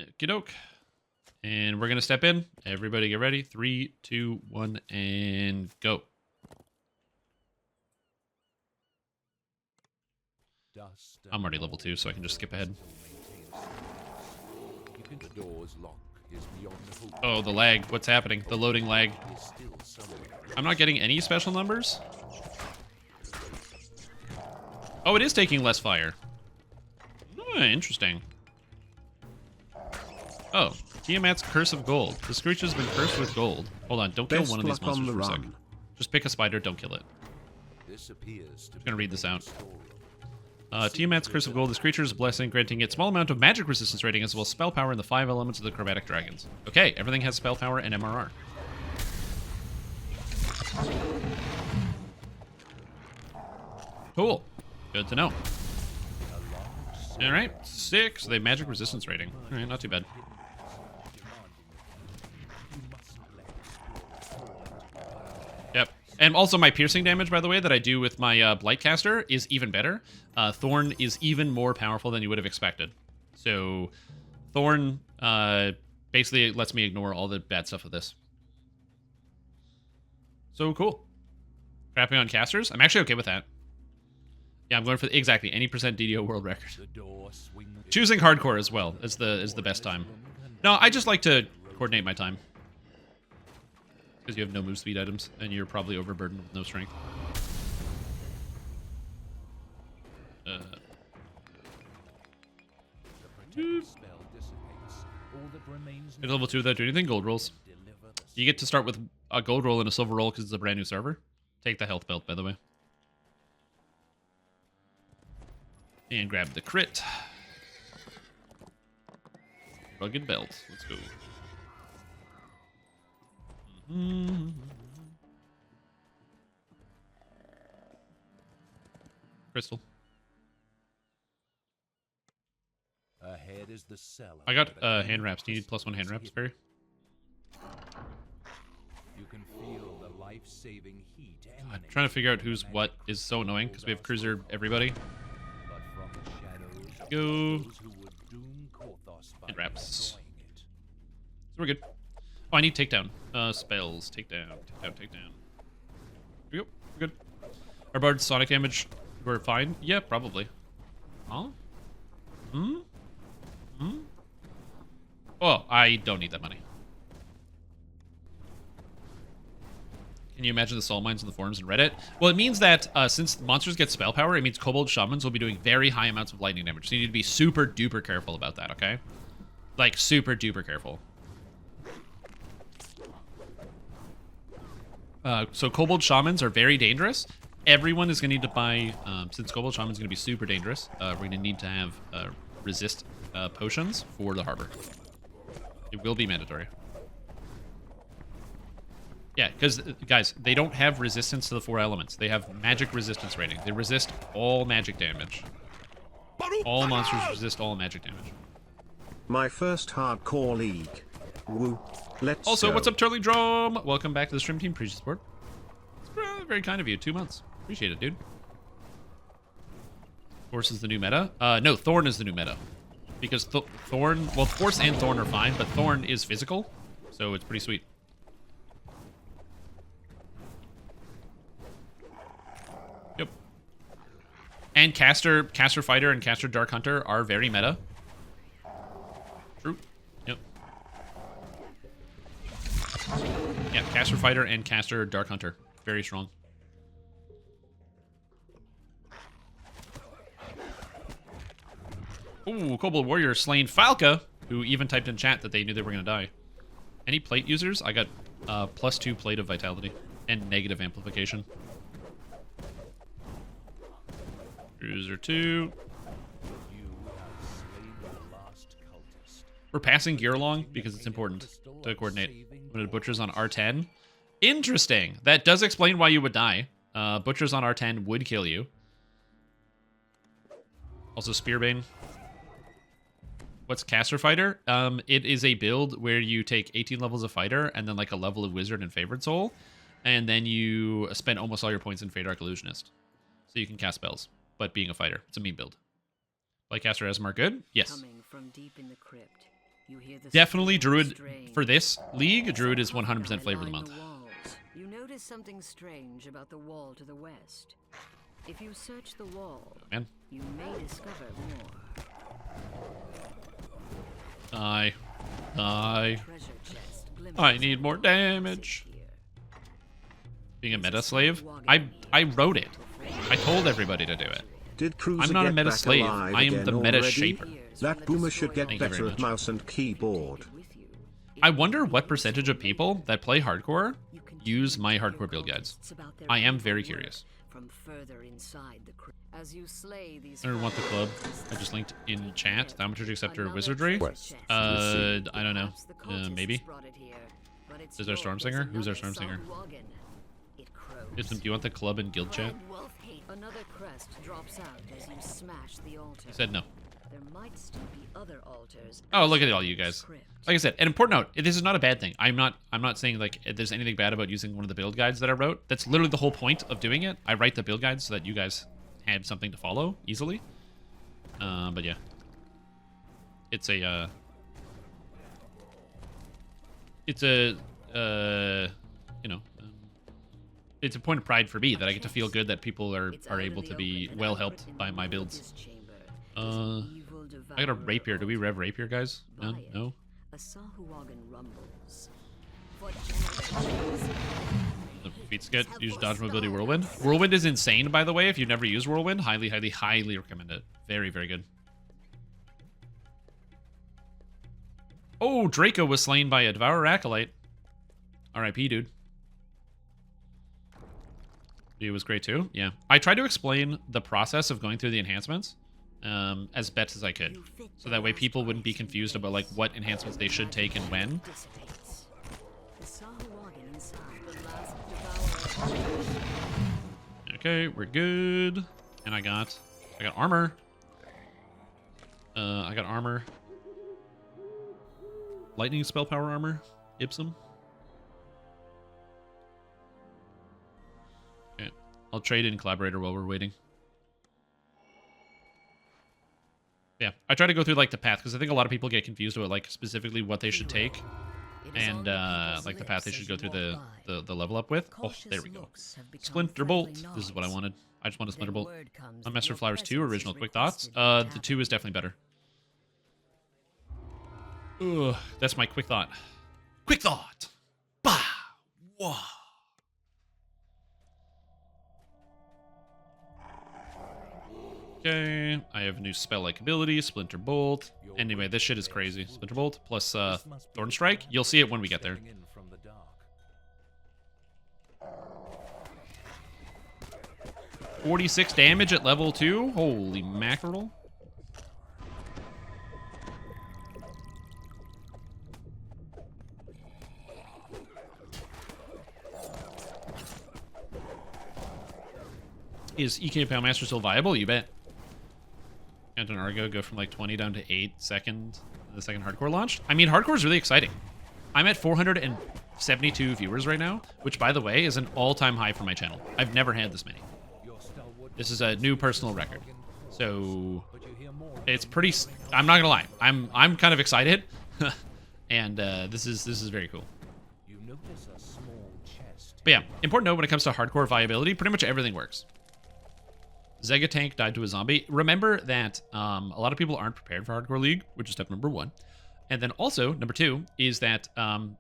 Okey-doke. And we're going to step in. Everybody get ready. 3, 2, 1, and go. I'm already level 2, so I can just skip ahead. Oh, the lag. What's happening? The loading lag. I'm not getting any special numbers. Oh, it is taking less fire. Oh, interesting. Oh, Tiamat's Curse of Gold. This creature's been cursed with gold. Hold on, don't kill one of these monsters for a second. Just pick a spider, don't kill it. I'm gonna read this out. Tiamat's Curse of Gold. This creature's blessing, granting it small amount of magic resistance rating as well as spell power in the 5 elements of the chromatic dragons. Okay, everything has spell power and MRR. Cool. Good to know. Alright, 6. They have magic resistance rating. Alright, not too bad. Yep. And also my piercing damage, by the way, that I do with my Blightcaster is even better. Thorn is even more powerful than you would have expected. So, Thorn basically lets me ignore all the bad stuff of this. So cool. Crapping on casters? I'm actually okay with that. Yeah, I'm going for exactly any percent DDO world record. Choosing hardcore as well is the best time. No, I just like to coordinate my time. Because you have no move speed items, and you're probably overburdened with no strength. At level 2 without doing anything, gold rolls. You get to start with a gold roll and a silver roll because it's a brand new server. Take the health belt, by the way. And grab the crit. Rugged belt. Let's go. Crystal. Ahead is the cellar. I got hand wraps. Do you need +1 hand wraps, Barry? You can feel the life-saving heat. I'm trying to figure out who's what is so annoying because we have cruiser everybody. Go. Hand wraps. So we're good. Oh, I need takedown. Spells. Takedown. Takedown. Here we go. We're good. Our bard's sonic damage. We're fine. Yeah, probably. Huh? Oh, I don't need that money. Can you imagine the soul mines in the forums and Reddit? Well, it means that since monsters get spell power, it means kobold shamans will be doing very high amounts of lightning damage. So you need to be super duper careful about that, okay? Like, super duper careful. So kobold shamans are very dangerous. Everyone is going to need to buy, since kobold shaman is going to be super dangerous, we're going to need to have resist potions for the harbor. It will be mandatory. Yeah, because, guys, they don't have resistance to the 4 elements. They have magic resistance rating. They resist all magic damage. All monsters resist all magic damage. My first hardcore league. Woo. Let's Also, go. what's up, Turley Drum? Welcome back to the stream team. Appreciate the support. It's very kind of you. 2 months. Appreciate it, dude. Force is the new meta? No, Thorn is the new meta. Because Thorn... Well, Force and Thorn are fine, but Thorn is physical, so it's pretty sweet. Yep. And Caster Fighter and Caster Dark Hunter are very meta. True. Yep. Yeah, Caster Fighter and Caster Dark Hunter. Very strong. Ooh, Kobold Warrior slain Falca, who even typed in chat that they knew they were going to die. Any plate users? I got +2 plate of vitality and negative amplification. Cruiser 2. We're passing gear along because it's important to coordinate. When it butchers on R10. Interesting. That does explain why you would die. Butchers on R10 would kill you. Also Spearbane. What's Caster Fighter? It is a build where you take 18 levels of Fighter and then like a level of Wizard and Favored Soul. And then you spend almost all your points in Fade Arc Illusionist. So you can cast spells, but being a fighter. It's a meme build. Like Caster Asmar good? Yes. Coming from deep in the crypt, Definitely Druid for this league. Druid is 100% flavor of the month. You notice something strange about the wall to the west. If you search the wall, Man. you may discover more. Die. Die. Treasure chest I need more damage. Being a meta slave? I wrote it. I told everybody to do it. Did Cruiser I'm not a get meta back slave. alive I am again the meta already? shaper. That boomer should get Thank you very better at much. mouse and keyboard. I wonder what percentage of people that play hardcore use my hardcore build guides. I am very curious. From further inside the as you slay these I don't want the club. I just linked in chat. Thaumaturgy Scepter Wizardry. I don't know. Maybe. Is there Storm Singer? Who's our Storm Singer? Do you want the club and guild chat? Another crest drops out as you smash the altar. He said no. There might still be other altars. Oh, look at all you guys. Like I said, an important note, this is not a bad thing. I'm not saying like there's anything bad about using one of the build guides that I wrote. That's literally the whole point of doing it. I write the build guides so that you guys have something to follow easily. But yeah. It's a you know, it's a point of pride for me that I get to feel good that people are able to be well helped by my builds. I got a rapier. Do we rev rapier, guys? None? No? The feats get use dodge mobility whirlwind. Whirlwind is insane, by the way. If you've never used whirlwind, highly, highly, highly recommend it. Very, very good. Oh, Draco was slain by a Devourer Acolyte. R.I.P., dude. He was great too. Yeah, I tried to explain the process of going through the enhancements as best as I could, so that way people wouldn't be confused about like what enhancements they should take and when. Okay, we're good. And I got armor. I got armor. Lightning spell power armor. Ipsum. Okay, I'll trade in collaborator while we're waiting. Yeah, I try to go through like the path because I think a lot of people get confused about like specifically what they should take and like the path they should go through the level up with. Oh, there we go. Splinter Bolt. This is what I wanted. I just want a Splinter Bolt. On Master of Flowers 2, original quick thoughts. The 2 is definitely better. Ugh, that's my quick thought. Quick thought. Bah. Whoa. Okay, I have a new spell-like ability, Splinter Bolt. Anyway, this shit is crazy. Splinter Bolt plus Thorn Strike. You'll see it when we get there. 46 damage at level 2? Holy mackerel. Is EK Pound Master still viable? You bet. Anton Argo go from like 20 down to 8 the second hardcore launched. I mean, hardcore is really exciting. I'm at 472 viewers right now, which by the way is an all-time high for my channel. I've never had this many. This is a new personal record. So it's pretty, I'm not gonna lie. I'm kind of excited. And this is very cool. But yeah, important note when it comes to hardcore viability, pretty much everything works. Zega Tank died to a zombie. Remember that a lot of people aren't prepared for Hardcore League, which is step number 1. And then also, number 2, is that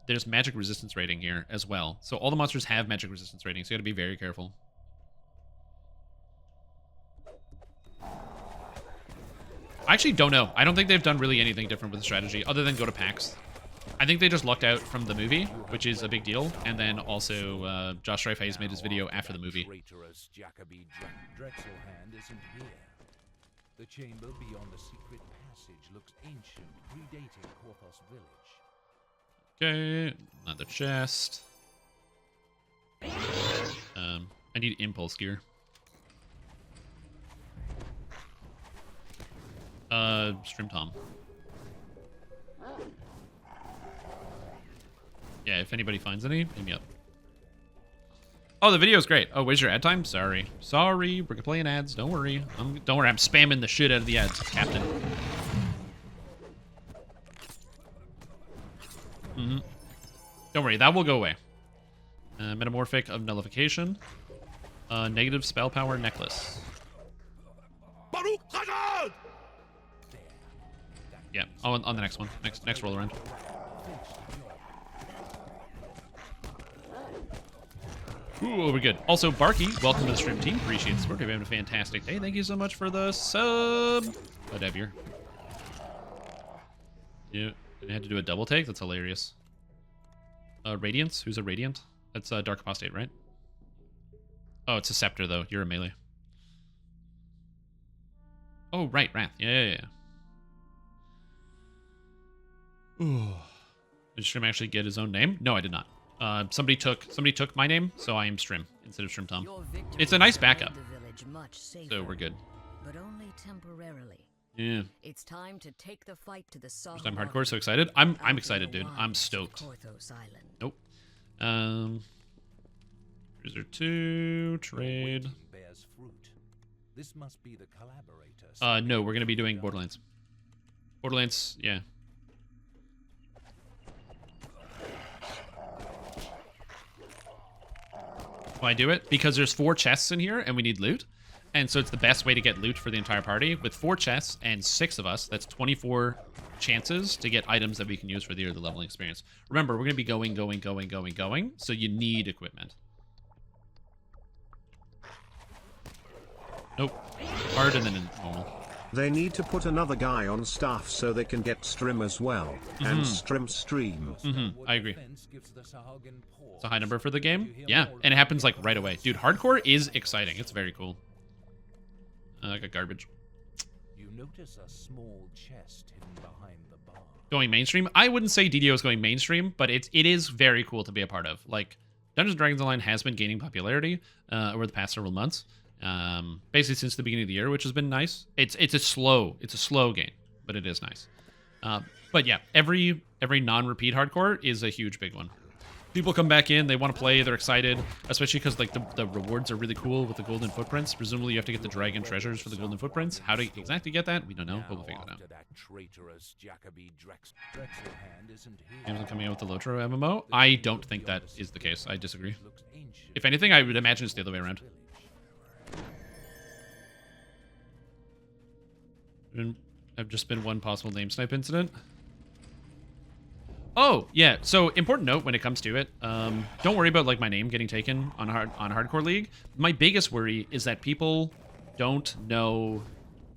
there's magic resistance rating here as well. So all the monsters have magic resistance rating, so you gotta be very careful. I actually don't know. I don't think they've done really anything different with the strategy, other than go to PAX. I think they just lucked out from the movie, which is a big deal. And then also, Josh Strife Hayes made his video after the movie. The chamber beyond the secret passage looks ancient, predating Korthos village. Okay, another chest. I need impulse gear. Strimtom. Yeah, if anybody finds any, hit me up. Oh, the video's great. Oh, where's your ad time? Sorry. Sorry, we're playing ads. Don't worry. Don't worry, I'm spamming the shit out of the ads, Captain. Don't worry, that will go away. Metamorphic of Nullification. Negative spell power necklace. Yeah, on the next one. Next roll around. Ooh, we're good. Also, Barky, welcome to the stream team. Appreciate the support. We're having a fantastic day. Thank you so much for the sub. Whatever. Yeah, I had to do a double take. That's hilarious. Radiance. Who's a Radiant? That's Dark Apostate, right? Oh, it's a Scepter, though. You're a melee. Oh, right. Wrath. Yeah. Ooh. Did Strim actually get his own name? No, I did not. Somebody took my name, so I am Strim instead of Strimtom. It's a nice backup. So we're good. But only temporarily. Yeah. It's time to take the fight to the First time hardcore, so excited. I'm excited, dude. I'm stoked. Nope. Cruiser 2, trade. This must be the collaborator. No, we're gonna be doing Borderlands. Borderlands, yeah. Why do it? Because there's 4 chests in here and we need loot. And so it's the best way to get loot for the entire party. With 4 chests and 6 of us, that's 24 chances to get items that we can use for the leveling experience. Remember, we're going to be going, so you need equipment. Nope. Hard and then normal. They need to put another guy on staff so they can get Strim as well. And stream. I agree. It's a high number for the game. Yeah, and it happens like right away. Dude, hardcore is exciting. It's very cool. I got garbage. You notice a small chest hidden behind the bar. Going mainstream? I wouldn't say DDO is going mainstream, but it is very cool to be a part of. Like, Dungeons & Dragons Online has been gaining popularity over the past several months. Basically since the beginning of the year, which has been nice. It's a slow game, but it is nice. But yeah, every non-repeat hardcore is a huge big one. People come back in, they want to play, they're excited, especially because like the rewards are really cool with the golden footprints. Presumably you have to get the dragon treasures for the golden footprints. How to exactly get that, we don't know, but we'll figure it out. Amazon coming out with the Lotro MMO? I don't think that is the case. I disagree. If anything, I would imagine it's the other way around. I've just been one possible name snipe incident. Oh, yeah. So, important note when it comes to it. Don't worry about like my name getting taken on Hardcore League. My biggest worry is that people don't know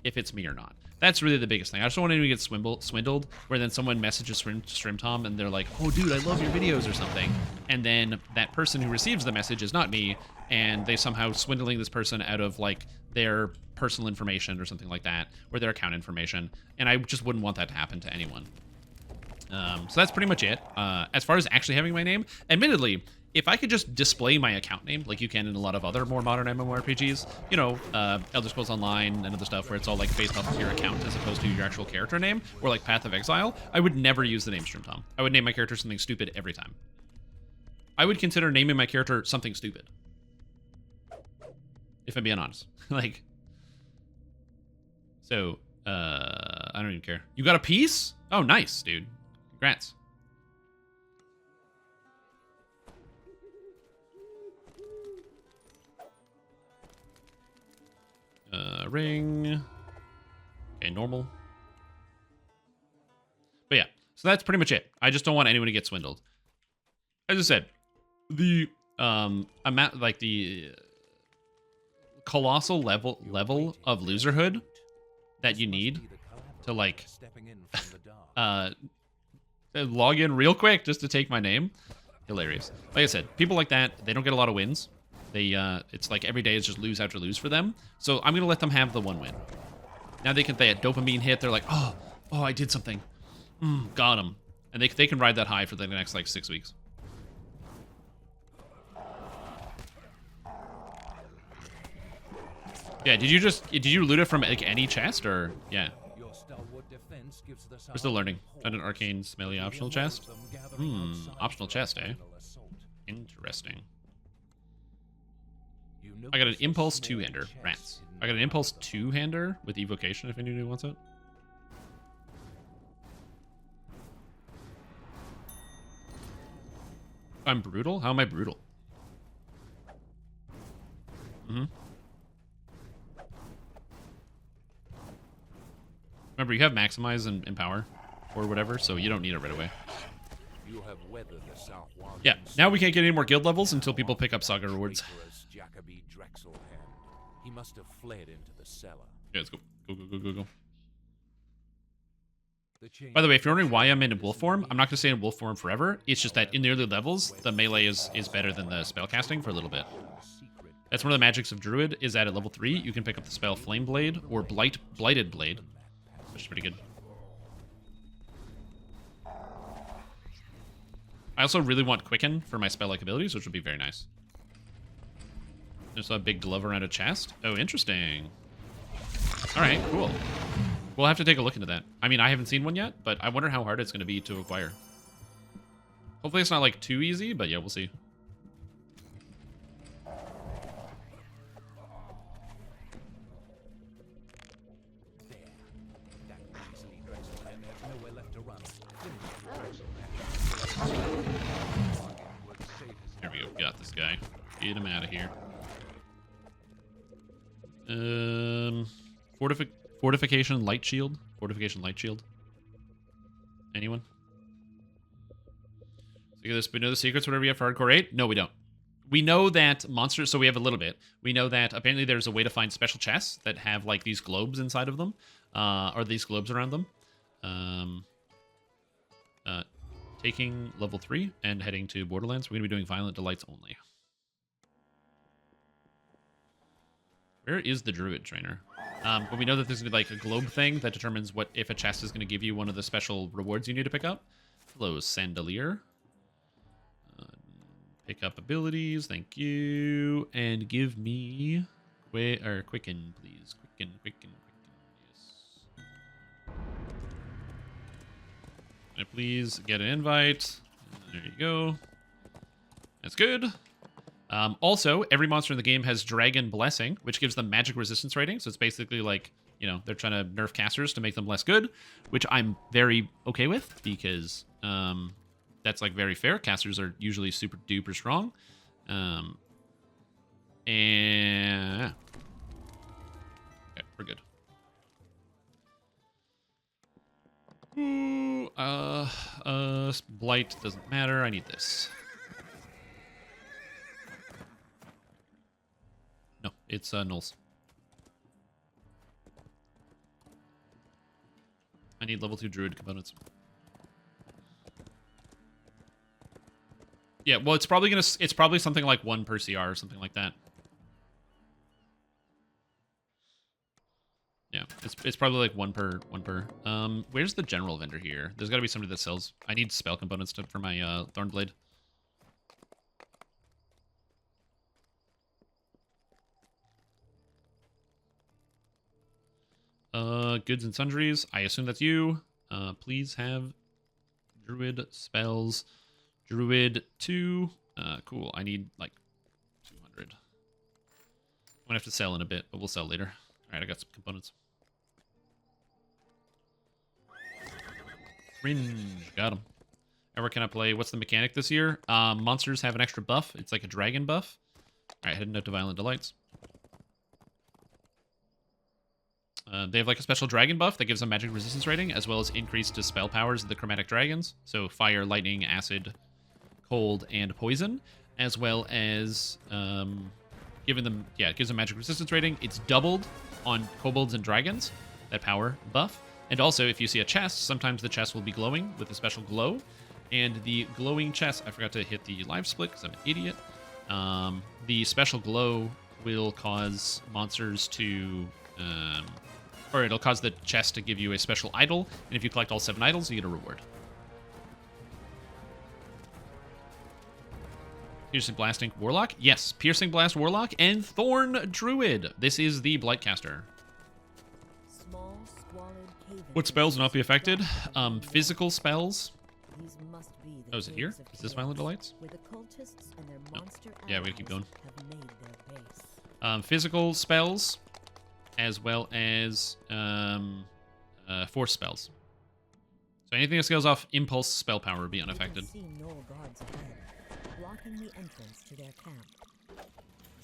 if it's me or not. That's really the biggest thing. I just don't want anyone to get swindled, where then someone messages Strimtom and they're like, oh, dude, I love your videos or something. And then that person who receives the message is not me, and they somehow swindling this person out of like their personal information or something like that, or their account information. And I just wouldn't want that to happen to anyone. So that's pretty much it. As far as actually having my name, admittedly, if I could just display my account name, like you can in a lot of other more modern MMORPGs, you know, Elder Scrolls Online and other stuff where it's all like based off of your account as opposed to your actual character name, or like Path of Exile, I would never use the name Strimtom. I would name my character something stupid every time. I would consider naming my character something stupid. If I'm being honest. Like, so, I don't even care. You got a piece? Oh, nice, dude. Congrats. Ring. Okay, normal. But yeah, so that's pretty much it. I just don't want anyone to get swindled. As I said, the amount, like the colossal level of loserhood that you need to like log in real quick just to take my name. Hilarious. Like I said, people like that, they don't get a lot of wins. They it's like every day is just lose after lose for them. So I'm gonna let them have the one win. Now they had dopamine hit. They're like, oh, I did something. Got them, and they can ride that high for the next like 6 weeks. Yeah, did you loot it from like any chest or yeah? We're still learning. Found an arcane smelly optional chest. Optional chest, eh? Interesting. I got an impulse 2-hander. Rats. I got an impulse 2-hander with evocation if anyone wants it. I'm brutal? How am I brutal? Remember, you have maximize and empower or whatever, so you don't need it right away. You have weathered the South Wild. Yeah, now we can't get any more guild levels until people pick up Saga rewards. He must have fled into the cellar. Yeah, let's go. Go. By the way, if you're wondering why I'm in wolf form, I'm not going to stay in wolf form forever. It's just that in the early levels, the melee is better than the spell casting for a little bit. That's one of the magics of Druid, is that at level 3, you can pick up the spell Flame Blade or Blighted Blade, which is pretty good. I also really want Quicken for my spell-like abilities, which would be very nice. There's a big glove around a chest. Oh, interesting. Alright, cool. We'll have to take a look into that. I mean, I haven't seen one yet, but I wonder how hard it's going to be to acquire. Hopefully it's not, like, too easy, but yeah, we'll see. There we go. Got this guy. Get him out of here. Fortification light shield. Fortification light shield. Anyone? Look at this. We know the secrets. Whatever you have for hardcore 8. No, we don't. We know that monsters. So we have a little bit. We know that apparently there's a way to find special chests that have like these globes inside of them, or these globes around them. Taking level 3 and heading to Borderlands. We're going to be doing Violent Delights only. Where is the Druid trainer? But we know that there's going to be like a globe thing that determines what if a chest is going to give you one of the special rewards you need to pick up. Hello, Sandalier. Pick up abilities, thank you. And give me... Quicken, please. Quicken. Yes. Can I please get an invite? There you go. That's good. Also, every monster in the game has Dragon Blessing, which gives them magic resistance rating. So it's basically like, you know, they're trying to nerf casters to make them less good, which I'm very okay with because that's like very fair. Casters are usually super duper strong. And okay, we're good. Ooh, Blight doesn't matter. I need this. No, it's nulls. I need level 2 druid components. Yeah, well, it's probably something like 1 per CR or something like that. Yeah, it's probably like one per. Where's the general vendor here? There's got to be somebody that sells. I need spell components for my Thornblade. Goods and sundries. I assume that's you. Please have druid spells. Druid 2. Cool. I need like 200. I'm gonna have to sell in a bit, but we'll sell later. All right, I got some components. Fringe. Got him. Ever can I play? What's the mechanic this year? Monsters have an extra buff. It's like a dragon buff. All right, heading out to Violent Delights. They have like a special dragon buff that gives them magic resistance rating, as well as increased to spell powers of the chromatic dragons. So fire, lightning, acid, cold, and poison, as well as giving them, it gives them magic resistance rating. It's doubled on kobolds and dragons, that power buff. And also, if you see a chest, sometimes the chest will be glowing with a special glow. And the glowing chest, I forgot to hit the live split because I'm an idiot. The special glow will cause monsters to... or it'll cause the chest to give you a special idol, and if you collect all 7 idols, you get a reward. Piercing Blasting Warlock? Yes, Piercing Blast Warlock and Thorn Druid. This is the Blightcaster. What spells will not be affected? Physical spells. Oh, is it here? Is this Violent Delights? No. Yeah, we gotta keep going. Physical spells, as well as force spells. So anything that scales off impulse spell power will be unaffected. blocking the entrance to their camp.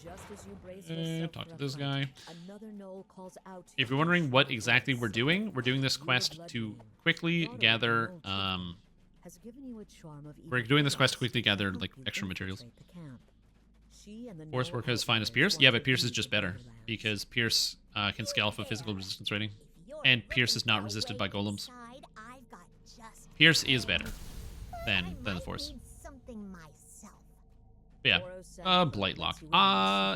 Just as you brace yourself Talk for to a this fight, guy. another gnoll calls out to If you. you're wondering what exactly we're doing this quest to quickly gather, Has given you a charm of we're evil doing this quest to chaos quickly gather, help like, you extra materials. infiltrate the camp. She and the Force gnoll work as fine as outlanders Pierce. want Yeah, to but Pierce is leave just the better, Borderlands. because Pierce can scale off of physical resistance rating. And Pierce is not resisted by golems. Pierce is better than the Force. But yeah, Blight Lock.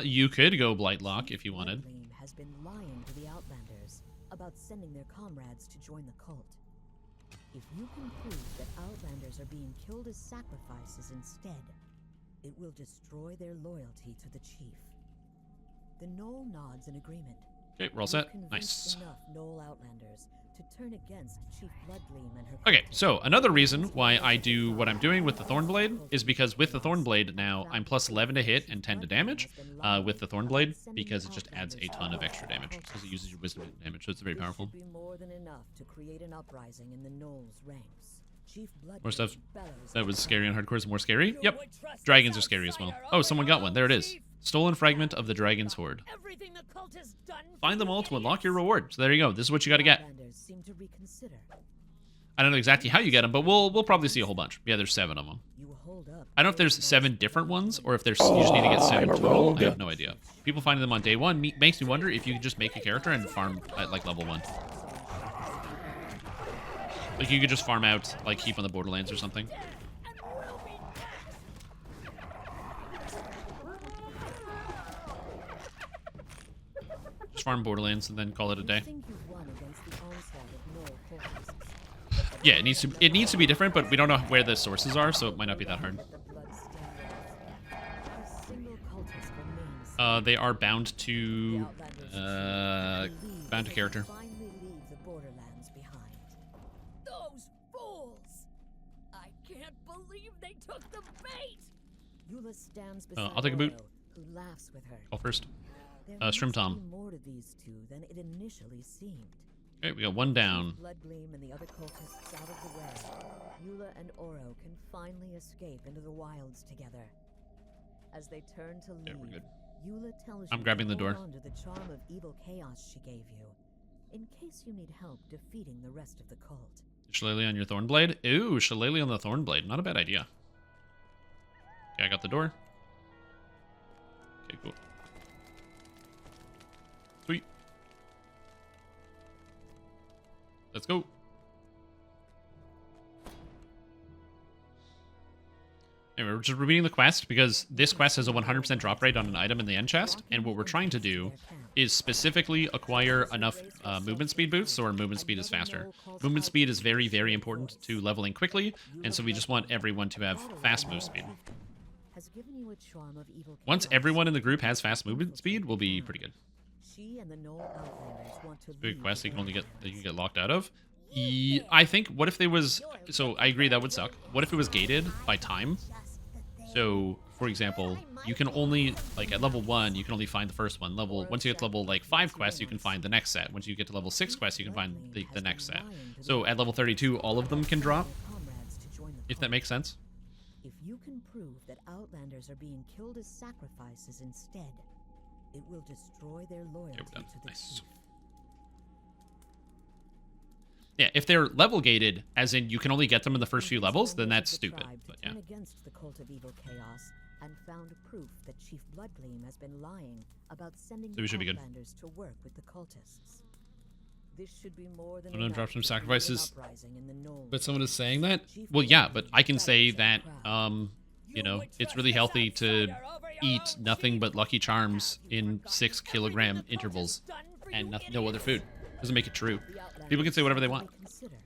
You could go Blight Lock if you wanted. Bloodgleam has been lying to the Outlanders about sending their comrades to join the cult. If you can prove that Outlanders are being killed as sacrifices instead, it will destroy their loyalty to the chief. The Gnoll nods in agreement. Okay, we're all You've set. convinced Nice. enough Gnoll Outlanders to turn against Chief Bloodgleam and her Okay, cult. so another reason why I do what I'm doing with the Thornblade is because with the Thornblade now I'm plus 11 to hit and 10 to damage with the Thornblade, because it just adds a ton of extra damage because it uses your wisdom damage, so it's very This powerful. should be more than enough to create an uprising in the Gnoll's ranks. Chief More stuff Bloodgleam bellows that was at scary on hardcore is more scary. You Yep, would trust dragons this are scary as well. outsider Oh, over someone your got one. own There it is. chief? Stolen fragment of the dragon's hoard. Everything the cult has done for Find them you all to unlock your idiots. reward. So there you go. This is what you got to get. Outlanders seem to reconsider. I don't know exactly how you get them, but we'll probably see a whole bunch. Yeah, there's 7 of them. You hold up. I don't know if there's 7 different ones or if there's you just need to get 7 total. I have no idea. People finding them on day 1 makes me wonder if you could just make a character and farm at like level 1. Like you could just farm out like Keep on the Borderlands or something. Just farm Borderlands and then call it a day. Think you've won against the onslaught of Gnoll cultists. Yeah, it needs to be different, but we don't know where the sources are, so it might not be that hard. Let the blood stand. A single cultist remains. They are bound The to Outlanders believe bound to they character. will finally leave the Borderlands behind. Those fools! I can't believe they took the bait! Eula stands beside I'll take a boot. Oro, who laughs with her. Call first. There must Strimtom. be more to these two than it initially seemed. Okay, we got 1 down. Bloodgleam and the other cultists out of the way, Eula and Oro can finally escape into the wilds together. As they turn to Yeah, leave, we're good. Eula tells I'm you grabbing to the hold door. on to the charm of evil chaos she gave you, in case you need help defeating the rest of the cult. Shillelagh on your Thornblade? Ooh, Shillelagh on the Thornblade. Not a bad idea. Okay, I got the door. Okay, cool. Sweet. Let's go. Anyway, we're just repeating the quest because this quest has a 100% drop rate on an item in the end chest, and what we're trying to do is specifically acquire enough movement speed boosts so our movement speed is faster. Movement speed is very, very important to leveling quickly, and so we just want everyone to have fast move speed. Has given you a charm of evil Once chaos. everyone in the group has fast movement speed, we'll be pretty good. She and the Gnoll Outlanders want to Big leave quest you the can only get that you Borderlands. can get locked out of. I think what if there was so I agree that would suck. What if it was gated by time? So, for example, you can only like at level 1, you can only find the first one. Once you get to level like 5 quests, you can find the next set. Once you get to level 6 quests, you can find the next set. So at level 32, all of them can drop, Their comrades to join the if that cult. makes sense. If you can prove that Outlanders are being killed as sacrifices instead, it will destroy their loyalty we're done. to the Nice. chief. Yeah, if they're level gated, as in you can only get them in the first few levels, then that's Members of the stupid. tribe to But yeah. turn against the cult of evil chaos and found proof that Chief Bloodgleam has been lying about sending So we should be good. Outlanders to work with the cultists. This should be more than Someone enough drop some to create an sacrifices. uprising in the Gnoll But someone is ranks. saying that? Chief Well, yeah, Bloodgleam but I can say that, crowd. you know, it's really healthy to eat nothing but Lucky Charms in 6 kilogram intervals and no other food. Doesn't make it true. The Outlanders People can say whatever they want. reconsider.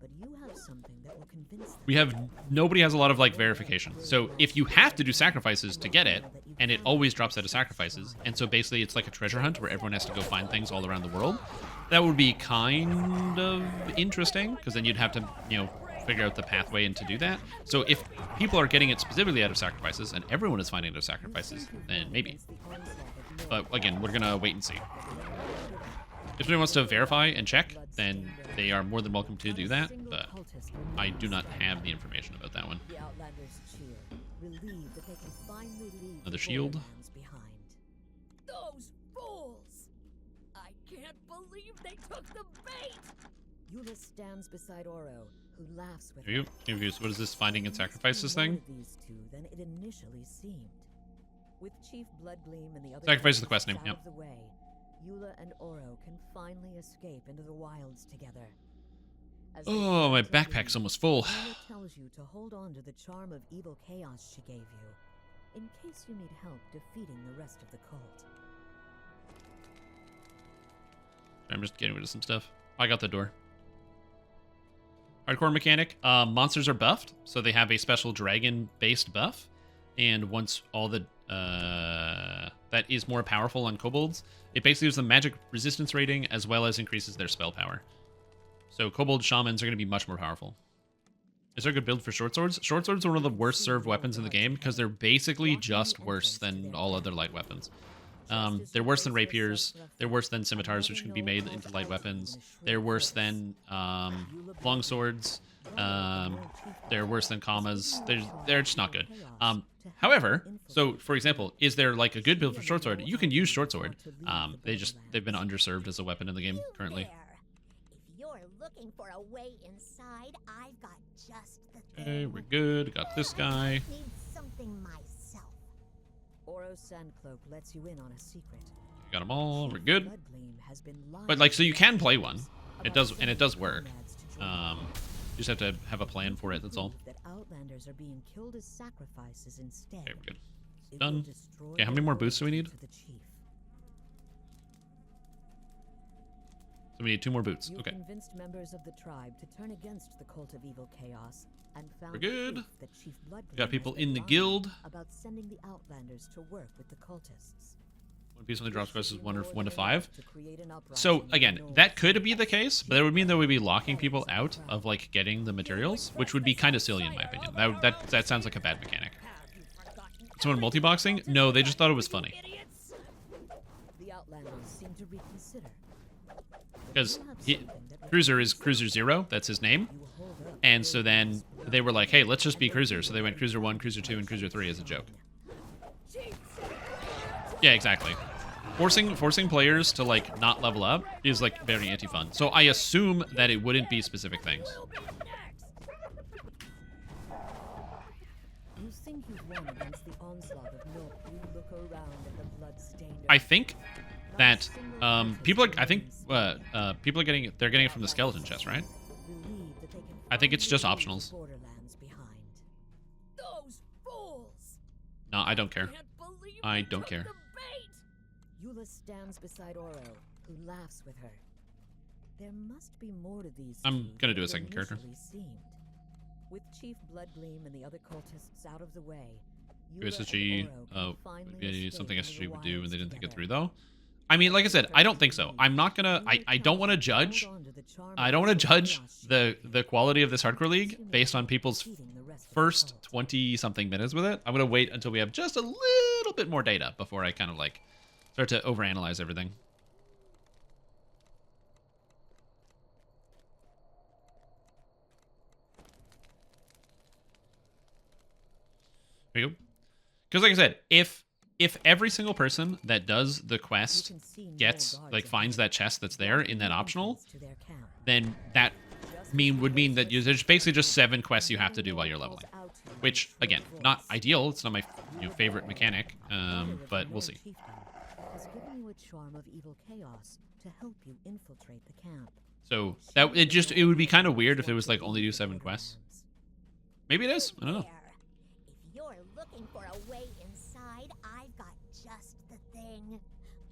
But you have something that will convince them. We have nobody has a lot of like verification. So if you have to do sacrifices to get it, and it always drops out of sacrifices, and so basically it's like a treasure hunt where everyone has to go find things all around the world, that would be kind of interesting because then you'd have to, you know, figure out the pathway and to do that. So if people are getting it specifically out of sacrifices and everyone is finding it out of sacrifices, then maybe. But again, we're gonna wait and see. If anyone wants to verify and check, then they are more than welcome to do that, but I do not have the information about that one. The Outlanders cheer, relieved that they can finally leave Another the shield. Borderlands behind. Those fools! I can't believe they took the bait! Eula stands beside Oro, who laughs with Are you her. confused? What is this finding and There must sacrifices be more thing? of these two than it initially seemed. With Chief Bloodgleam and the other Sacrifice is the quest cultists name, out yep. of the way, Eula and Oro can finally escape into the wilds together. As they Oh, my prepare to backpack's leave, almost full. Eula tells you to hold on to the charm of evil chaos she gave you, in case you need help defeating the rest of the cult. I'm just getting rid of some stuff. I got the door. Hardcore mechanic. Monsters are buffed, so they have a special dragon-based buff. And once all the... that is more powerful on kobolds, it basically gives them magic resistance rating as well as increases their spell power. So kobold shamans are going to be much more powerful. Is there a good build for short swords? Short swords are one of the worst served weapons in the game because they're basically just worse than all other light weapons. They're worse than rapiers. They're worse than scimitars, which can be made into light weapons. They're worse than long swords. They're worse than commas. They're just not good. However, so for example, is there like a good build for short sword? You can use short sword. They've been underserved as a weapon in the game currently. If you're looking for a way inside, I've got just the thing. Okay, we're good. Got this guy. Need something myself. Oro's Sandcloak lets you in on a secret. Got them all. We're good. Bloodgleam has been lying But like, so you to can play one. Outlanders It about does, and it does sending work. comrades to join You just have to have a plan for it. That's all. That Outlanders are being killed as sacrifices instead. Okay, we're good. It Done. will destroy Okay, how many their more boosts do we loyalty need? to the chief. So we need 2 more boots. You Okay. convinced members of the tribe to turn against the cult of evil chaos and found We're good. proof that Chief Bloodgleam Got people has been in the lying guild. about sending the Outlanders to work with the cultists. One piece only drops quests is 1 or More 1 to than 5. enough to create an So uprising again, in the that north. could be the case, but that would mean that we'd be locking people out of like getting the materials, which would be kind of silly in my opinion. That sounds like a bad mechanic. Someone multi-boxing? No, they just thought it was funny. The Outlanders seem to reconsider. Because Cruiser is Cruiser 0, that's his name. And so then they were like, hey, let's just be Cruiser. So they went Cruiser 1, Cruiser 2, and Cruiser 3 as a joke. Yeah, exactly. Forcing players to like not level up is like very anti-fun. So I assume that it wouldn't be specific things. You think you've won against the onslaught of milk. You look around at the blood-stained I think that people are getting it from the skeleton chest, right? relieved that they can I think it's just finally leave optionals. the Borderlands behind. Those fools! No, I don't care. Can't believe I they don't took care. the bait! Eula stands beside Oro, who laughs with her. There must be more to these. I'm two gonna than do a it second character. initially seemed. With Chief Bloodgleam and the other cultists out of the way, Maybe Eula and SSG, Oro can finally maybe escape something into the SSG would do, and wilds they didn't think it together. through though. I mean, like I said, I don't think so. I'm not gonna. I don't want to judge. I don't want to judge the quality of this hardcore league based on people's first 20-something minutes with it. I'm gonna wait until we have just a little bit more data before I kind of like start to overanalyze everything. There you go. Because like I said, if every single person that does the quest gets like finds that chest that's there in that optional, then that would mean that there's basically just 7 quests you have to do while you're leveling. Which again, not ideal. It's not my favorite mechanic, but we'll see. Has given you a charm of evil chaos to help you infiltrate the camp. So that it would be kind of weird if it was like only do 7 quests. Maybe it is. I don't know. There. If you're looking for a way inside, I've got just the thing.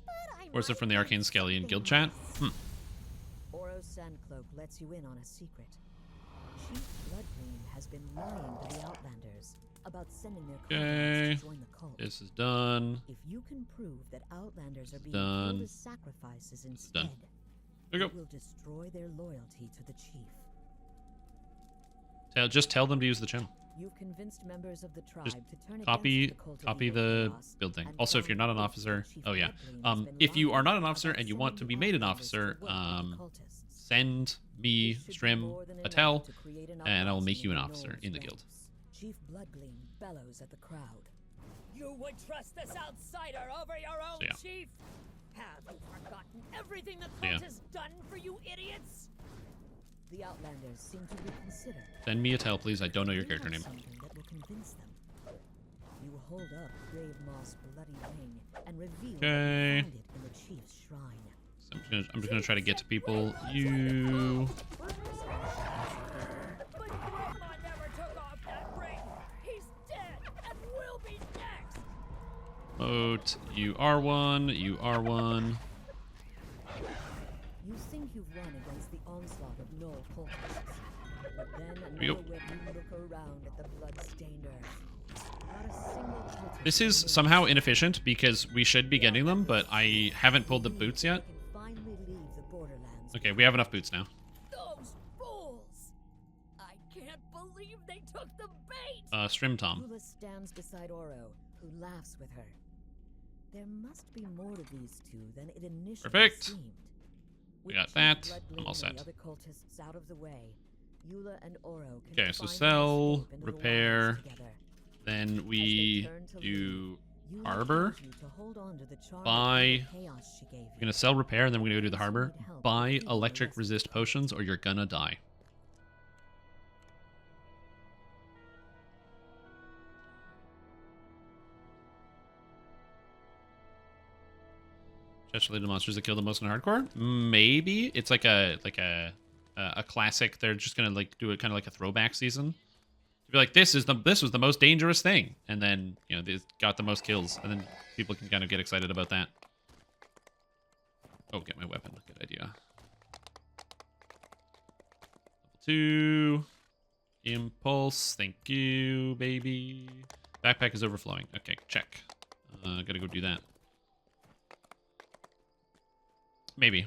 But I Or is it might from the need Arcane Scallion something guild chat? else. Oro's Sandcloak lets you in on a secret. Chief Bloodgleam has been lying to the Outlanders about sending their Okay. comrades to join the cult. This is done. If you can prove that Outlanders are being done. killed as sacrifices done. instead, There you it go. will destroy their loyalty to the chief. Just tell them to use the channel. You've convinced members of the tribe Just to turn copy against the cult of copy evil the chaos build thing. and Also, if you're not an found officer, Chief oh yeah, Bloodblade has been if you are not an lying officer about and you want to sending be made an outlanders to officer, work with the cultists. send me This should be Strim more than a enough tell, to create an and I will uprising make you an the officer gnomes' in the guild. ranks. Chief Bloodgleam bellows at the crowd. You would trust this outsider over your own So, yeah. chief? Have you forgotten everything the So, yeah. cult has done for you idiots? The Outlanders seem to reconsider. Send me a tell, please. I don't know your You character have name. something that will convince them. You hold up Grave Moss' bloody ring and reveal that Okay. you found it in the chief's shrine. So I'm just gonna try to get to people. You. But Grandma never took off that ring. He's dead and will be next. Vote. You are one. You are one. You think you've won against the onslaught of Gnoll cultists, but then we go. another way you look around at the bloodstained earth. Not a single cultist This is remains. somehow inefficient because we should be getting them, but I haven't pulled the boots yet. They can finally leave the borderlands. Okay, we have enough boots now. Those fools! I can't believe they took the bait. Strimtom. Lula stands beside Oro, who laughs with her. There must be more to these two than it initially Perfect. seemed. We With got Chief that. Bloodgleam I'm all and set. The other cultists out of the way, Eula and Oro can Okay, so finally sell, escape into the repair. wilds together. Then As they we turn to do Eula harbor. urges you to hold on to the charm of Buy. evil chaos she gave We're gonna sell repair, and then we're gonna go do the harbor. Need help Buy defeating the electric rest of resist them. potions, or you're gonna die. Especially the monsters that kill the most in hardcore. Maybe it's like a classic. They're just gonna like do it kind of like a throwback season. To be like, this was the most dangerous thing, and then you know they got the most kills, and then people can kind of get excited about that. Oh, get my weapon. Good idea. Level 2. Impulse. Thank you, baby. Backpack is overflowing. Okay, check. Gotta go do that. Maybe.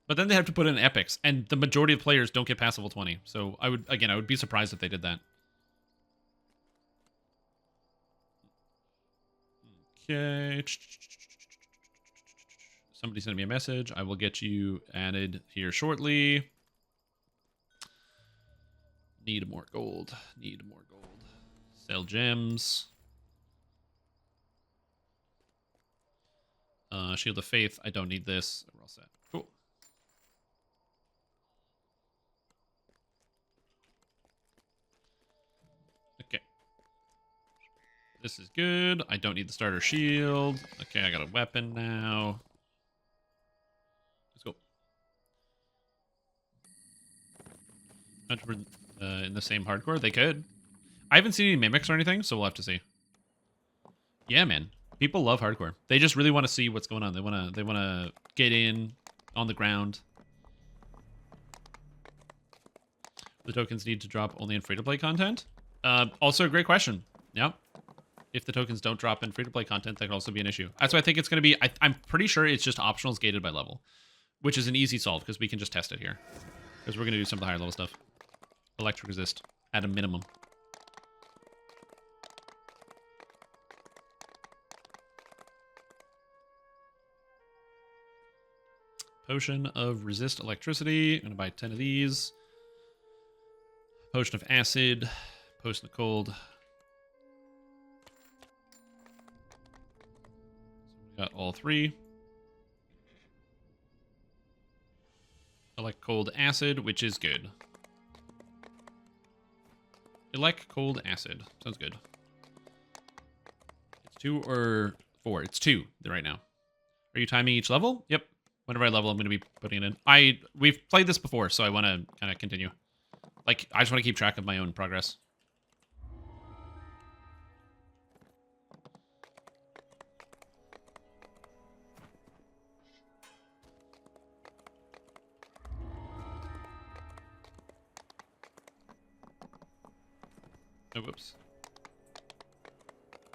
But then they have to put in epics, and the majority of players don't get past level 20. So I would be surprised if they did that. Okay. Somebody sent me a message. I will get you added here shortly. Need more gold. Need more gold. Sell gems. Shield of Faith. I don't need this. We're all set. Cool. Okay. This is good. I don't need the starter shield. Okay, I got a weapon now. Let's go. In the same hardcore? They could. I haven't seen any mimics or anything, so we'll have to see. Yeah, man. People love hardcore. They just really want to see what's going on. They wanna get in on the ground. The tokens need to drop only in free-to-play content? Also a great question. Yeah. If the tokens don't drop in free-to-play content, that could also be an issue. That's why I think it's going to be... I'm pretty sure it's just optionals gated by level, which is an easy solve because we can just test it here. Because we're going to do some of the higher level stuff. Electric resist at a minimum. Potion of resist electricity. I'm going to buy 10 of these. Potion of acid. Potion of cold. So we got all three. Elect cold acid, which is good. Elect cold acid. Sounds good. It's 2 or 4. It's 2 right now. Are you timing each level? Yep. Whenever I level, I'm going to be putting it in. We've played this before, so I want to kind of continue. Like, I just want to keep track of my own progress. Oh, whoops.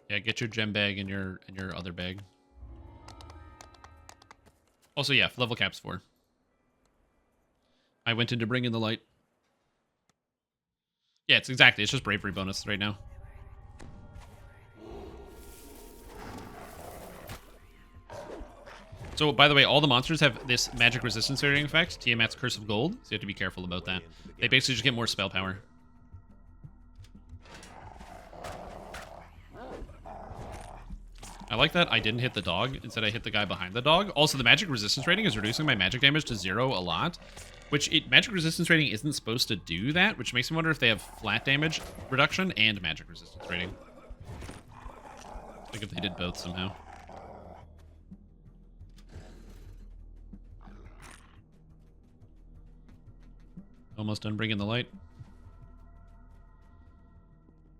Yeah, get your gem bag and your other bag. Also, yeah, level cap's 4. I went in to bring in the light. Yeah, it's exactly. It's just bravery bonus right now. So, by the way, all the monsters have this magic resistance rating effect, Tiamat's Curse of Gold, so you have to be careful about that. They basically just get more spell power. I like that I didn't hit the dog. Instead, I hit the guy behind the dog. Also, the magic resistance rating is reducing my magic damage to 0 a lot, which magic resistance rating isn't supposed to do that, which makes me wonder if they have flat damage reduction and magic resistance rating. Like if they did both somehow. Almost done bringing the light.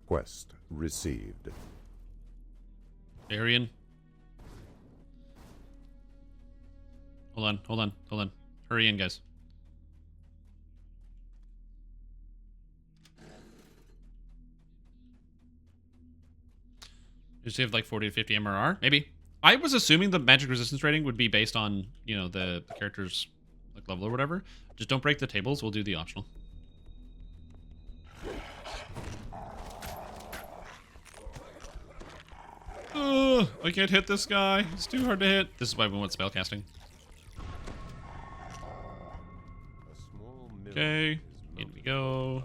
Quest received. Arian. Hold on. Hurry in, guys. Does he have like 40 to 50 MRR? Maybe. I was assuming the magic resistance rating would be based on, you know, the character's like level or whatever. Just don't break the tables. We'll do the optional. I can't hit this guy. It's too hard to hit. This is why we want spellcasting. Okay, in we go.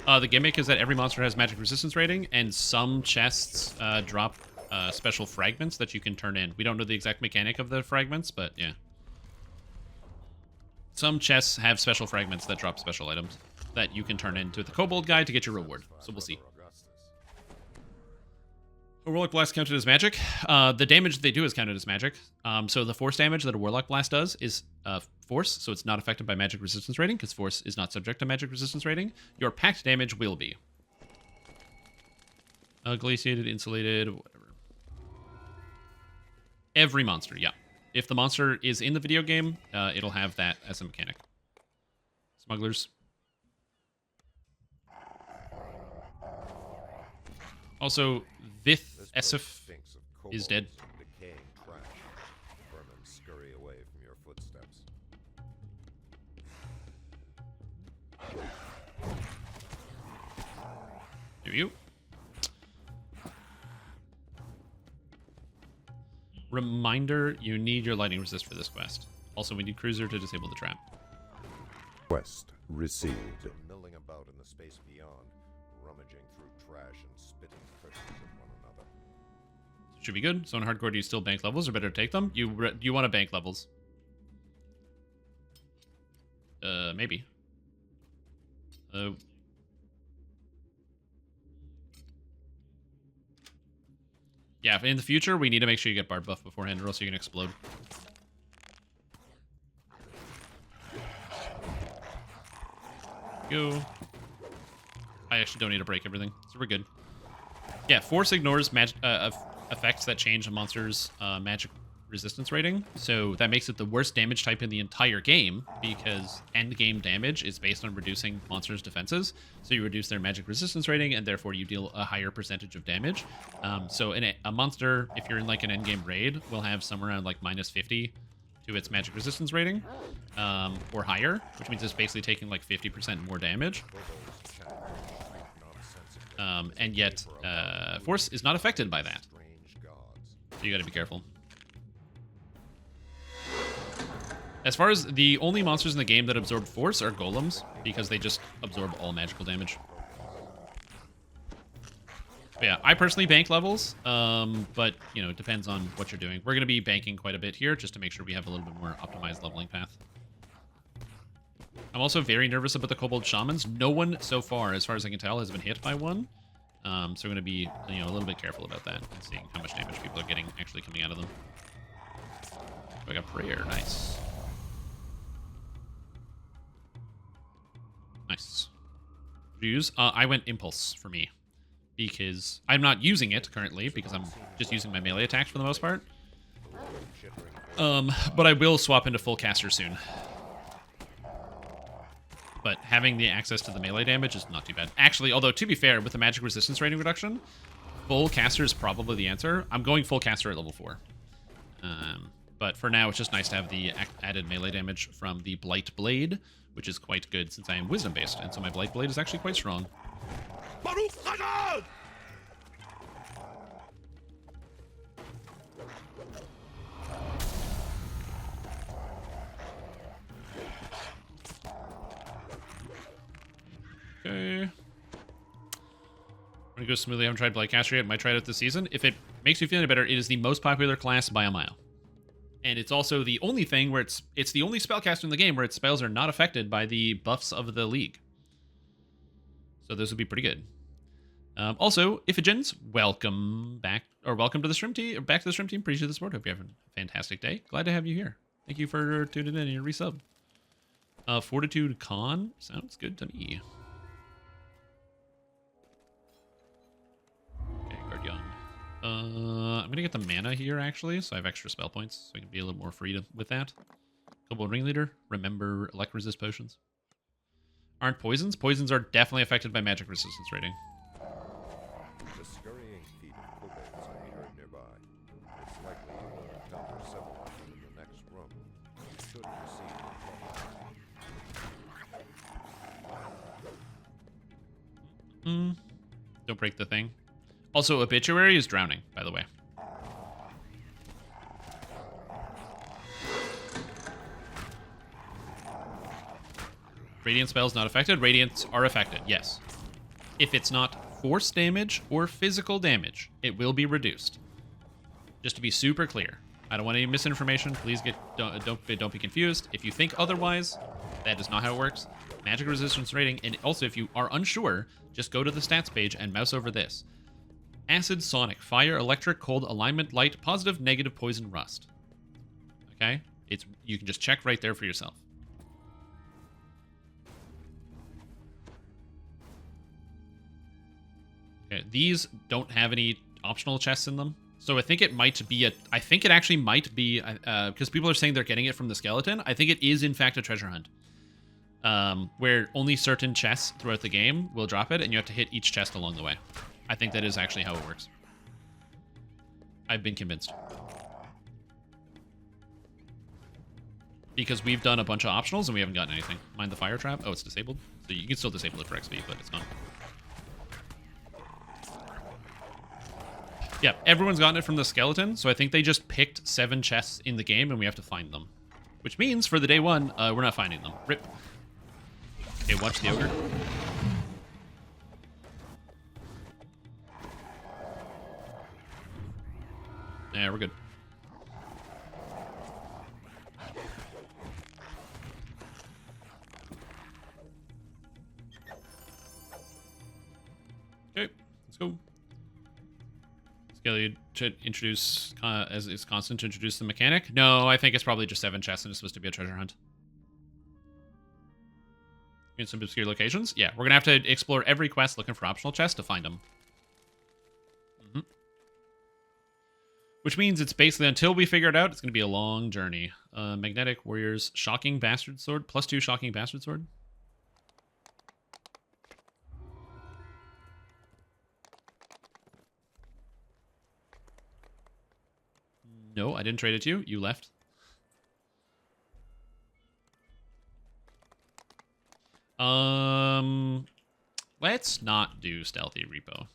The gimmick is that every monster has magic resistance rating, and some chests drop special fragments that you can turn in. We don't know the exact mechanic of the fragments, but yeah. Some chests have special fragments that drop special items that you can turn into the Kobold guy to get your reward. So we'll see. A Warlock Blast counted as magic. The damage they do is counted as magic. So the force damage that a Warlock Blast does is force, so it's not affected by magic resistance rating, because force is not subject to magic resistance rating. Your packed damage will be. Glaciated, insulated, whatever. Every monster, yeah. If the monster is in the video game, it'll have that as a mechanic. Smugglers. Also, Vith Esif is dead. Here you. Reminder, you need your lightning resist for this quest. Also, we need Cruiser to disable the trap. Quest received. Milling about in the space beyond, rummaging through trash and spitting curses at one another. Should be good. So in hardcore, do you still bank levels or better take them? You want to bank levels. Maybe. Yeah, in the future, we need to make sure you get Bard buff beforehand, or else you're going to explode. Go. I actually don't need to break everything, so we're good. Yeah, Force ignores effects that change a monster's magic resistance rating, so that makes it the worst damage type in the entire game, because end game damage is based on reducing monsters' defenses. So you reduce their magic resistance rating, and therefore you deal a higher percentage of damage. So in a monster, if you're in like an end game raid, will have somewhere around like -50 to its magic resistance rating, or higher, which means it's basically taking like 50% more damage. And yet, Force is not affected by that. So you gotta be careful. As far as the only monsters in the game that absorb Force are golems, because they just absorb all magical damage. But yeah, I personally bank levels, but, you know, it depends on what you're doing. We're going to be banking quite a bit here, just to make sure we have a little bit more optimized leveling path. I'm also very nervous about the Kobold Shamans. No one so far, as far as I can tell, has been hit by one. So we're going to be, you know, a little bit careful about that and seeing how much damage people are getting actually coming out of them. I got Prayer, nice. Nice. Use? I went Impulse for me, because I'm not using it currently, because I'm just using my melee attacks for the most part. But I will swap into full caster soon. But having the access to the melee damage is not too bad. Actually, although to be fair, with the magic resistance rating reduction, full caster is probably the answer. I'm going full caster at level 4. But for now, it's just nice to have the added melee damage from the Blight Blade, which is quite good since I am Wisdom-based, and so my Blight Blade is actually quite strong. Okay. I'm gonna go smoothly. I haven't tried Blightcaster yet. Might try it out this season. If it makes you feel any better, it is the most popular class by a mile. And it's also the only thing where it's the only spellcaster in the game where its spells are not affected by the buffs of the league. So this would be pretty good. Also, Iphigens, welcome back, or welcome to the stream team, or back to the stream team. Appreciate the support. Hope you have a fantastic day. Glad to have you here. Thank you for tuning in and your resub. Fortitude Con sounds good to me. Okay, Guard Young. I'm gonna get the mana here actually, so I have extra spell points, so I can be a little more free with that. Kobold Ringleader. Remember elect resist potions. Aren't poisons? Poisons are definitely affected by magic resistance rating. The scurrying feet of kobolds may be heard nearby. It's likely you will encounter several of them in the next room. You should receive them. Don't break the thing. Also, Obituary is drowning, by the way. Radiant spells not affected. Radiants are affected, yes. If it's not force damage or physical damage, it will be reduced. Just to be super clear. I don't want any misinformation. Please don't be confused. If you think otherwise, that is not how it works. Magic resistance rating, and also if you are unsure, just go to the stats page and mouse over this. Acid, Sonic, Fire, Electric, Cold, Alignment, Light, Positive, Negative, Poison, Rust. Okay? You can just check right there for yourself. Okay, these don't have any optional chests in them. So I think it might be I think it actually might be, because people are saying they're getting it from the skeleton. I think it is in fact a treasure hunt. Where only certain chests throughout the game will drop it, and you have to hit each chest along the way. I think that is actually how it works. I've been convinced. Because we've done a bunch of optionals and we haven't gotten anything. Mind the fire trap? Oh, it's disabled. So you can still disable it for XP, but it's gone. Yeah, everyone's gotten it from the skeleton, so I think they just picked 7 chests in the game and we have to find them. Which means for the day 1, we're not finding them. Rip. Okay, watch the ogre. Yeah, we're good. Okay, let's go. Skelly should introduce, as is constant, to introduce the mechanic. No, I think it's probably just 7 chests and it's supposed to be a treasure hunt. In some obscure locations? Yeah, we're gonna have to explore every quest looking for optional chests to find them. Which means it's basically, until we figure it out, it's going to be a long journey. Magnetic Warriors, Shocking Bastard Sword, +2 Shocking Bastard Sword. No, I didn't trade it to you. You left. Let's not do Stealthy Repo.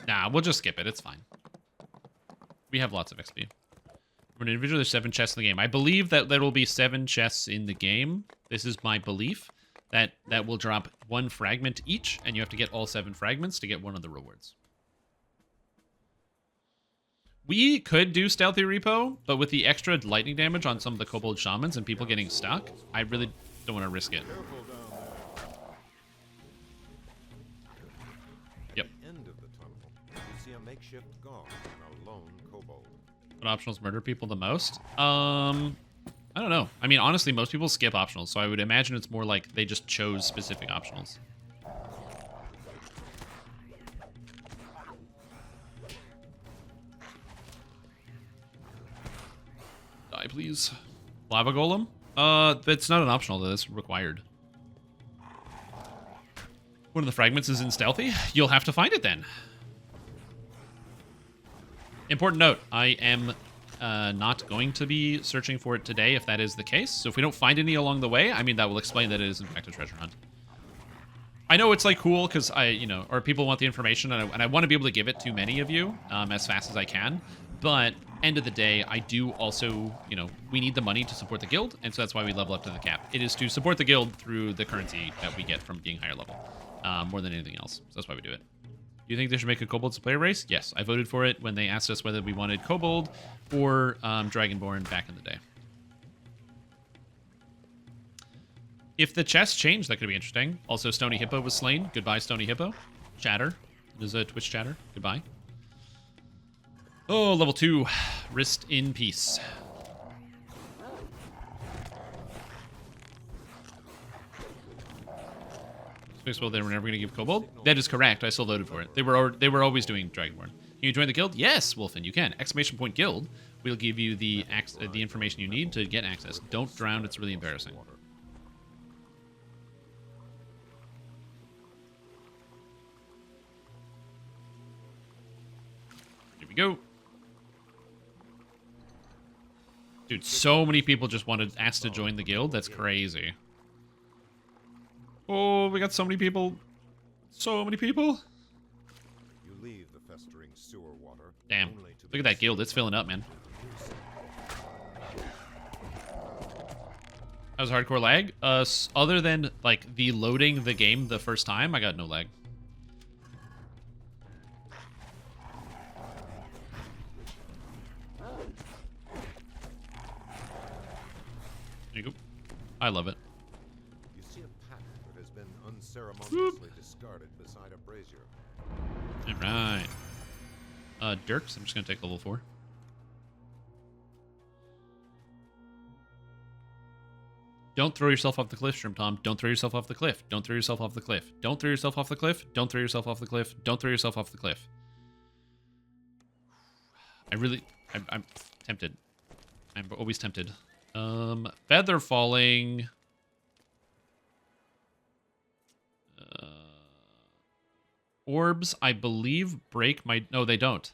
Nah, we'll just skip it. It's fine. We have lots of XP. We're an individual. There's 7 chests in the game. I believe that there will be 7 chests in the game. This is my belief. That will drop 1 fragment each, and you have to get all 7 fragments to get one of the rewards. We could do Stealthy Repo, but with the extra lightning damage on some of the Kobold Shamans and people getting stuck, I really don't want to risk it. Yep. Makeshift gong and a lone kobold. What optionals murder people the most? I don't know. I mean, honestly, most people skip optionals, so I would imagine it's more like they just chose specific optionals. Die, please. Lava Golem? It's not an optional, though. It's required. One of the fragments is in Stealthy. You'll have to find it then. Important note, I am not going to be searching for it today if that is the case. So if we don't find any along the way, I mean, that will explain that it is in fact a treasure hunt. I know it's like cool because or people want the information and I want to be able to give it to many of you as fast as I can. But end of the day, I do also, we need the money to support the guild. And so that's why we level up to the cap. It is to support the guild through the currency that we get from being higher level more than anything else. So that's why we do it. Do you think they should make a Kobolds player race? Yes, I voted for it when they asked us whether we wanted Kobold or Dragonborn back in the day. If the chests change, that could be interesting. Also, Stony Hippo was slain. Goodbye, Stony Hippo. Chatter. There's a Twitch chatter. Goodbye. Oh, level 2. Rest in peace. Well, they were never going to give Kobold. That is correct. I still voted for it. They were always doing Dragonborn. Can you join the guild? Yes, Wolfen, you can. Exclamation point guild. We'll give you the information you need to get access. Don't drown. It's really embarrassing. Here we go. Dude, so many people just asked to join the guild. That's crazy. Oh, we got so many people. So many people. You leave the festering sewer water. Damn. Look at that guild. It's filling up, man. That was hardcore lag. Other than, like, the loading the game the first time, I got no lag. There you go. I love it. You see a pack that has been unceremoniously discarded beside a brazier. Alright. Dirks, I'm just gonna take level 4. Don't throw yourself off the cliff, Strimtom. Don't throw yourself off the cliff. Don't throw yourself off the cliff. Don't throw yourself off the cliff. Don't throw yourself off the cliff. Don't throw yourself off the cliff. I'm tempted. I'm always tempted. Feather falling. Orbs, I believe, break my... No, they don't.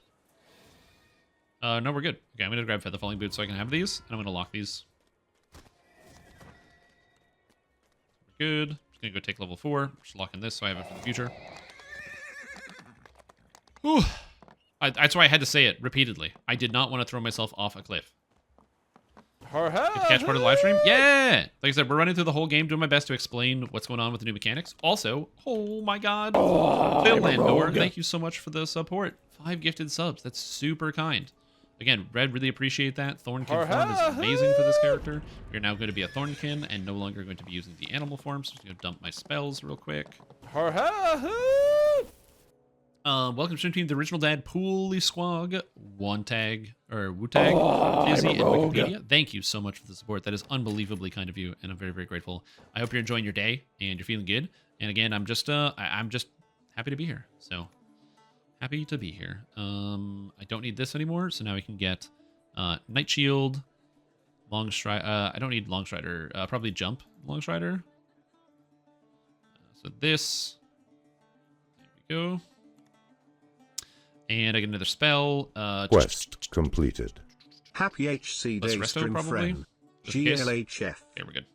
No, we're good. Okay, I'm going to grab Feather Falling Boots so I can have these. And I'm going to lock these. We're good. Just going to go take level 4. Just lock in this so I have it for the future. Whew. That's why I had to say it repeatedly. I did not want to throw myself off a cliff. Get to catch part of the live stream? Yeah! Like I said, we're running through the whole game, doing my best to explain what's going on with the new mechanics. Also, oh my god, Phil Landor, thank you so much for the support. 5 gifted subs. That's super kind. Again, Red, really appreciate that. Thornkin form is amazing for this character. We're now going to be a Thornkin and no longer going to be using the animal form. So I'm just going to dump my spells real quick. Welcome to Team, the original dad, Pooly Squog, Wantag, or Wutag, Izzy, and Wikipedia. Thank you so much for the support. That is unbelievably kind of you, and I'm very, very grateful. I hope you're enjoying your day and you're feeling good. And again, I'm just happy to be here. So happy to be here. I don't need this anymore, so now we can get Night Shield, Long Strider. I don't need Long Strider. Probably Jump Long Strider. So this. There we go. And I get another spell. Quest completed. Happy HC Day, Resto, Strim probably. friend. Just in case. GLHF. Okay, we're good.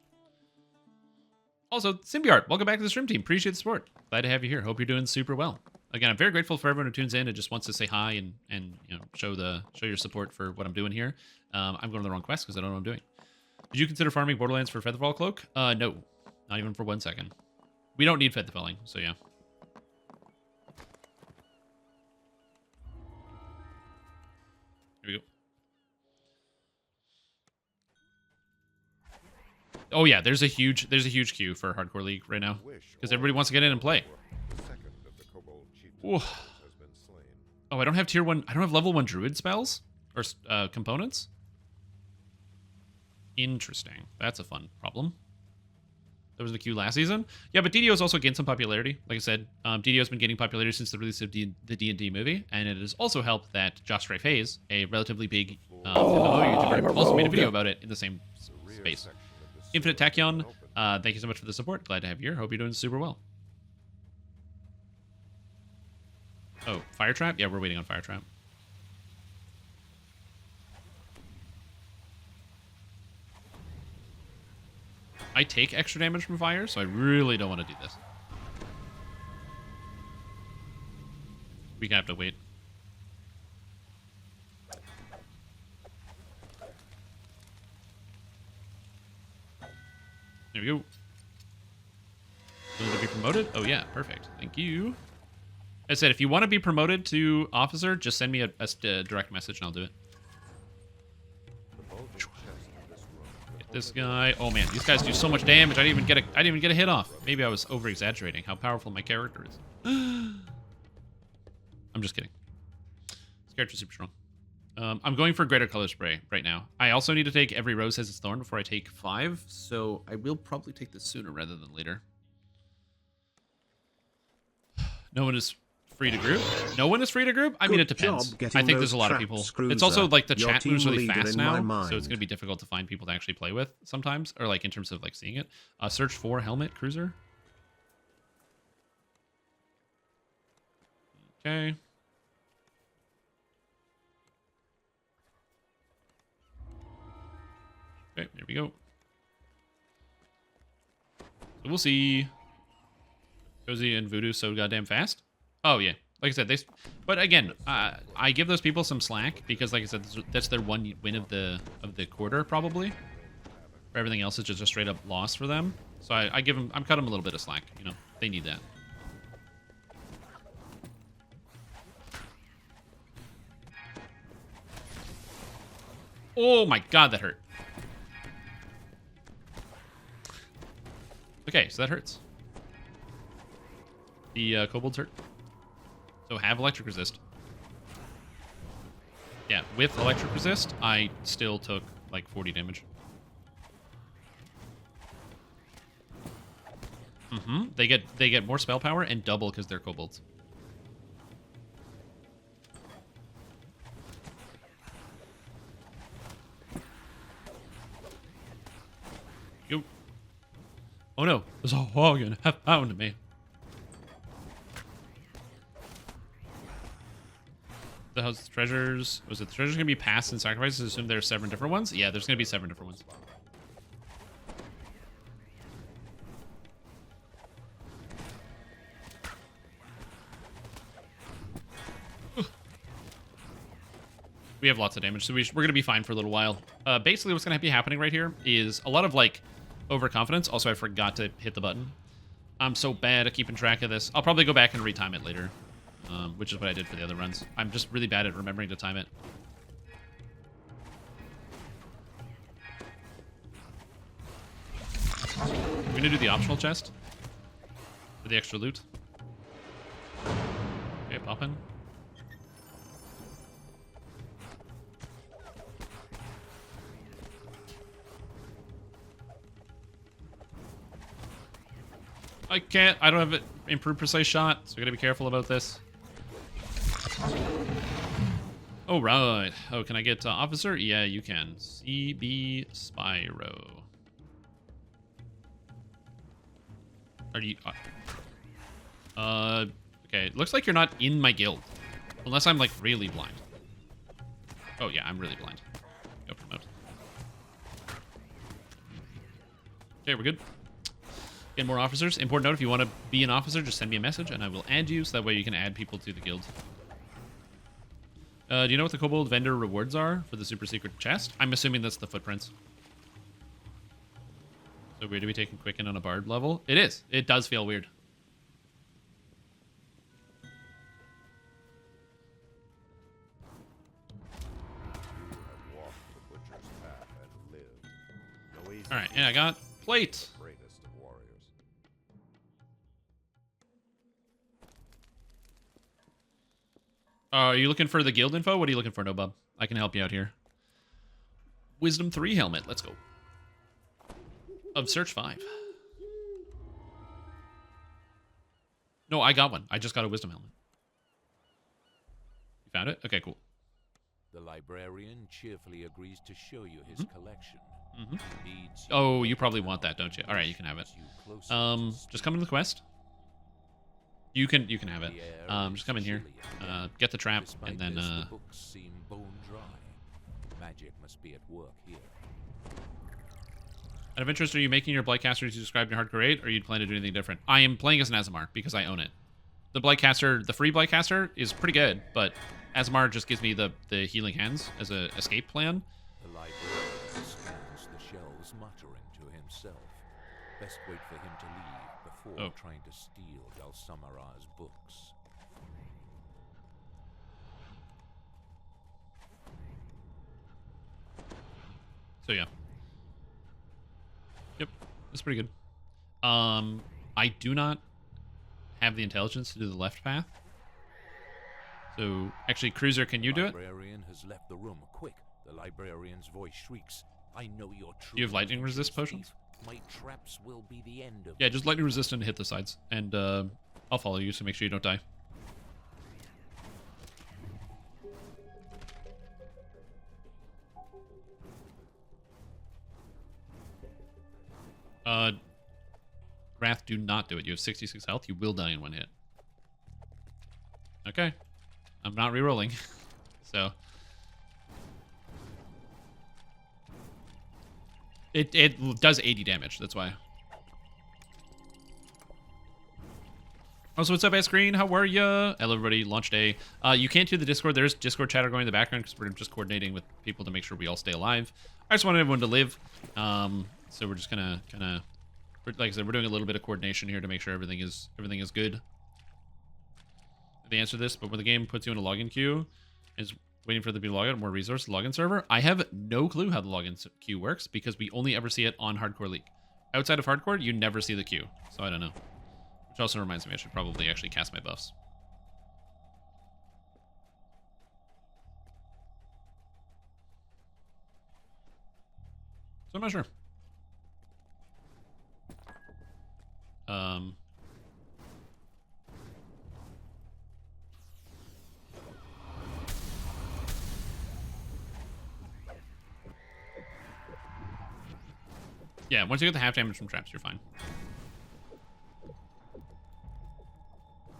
Also, Symbiart, welcome back to the stream team. Appreciate the support. Glad to have you here. Hope you're doing super well. Again, I'm very grateful for everyone who tunes in and just wants to say hi and show your support for what I'm doing here. I'm going to the wrong quest because I don't know what I'm doing. Did you consider farming Borderlands for Featherfall Cloak? No, not even for 1 second. We don't need Featherfalling, so yeah. Here we go. Oh yeah, there's a huge queue for Hardcore League right now because everybody wants to get in and play. Ooh. Oh, I don't have tier 1. I don't have level 1 druid spells or components. Interesting. That's a fun problem. That was the queue last season. Yeah, but DDO's also gained some popularity. Like I said, DDO's been gaining popularity since the release of the D&D movie, and it has also helped that Josh Strife Hayes, a relatively big MMO YouTuber, also made a video about it in the same space. Infinite Tachyon, thank you so much for the support. Glad to have you here. Hope you're doing super well. Oh, Fire Trap? Yeah, we're waiting on Fire Trap. I take extra damage from fire, so I really don't want to do this. We have to wait. There we go. Willing to be promoted? Oh yeah, perfect. Thank you. I said, if you want to be promoted to officer, just send me a direct message and I'll do it. Get this guy. Oh man, these guys do so much damage. I didn't even get a hit off. Maybe I was over exaggerating how powerful my character is. I'm just kidding. This character's super strong. I'm going for greater color spray right now. I also need to take every rose has its thorn before I take 5, so I will probably take this sooner rather than later. No one is free to group. No one is free to group? I mean, it depends. I think there's a lot of people. It's also like the chat moves really fast now, so it's going to be difficult to find people to actually play with sometimes, or like in terms of like seeing it. Search for helmet cruiser. Okay. Okay, there we go. So we'll see. Cozy and Voodoo so goddamn fast. Oh yeah, like I said, But again, I give those people some slack because, like I said, that's their one win of the quarter probably. For everything else is just a straight up loss for them. So I give them, I'm cutting them a little bit of slack. You know, they need that. Oh my god, that hurt. Okay, so that hurts. The kobolds hurt. So have electric resist. Yeah, with electric resist, I still took like 40 damage. They get more spell power and double because they're kobolds. Yo. Oh no, there's a hog and have found me. The house treasures. Was it the treasures gonna be passed and sacrifices? Assume there's 7 different ones? Yeah, there's gonna be 7 different ones. We have lots of damage, so we're going to be fine for a little while. Basically, what's going to be happening right here is a lot of, like, overconfidence. Also, I forgot to hit the button. I'm so bad at keeping track of this. I'll probably go back and retime it later, which is what I did for the other runs. I'm just really bad at remembering to time it. I'm going to do the optional chest for the extra loot. Okay, pop in. I can't. I don't have it improved precise shot, so we gotta be careful about this. Oh, right. Oh, can I get officer? Yeah, you can. CB Spyro. Are you... okay. Looks like you're not in my guild. Unless I'm, like, really blind. Oh, yeah, I'm really blind. Go promote. Okay, we're good. Get more officers. Important note, if you want to be an officer, just send me a message and I will add you, so that way you can add people to the guild. Do you know what the kobold vendor rewards are for the super secret chest? I'm assuming that's the footprints. So weird to be taking Quicken on a bard level? It is. It does feel weird. Alright, and I got plate. Are you looking for the guild info? What are you looking for, Nobub? I can help you out here. Wisdom 3 helmet. Let's go. Of search 5. No, I got one. I just got a wisdom helmet. You found it? Okay, cool. The librarian cheerfully agrees to show you his collection. Oh, you probably want that, don't you? All right, you can have it. Just come into the quest. You can have it. Just come in here, get the trap, and then the books seem bone dry. Magic must be at work here. Out of interest, are you making your Blightcaster as you described in Hardcore 8, or you plan to do anything different? I am playing as an Azamar because I own it. The Blightcaster, the free Blightcaster, is pretty good, but Azamar just gives me the healing hands as a escape plan. The librarian scans the shelves, muttering to himself. Best wait for him to leave before trying to steal Dalsamara's books. So yeah. Yep, that's pretty good. I do not have the intelligence to do the left path. So, actually, Cruiser, can you do it? The librarian has left the room. Quick! The librarian's voice shrieks. I know you're true. Do you have lightning resist potions? My traps will be the end of Yeah, just lightning resist and hit the sides. And I'll follow you, so make sure you don't die. Wrath, do not do it. You have 66 health. You will die in one hit. Okay. I'm not rerolling. So. It does 80 damage. That's why. Also, what's up, S-Green? How are ya? Hello, everybody. Launch day. You can't do the Discord. There's Discord chatter going in the background because we're just coordinating with people to make sure we all stay alive. I just wanted everyone to live. So we're just gonna kind of, like I said, we're doing a little bit of coordination here to make sure everything is good. The answer to this, but when the game puts you in a login queue, is waiting for the to be logged out, more resource login server. I have no clue how the login queue works because we only ever see it on Hardcore League. Outside of Hardcore, you never see the queue, so I don't know. Which also reminds me, I should probably actually cast my buffs. So I'm not sure. Yeah, once you get the half damage from traps, you're fine.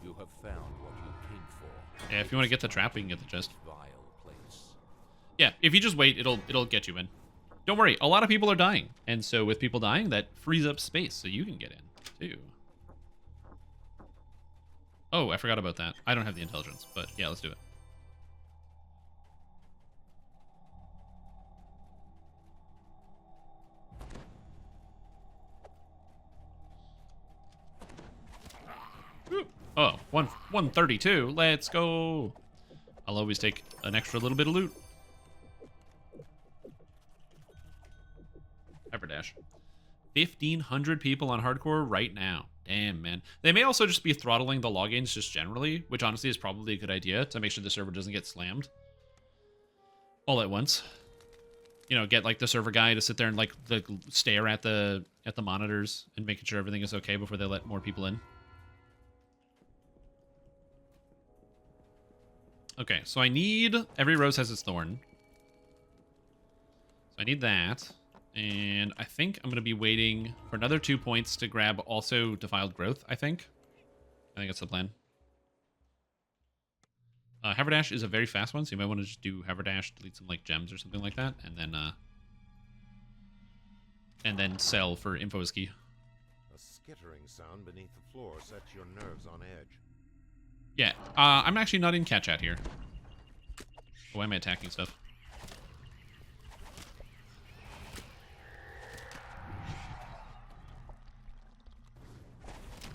You have found what you came for. Yeah, if you want to get the trap, we can get the chest. Vile place. Yeah, if you just wait, it'll get you in. Don't worry, a lot of people are dying, and so with people dying, that frees up space so you can get in too. Oh, I forgot about that. I don't have the intelligence, but yeah, let's do it. Oh, 132. Let's go. I'll always take an extra little bit of loot. Hyperdash. 1,500 people on Hardcore right now. Damn, man. They may also just be throttling the logins just generally, which honestly is probably a good idea to make sure the server doesn't get slammed all at once. You know, get like the server guy to sit there and like stare at the monitors and making sure everything is okay before they let more people in. Okay, so I need... Every rose has its thorn. So I need that. And I think I'm going to be waiting for another 2 points to grab also Defiled Growth, I think. I think that's the plan. Haverdash is a very fast one, so you might want to just do Haverdash, delete some like gems or something like that, and then sell for Info is Key. A skittering sound beneath the floor sets your nerves on edge. Yeah, I'm actually not in cat chat here. Why am I attacking stuff?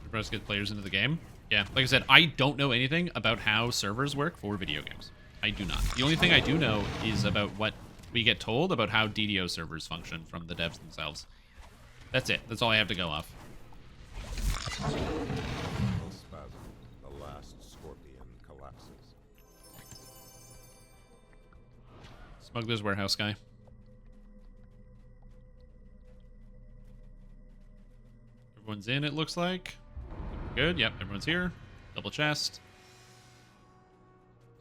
We're supposed to get players into the game. Yeah, like I said, I don't know anything about how servers work for video games. I do not. The only thing I do know is about what we get told about how DDO servers function from the devs themselves. That's it. That's all I have to go off. Spasm. The last scorpion collapses. Smuggler's Warehouse guy. Everyone's in, it looks like. Good. Yep, everyone's here. Double chest.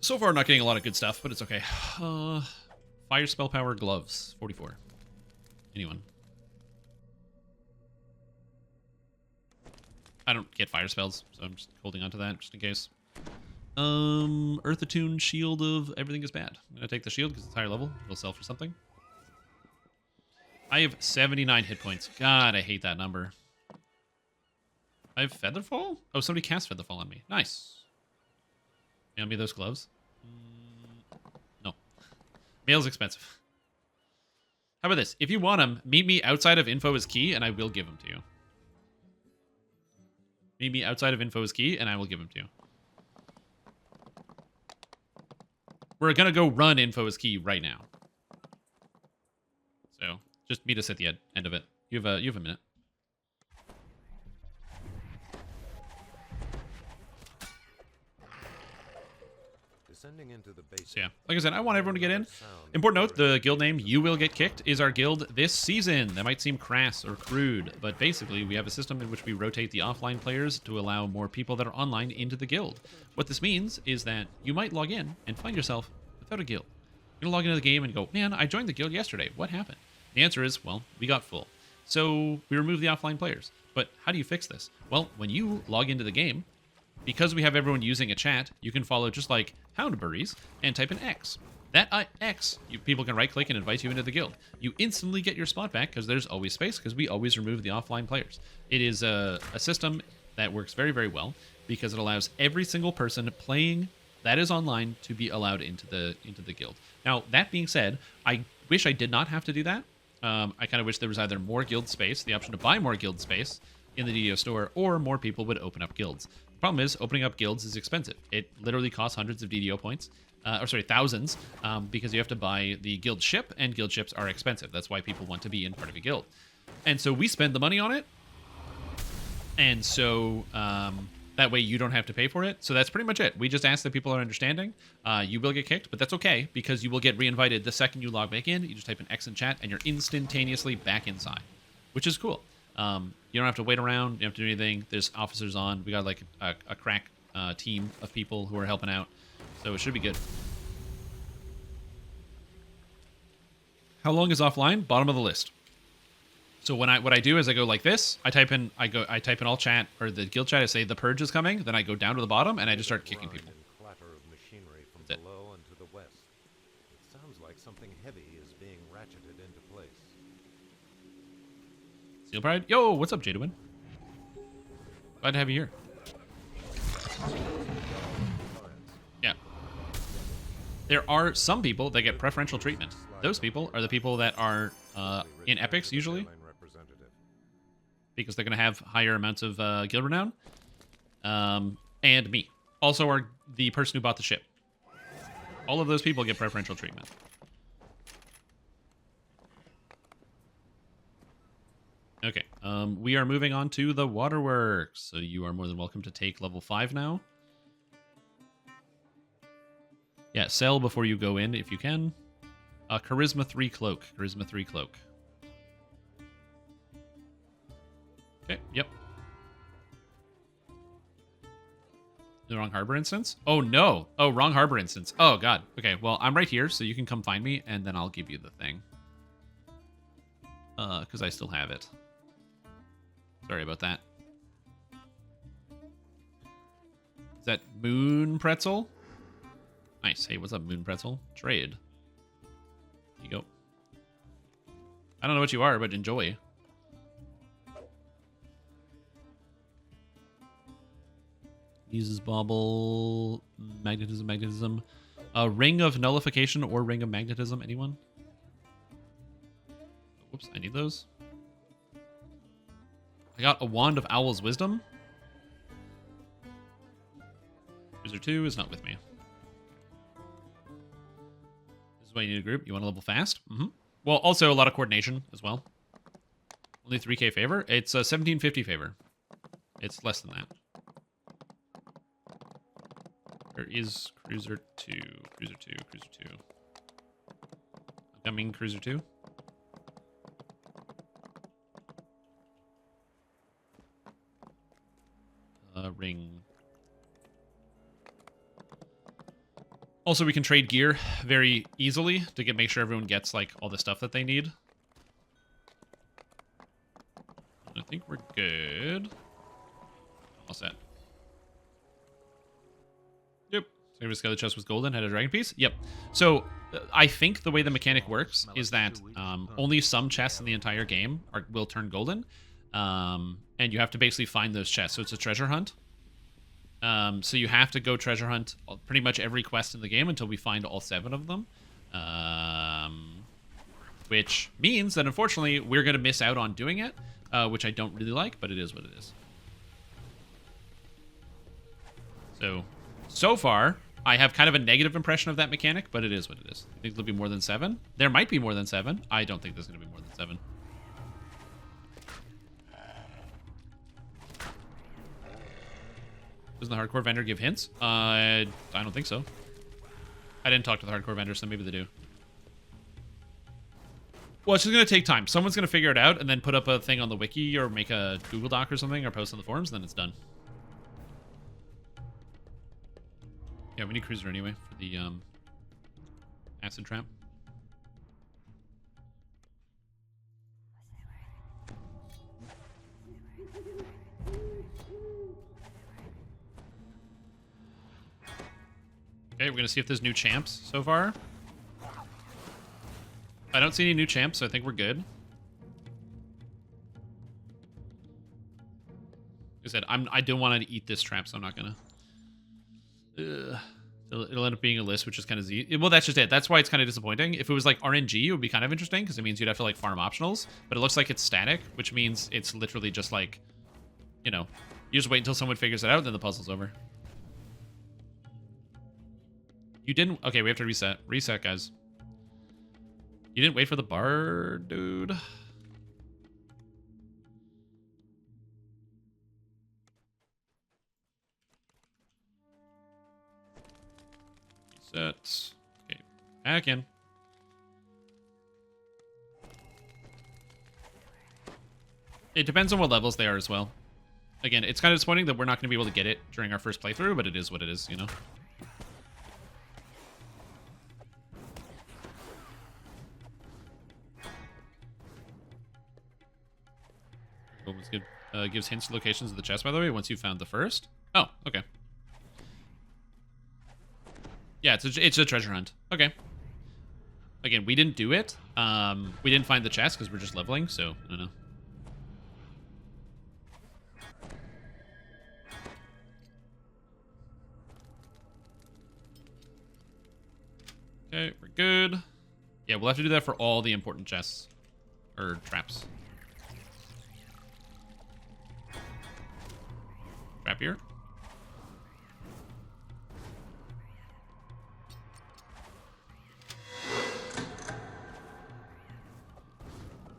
So far, not getting a lot of good stuff, but it's okay. Fire spell power gloves, 44. Anyone? I don't get fire spells, so I'm just holding on to that just in case. Earth Attune Shield of Everything is Bad. I'm gonna take the shield because it's higher level. It'll sell for something. I have 79 hit points. God, I hate that number. I have Featherfall? Oh, somebody cast Featherfall on me. Nice. Mail me those gloves. No. Mail's expensive. How about this? If you want them, meet me outside of info is key, and I will give them to you. Meet me outside of info is key, and I will give them to you. We're going to go run info is key right now. So, just meet us at the end of it. You have a minute. Descending into the base. So yeah, like I said, I want everyone to get in. Important note, the guild name You Will Get Kicked is our guild this season. That might seem crass or crude, but basically we have a system in which we rotate the offline players to allow more people that are online into the guild. What this means is that you might log in and find yourself without a guild. You're gonna log into the game and go, man, I joined the guild yesterday. What happened? The answer is, well, we got full. So we removed the offline players. But how do you fix this? Well, when you log into the game, because we have everyone using a chat, you can follow just like Houndberries and type in X. That X, people can right-click and invite you into the guild. You instantly get your spot back because there's always space because we always remove the offline players. It is a system that works very, very well because it allows every single person playing that is online to be allowed into the guild. Now, that being said, I wish I did not have to do that. I kind of wish there was either more guild space, the option to buy more guild space in the DDO store, or more people would open up guilds. The problem is, opening up guilds is expensive. It literally costs hundreds of DDO points, thousands, because you have to buy the guild ship, and guild ships are expensive. That's why people want to be in part of a guild. And so we spend the money on it, and so that way you don't have to pay for it. So that's pretty much it. We just ask that people are understanding. You will get kicked, but that's okay, because you will get reinvited the second you log back in. You just type an X in chat, and you're instantaneously back inside, which is cool. You don't have to wait around. You don't have to do anything. There's officers on. We got like a crack team of people who are helping out. So it should be good. How long is offline? Bottom of the list. So what I do is I go like this. I type in all chat or the guild chat. I say the purge is coming. Then I go down to the bottom and I just start kicking people. Clatter of machinery from That's it. below and to the west. It sounds like something heavy is being ratcheted into place. Steel Pride. Yo, what's up, Jadwin? Glad to have you here. Yeah. There are some people that get preferential treatment. Those people are the people that are in epics usually, because they're going to have higher amounts of guild renown. And me. Also are the person who bought the ship. All of those people get preferential treatment. Okay, we are moving on to the waterworks. So you are more than welcome to take level 5 now. Yeah, sell before you go in if you can. Charisma 3 cloak. Charisma 3 cloak. Okay, yep. The wrong harbor instance? Oh, no. Oh, wrong harbor instance. Oh, God. Okay, well, I'm right here, so you can come find me, and then I'll give you the thing. Because I still have it. Sorry about that. Is that Moon Pretzel? Nice. Hey, what's up, Moon Pretzel? Trade. Here you go. I don't know what you are, but enjoy. Uses bauble, magnetism. Ring of nullification or ring of magnetism. Anyone? Whoops, I need those. I got a wand of Owl's Wisdom. Cruiser 2 is not with me. This is why you need a group. You want to level fast? Mm-hmm. Well, also a lot of coordination as well. Only 3k favor. It's a 1750 favor. It's less than that. Where is Cruiser 2? Cruiser 2, Cruiser 2. Coming Cruiser 2. Ring. Also, we can trade gear very easily to make sure everyone gets like all the stuff that they need. I think we're good. All set. Yep. So everybody's got the chest was golden, had a dragon piece. Yep. So I think the way the mechanic works is that only some chests in the entire game will turn golden, and you have to basically find those chests. So it's a treasure hunt. So you have to go treasure hunt pretty much every quest in the game until we find all 7 of them. Which means that unfortunately we're going to miss out on doing it, which I don't really like, but it is what it is. So far, I have kind of a negative impression of that mechanic, but it is what it is. I think there'll be more than 7. There might be more than 7. I don't think there's going to be more than 7. Doesn't the hardcore vendor give hints? I don't think so. I didn't talk to the hardcore vendor, so maybe they do. Well, it's just going to take time. Someone's going to figure it out and then put up a thing on the wiki or make a Google Doc or something or post on the forums, and then it's done. Yeah, we need Cruiser anyway for the acid trap. Okay, we're going to see if there's new champs so far. I don't see any new champs, so I think we're good. Like I said, I don't want to eat this trap, so I'm not going to... It'll end up being a list, which is kind of Z. Well, that's just it. That's why it's kind of disappointing. If it was like RNG, it would be kind of interesting, because it means you'd have to like farm optionals. But it looks like it's static, which means it's literally just like, you know, you just wait until someone figures it out, then the puzzle's over. You didn't... Okay, we have to reset. Reset, guys. You didn't wait for the bar, dude. Reset. Okay, back in. It depends on what levels they are as well. Again, it's kind of disappointing that we're not going to be able to get it during our first playthrough, but it is what it is, you know? What was good? Gives hints to locations of the chest, by the way, once you've found the first. Oh, okay. Yeah, it's a treasure hunt. Okay. Again, we didn't do it. We didn't find the chest because we're just leveling, so I don't know. Okay, we're good. Yeah, we'll have to do that for all the important chests. Or traps. Trap here.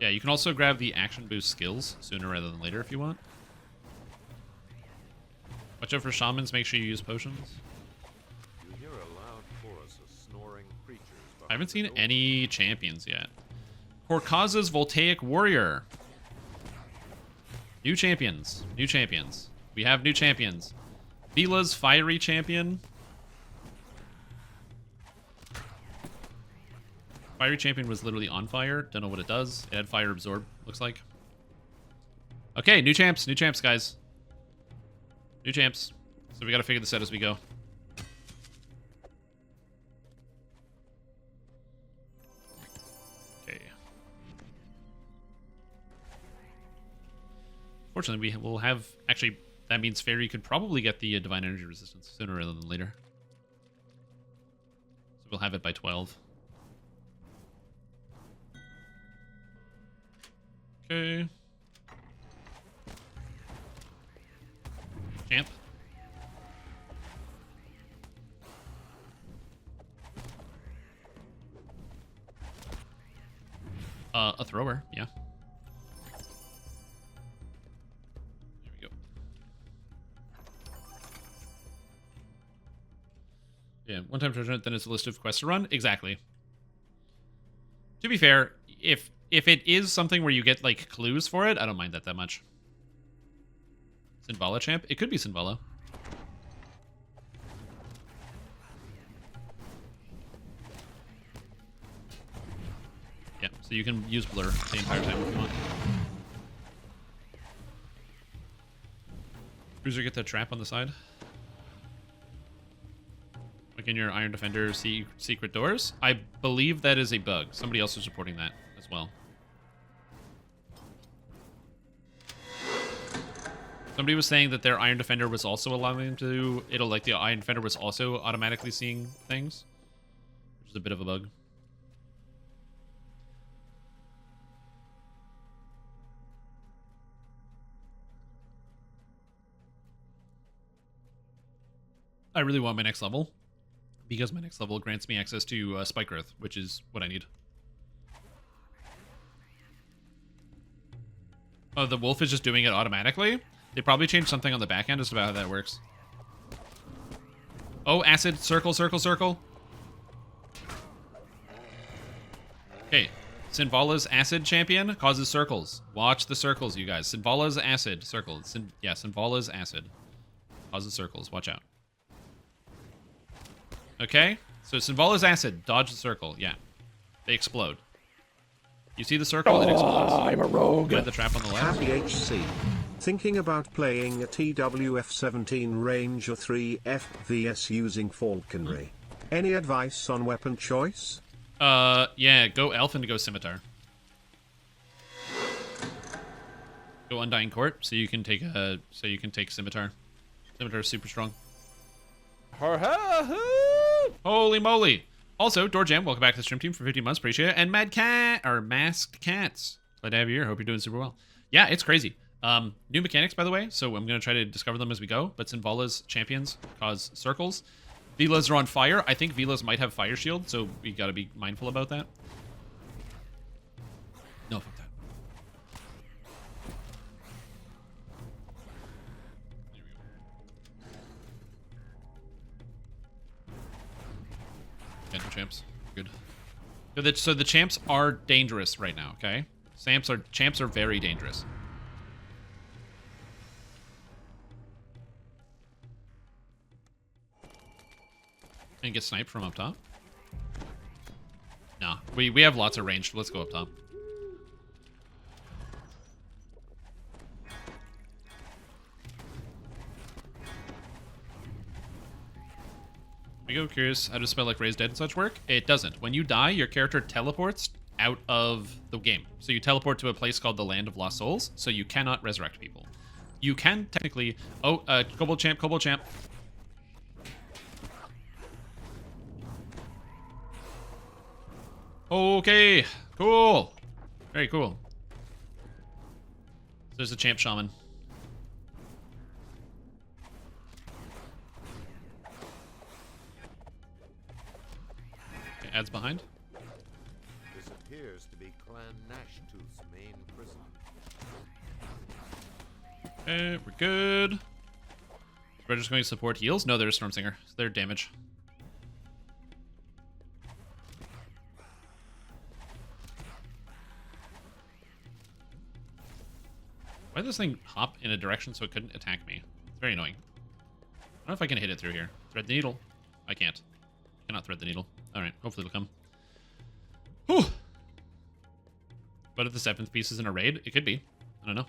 Yeah, you can also grab the action boost skills sooner rather than later if you want. Watch out for shamans, make sure you use potions. You hear a loud chorus of snoring creatures. I haven't seen any champions yet. Korkaza's Voltaic Warrior. New champions. New champions. We have new champions. Vila's Fiery Champion. Fiery Champion was literally on fire. Don't know what it does. It had Fire Absorb, looks like. Okay, new champs. New champs, guys. New champs. So we gotta figure this out as we go. Okay. Fortunately, we will have... Actually, that means Fairy could probably get the Divine Energy Resistance sooner rather than later. So we'll have it by 12. Okay. Champ. A thrower, yeah. There we go. Yeah, one-time treasure hunt, then it's a list of quests to run. Exactly. To be fair, if it is something where you get, like, clues for it, I don't mind that much. Sinvala champ? It could be Sinvala. Yeah, so you can use Blur the entire time if you want. Cruiser, get that trap on the side. Look in your Iron Defender secret doors. I believe that is a bug. Somebody else is reporting that as well. Somebody was saying that their Iron Defender was also allowing them to... like the Iron Defender was also automatically seeing things. Which is a bit of a bug. I really want my next level. Because my next level grants me access to Spike Growth, which is what I need. Oh, the wolf is just doing it automatically? They probably changed something on the back end as to how that works. Oh, acid. Circle, circle, circle. Okay. Sinvala's acid champion causes circles. Watch the circles, you guys. Sinvala's acid circle. Yeah, Sinvala's acid causes circles. Watch out. Okay. So Sinvala's acid. Dodge the circle. Yeah. They explode. You see the circle? It explodes. I'm a rogue. Got the trap on the left. Happy HC. Thinking about playing a TWF-17 Ranger 3 FVS using falconry. Any advice on weapon choice? Yeah, go elf and go scimitar. Go Undying Court so you can take scimitar. Scimitar is super strong. Holy moly! Also, Doorjam, welcome back to the stream team for 15 months. Appreciate it. And Mad Cat, or Masked Cats. Glad to have you here. Hope you're doing super well. Yeah, it's crazy. New mechanics, by the way, so I'm going to try to discover them as we go. But Sinvala's champions cause circles. Vilas are on fire. I think Vilas might have fire shield, so we got to be mindful about that. No, fuck that. There we go. Enter champs. Good. So the champs are dangerous right now, okay? Champs are very dangerous. And get sniped from up top? No, we have lots of range. Let's go up top. We go curious how to spell like raise dead and such work. It doesn't. When you die, your character teleports out of the game. So you teleport to a place called the Land of Lost Souls. So you cannot resurrect people. You can technically. Oh, Kobold champ, Kobold champ. Okay, cool. Very cool. There's a champ shaman. Okay, adds behind. This appears to be Clan Gnashtooth's main prison. Okay, we're good. We're just going to support heals. No, they're a Stormsinger. So they're damage. Why did this thing hop in a direction so it couldn't attack me? It's very annoying. I don't know if I can hit it through here. Thread the needle. I can't. Cannot thread the needle. Alright, hopefully it'll come. Whew! But if the 7th piece is in a raid, it could be. I don't know.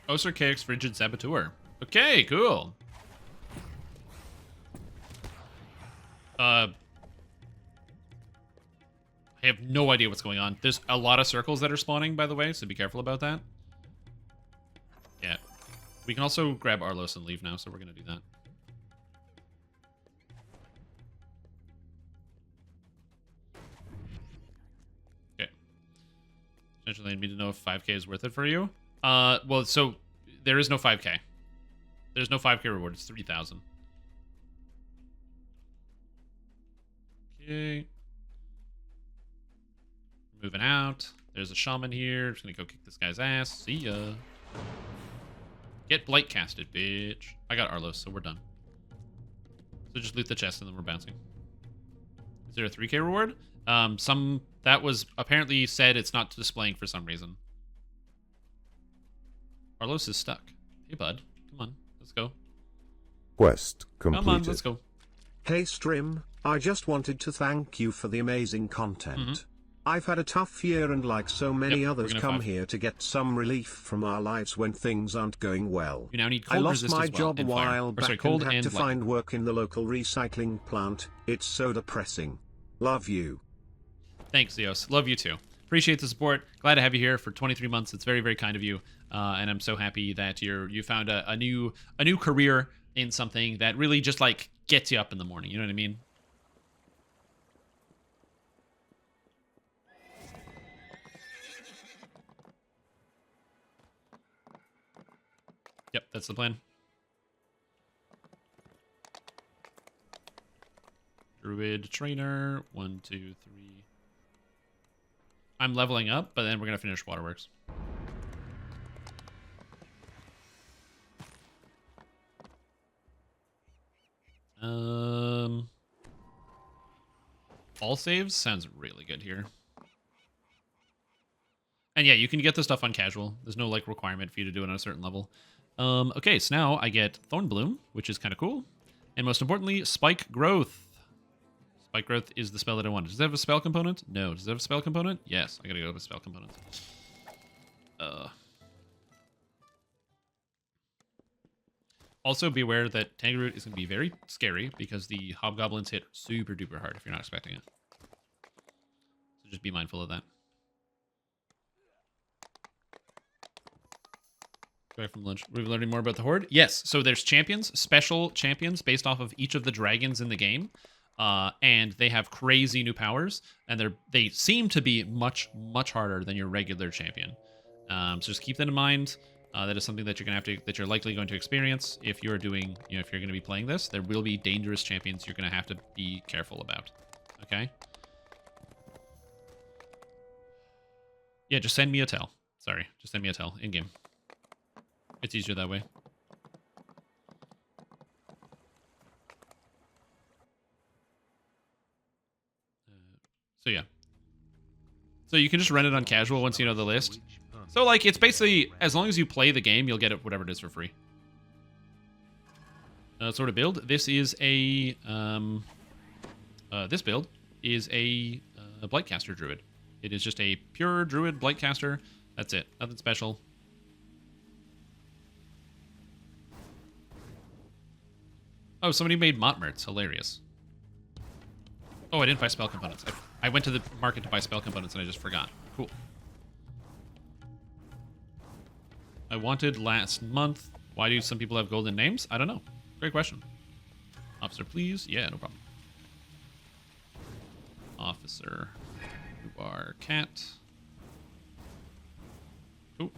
Oser KX Frigid Saboteur. Okay, cool. I have no idea what's going on. There's a lot of circles that are spawning, by the way, so be careful about that. Yeah. We can also grab Arlos and leave now, so we're going to do that. Okay. Essentially, I need to know if 5k is worth it for you. Well, so there is no 5k. There's no 5k reward. It's 3,000. Okay. Moving out. There's a shaman here. Just gonna go kick this guy's ass. See ya. Get blight casted, bitch. I got Arlos, so we're done. So just loot the chest and then we're bouncing. Is there a 3k reward? That was apparently said it's not displaying for some reason. Arlos is stuck. Hey, bud. Come on. Let's go. Quest completed. Come on, let's go. Hey Strim, I just wanted to thank you for the amazing content. I've had a tough year and like so many Yep, others we're come gonna here to get some relief from our lives when things aren't going well. You now need I cold lost resist my as well, job a and fire. while Or, back sorry, cold and had and to lightning. find work in the local recycling plant. It's so depressing. Love you. Thanks, Zeos. Love you too. Appreciate the support. Glad to have you here for 23 months. It's very, very kind of you. And I'm so happy that you found a new career in something that really just like gets you up in the morning. You know what I mean? Yep, that's the plan. Druid trainer. 1, 2, 3. I'm leveling up, but then we're gonna finish Waterworks. All saves sounds really good here. And yeah, you can get this stuff on casual. There's no like requirement for you to do it on a certain level. Okay, so now I get Thornbloom, which is kind of cool. And most importantly, Spike Growth. Spike Growth is the spell that I wanted. Does it have a spell component? No. Does it have a spell component? Yes. I gotta go with a spell component. Also, be aware that Tangroot is going to be very scary because the Hobgoblins hit super duper hard if you're not expecting it. So just be mindful of that. Back from lunch. We're learning more about the Horde? Yes. So there's champions, special champions based off of each of the dragons in the game. And they have crazy new powers. And they seem to be much, much harder than your regular champion. So just keep that in mind. That is something that you're likely going to experience if you're doing, if you're going to be playing this. There will be dangerous champions you're going to have to be careful about. Okay? Yeah, just send me a tell. Sorry, just send me a tell in-game. It's easier that way. So yeah. So you can just run it on casual once you know the list. So, like, it's basically, as long as you play the game, you'll get it, whatever it is, for free. Sort of build. This is a, this build is a Blightcaster Druid. It is just a pure Druid Blightcaster. That's it. Nothing special. Oh, somebody made Mottmerts. Hilarious. Oh, I didn't buy spell components. I went to the market to buy spell components and I just forgot. Cool. I wanted last month. Why do some people have golden names? I don't know. Great question. Officer, please. Yeah, no problem. Officer. You are cat. Ooh.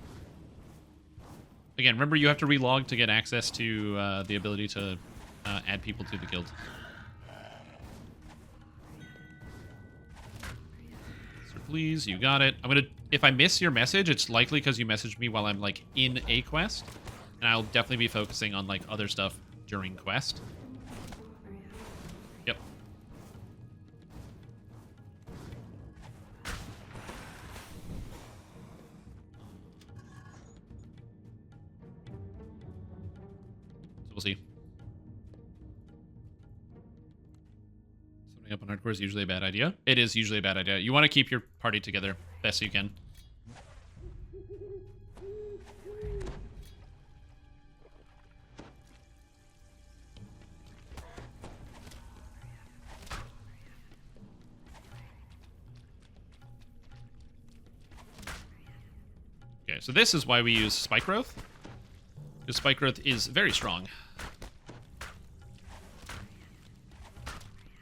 Again, remember you have to relog to get access to the ability to add people to the guild. Sir, please. You got it. I'm gonna. If I miss your message, it's likely because you messaged me while I'm, like, in a quest. And I'll definitely be focusing on, like, other stuff during quest. Yep. So we'll see. Something up on hardcore is usually a bad idea. It is usually a bad idea. You want to keep your party together best you can. Okay, so this is why we use Spike Growth. Because Spike Growth is very strong.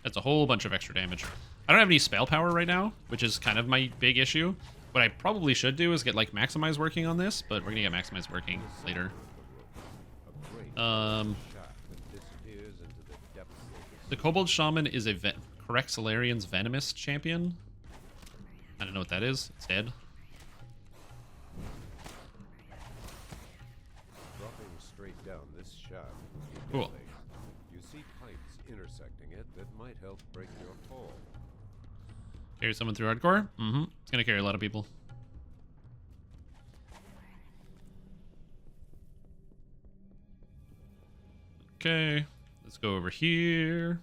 That's a whole bunch of extra damage. I don't have any spell power right now, which is kind of my big issue. What I probably should do is get, like, Maximize working on this, but we're gonna get Maximize working later. The Kobold Shaman is a correct Solarian's Venomous champion. I don't know what that is. It's dead. Dropping straight down this shaft. Cool. You see pipes intersecting it that might help break your fall. Carry someone through hardcore? Mm-hmm. It's gonna carry a lot of people. Okay. Let's go over here.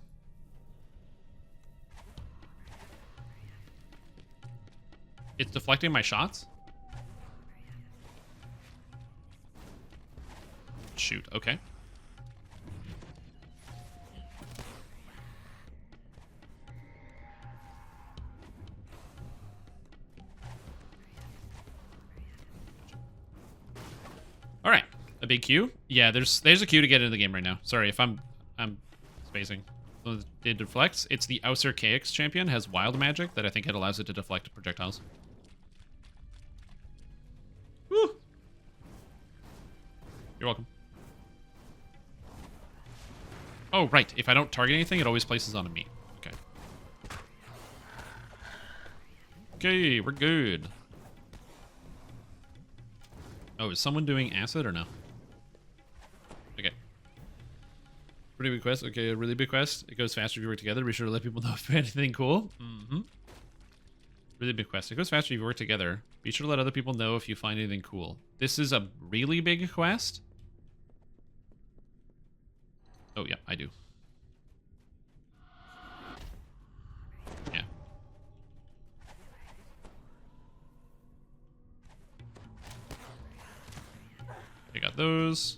It's deflecting my shots? Shoot, okay. All right, a big Q. Yeah, there's a Q to get into the game right now. Sorry if I'm spacing. So it deflects. It's the Auser KX champion, has wild magic that I think it allows it to deflect projectiles. Woo! You're welcome. Oh, right. If I don't target anything, it always places onto me. Okay. Okay, we're good. Oh, is someone doing acid or no? Okay. Pretty big quest. Okay, a really big quest. It goes faster if you work together. Be sure to let people know if you find anything cool. Mm-hmm. Really big quest. It goes faster if you work together. Be sure to let other people know if you find anything cool. This is a really big quest. Oh, yeah, I do. Yeah. I got those.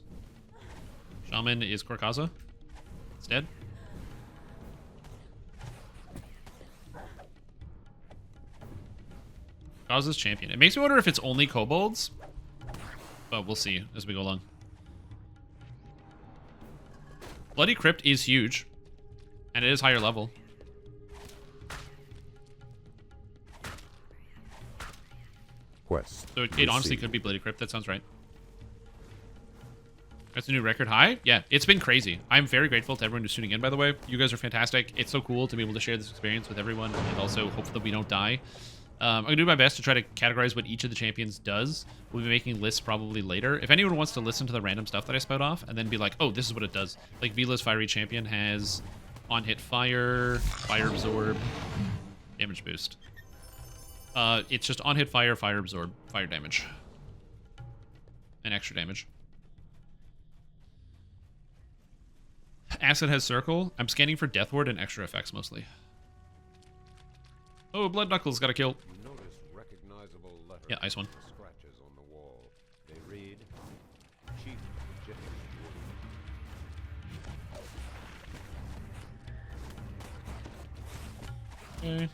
Shaman is Korkaza. It's dead. Korkaza's champion. It makes me wonder if it's only kobolds. But we'll see as we go along. Bloody Crypt is huge. And it is higher level. Quest. So it honestly could be Bloody Crypt. That sounds right. That's a new record high? Yeah, it's been crazy. I'm very grateful to everyone who's tuning in, by the way. You guys are fantastic. It's so cool to be able to share this experience with everyone and also hope that we don't die. I'm going to do my best to try to categorize what each of the champions does. We'll be making lists probably later. If anyone wants to listen to the random stuff that I spout off and then be like, oh, this is what it does. Like Vila's Fiery Champion has on-hit fire, fire absorb, damage boost. It's just on-hit fire, fire absorb, fire damage. And extra damage. Acid has circle. I'm scanning for Death Ward and extra effects mostly. Oh, Blood Knuckles got a kill. You notice recognizable letters. Yeah, ice one. Scratches on the wall. They read, Chief Legitimate. Okay.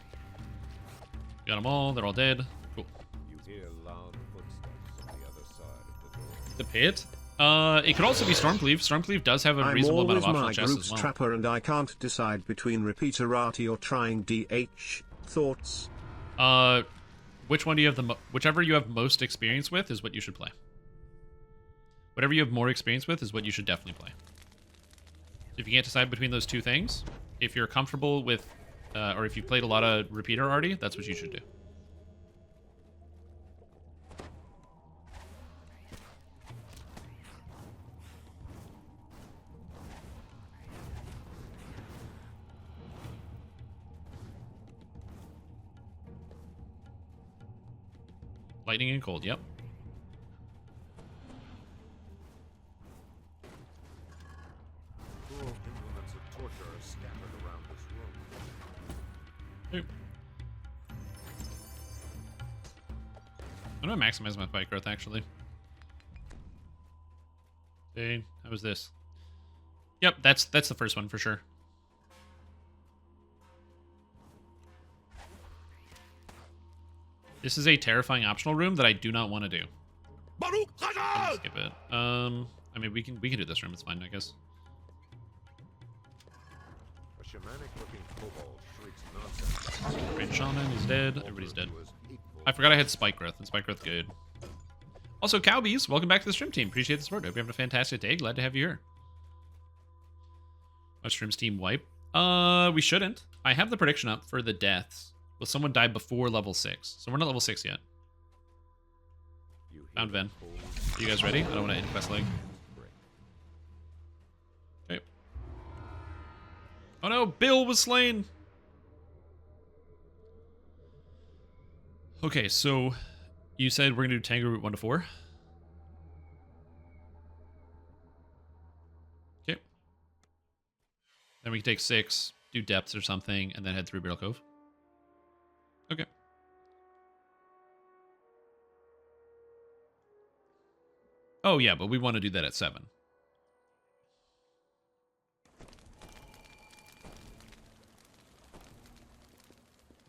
Got them all. They're all dead. Cool. You hear loud footsteps on the other side of the door. The pit? It could also be Stormcleave. Stormcleave does have a I'm reasonable amount always of optional my chests group's as well. trapper and I can't decide between Repeaterati or trying DH. Thoughts? Which one do you have whichever you have most experience with is what you should play. Whatever you have more experience with is what you should definitely play. So if you can't decide between those two things, if you're comfortable with, or if you've played a lot of Repeater already, that's what you should do. Lightning and cold, yep. Cool implements of torture are scattered around this room. Ooh. I'm gonna maximize my fight growth actually. Okay, how was this? Yep, that's the first one for sure. This is a terrifying optional room that I do not want to do. Skip it. I mean, we can do this room. It's fine, I guess. A shamanic-looking kobold shrieks nonsense. Great Shaman is dead. Everybody's dead. I forgot I had Spike Growth, and Spike Growth good. Also, Cowbees, welcome back to the stream team. Appreciate the support. Hope you're having a fantastic day. Glad to have you here. Mushrooms team wipe. We shouldn't. I have the prediction up for the deaths. Will someone die before level 6? So we're not level 6 yet. Found Ven. Are you guys ready? I don't want to end quest leg. Okay. Oh no, Bill was slain! Okay, so you said we're going to do Tango Route 1 to 4. Okay. Then we can take 6, do depths or something, and then head through Barrel Cove. Okay. Oh, yeah, but we want to do that at 7.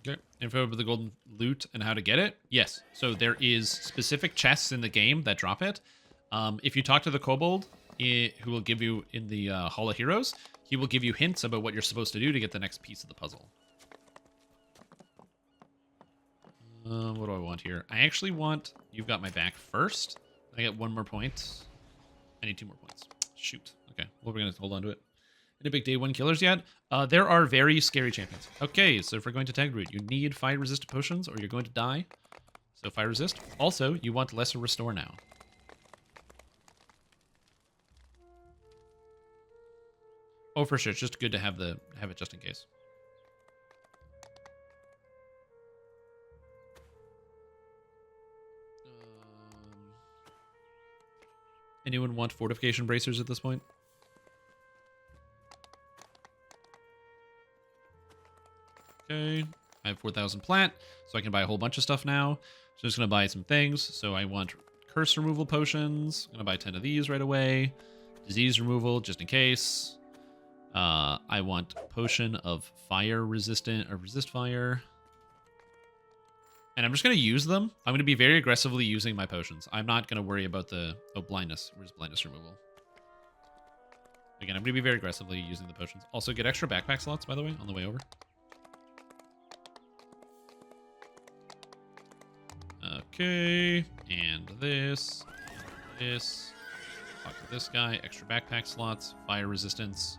Okay. Info about the golden loot and how to get it? Yes. So there is specific chests in the game that drop it. If you talk to the kobold, who will give you in the Hall of Heroes, he will give you hints about what you're supposed to do to get the next piece of the puzzle. What do I want here? I actually want You've Got My Back first. I get 1 more point. I need 2 more points. Shoot. Okay. Well, we're going to hold on to it. Any big day 1 killers yet? There are very scary champions. Okay, so if we're going to tag route, you need fire resistant potions or you're going to die. So fire resist. Also, you want lesser restore now. Oh, for sure. It's just good to have it just in case. Anyone want fortification bracers at this point? Okay, I have 4,000 plat, so I can buy a whole bunch of stuff now. So I'm just going to buy some things. So I want curse removal potions. I'm going to buy 10 of these right away. Disease removal, just in case. I want potion of fire resistant, or resist fire. And I'm just going to use them. I'm going to be very aggressively using my potions. I'm not going to worry about the... Oh, blindness. Where's blindness removal? Again, I'm going to be very aggressively using the potions. Also, get extra backpack slots, by the way, on the way over. Okay, and this, talk to this guy, extra backpack slots, fire resistance,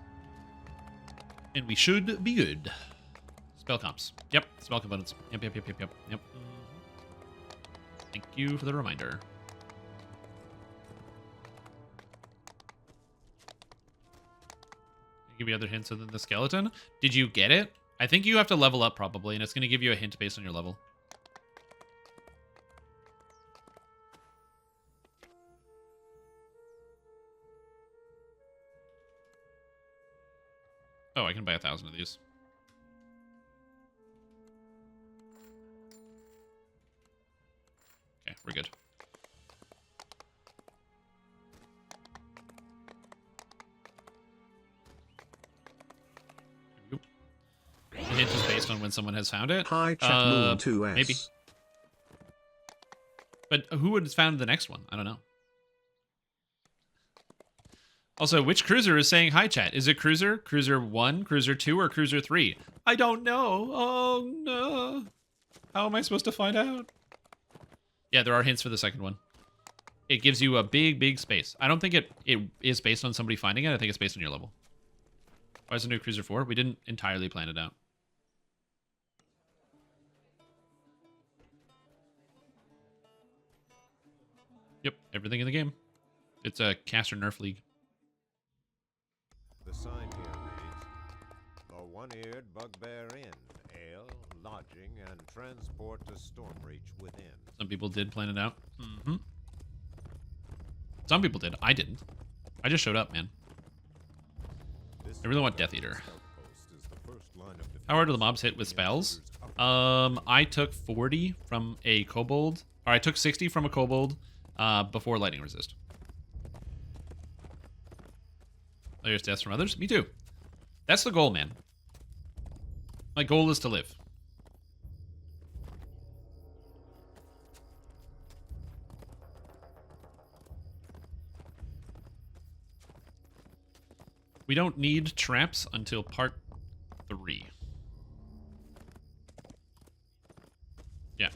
and we should be good. Spell comps. Yep, spell components. Yep. Thank you for the reminder. Give you other hints other than the skeleton. Did you get it? I think you have to level up probably, and it's going to give you a hint based on your level. Oh, I can buy 1,000 of these. Okay, we're good. The hint is based on when someone has found it. Hi, chat moon 2S. Maybe. But who would have found the next one? I don't know. Also, which cruiser is saying hi, chat? Is it Cruiser? Cruiser 1, Cruiser 2, or Cruiser 3? I don't know. Oh, no. How am I supposed to find out? Yeah, there are hints for the second one. It gives you a big space. I don't think it is based on somebody finding it. I think it's based on your level. Why is it new Cruiser 4? We didn't entirely plan it out. Yep, everything in the game. It's a caster nerf league. The sign here reads, "The One-Eared Bugbear Inn, ale, lodging, and transport to Stormreach within." Some people did plan it out. Mm-hmm. Some people did. I didn't. I just showed up, man. I really want Death Eater. How hard do the mobs hit with spells? I took 40 from a kobold. Or I took 60 from a kobold before lightning resist. There's deaths from others. Me too. That's the goal, man. My goal is to live. We don't need traps until part 3. Yeah.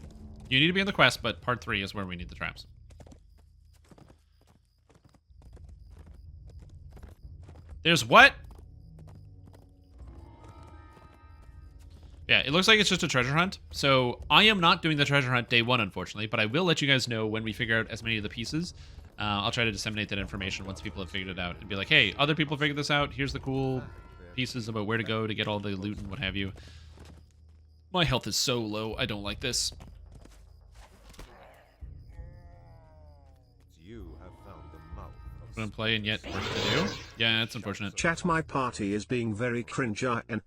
You need to be on the quest, but part 3 is where we need the traps. There's what? Yeah, it looks like it's just a treasure hunt. So I am not doing the treasure hunt day 1, unfortunately, but I will let you guys know when we figure out as many of the pieces. I'll try to disseminate that information once people have figured it out and be like, hey, other people figured this out. Here's the cool pieces about where to go to get all the loot and what have you. My health is so low. I don't like this. I'm playing yet work to do. Yeah, it's unfortunate. Chat, my party is being very cringe and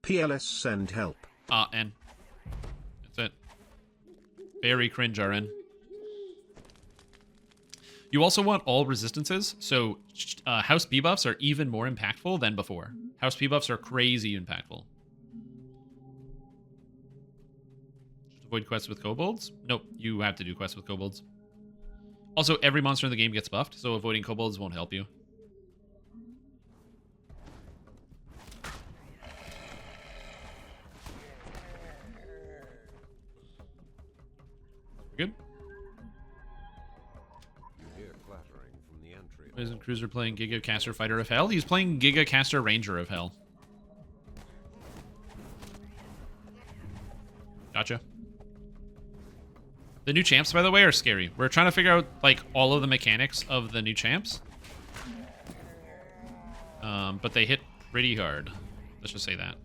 PLS send help. And that's it. Very cringe RN. You also want all resistances, so House B buffs are even more impactful than before. House B buffs are crazy impactful. Just avoid quests with kobolds? Nope, you have to do quests with kobolds. Also, every monster in the game gets buffed, so avoiding kobolds won't help you. Good. You hear clattering from the entry. Isn't Cruiser playing Giga Caster Fighter of Hell? He's playing Giga Caster Ranger of Hell. Gotcha. The new champs, by the way, are scary. We're trying to figure out, like, all of the mechanics of the new champs. But they hit pretty hard. Let's just say that.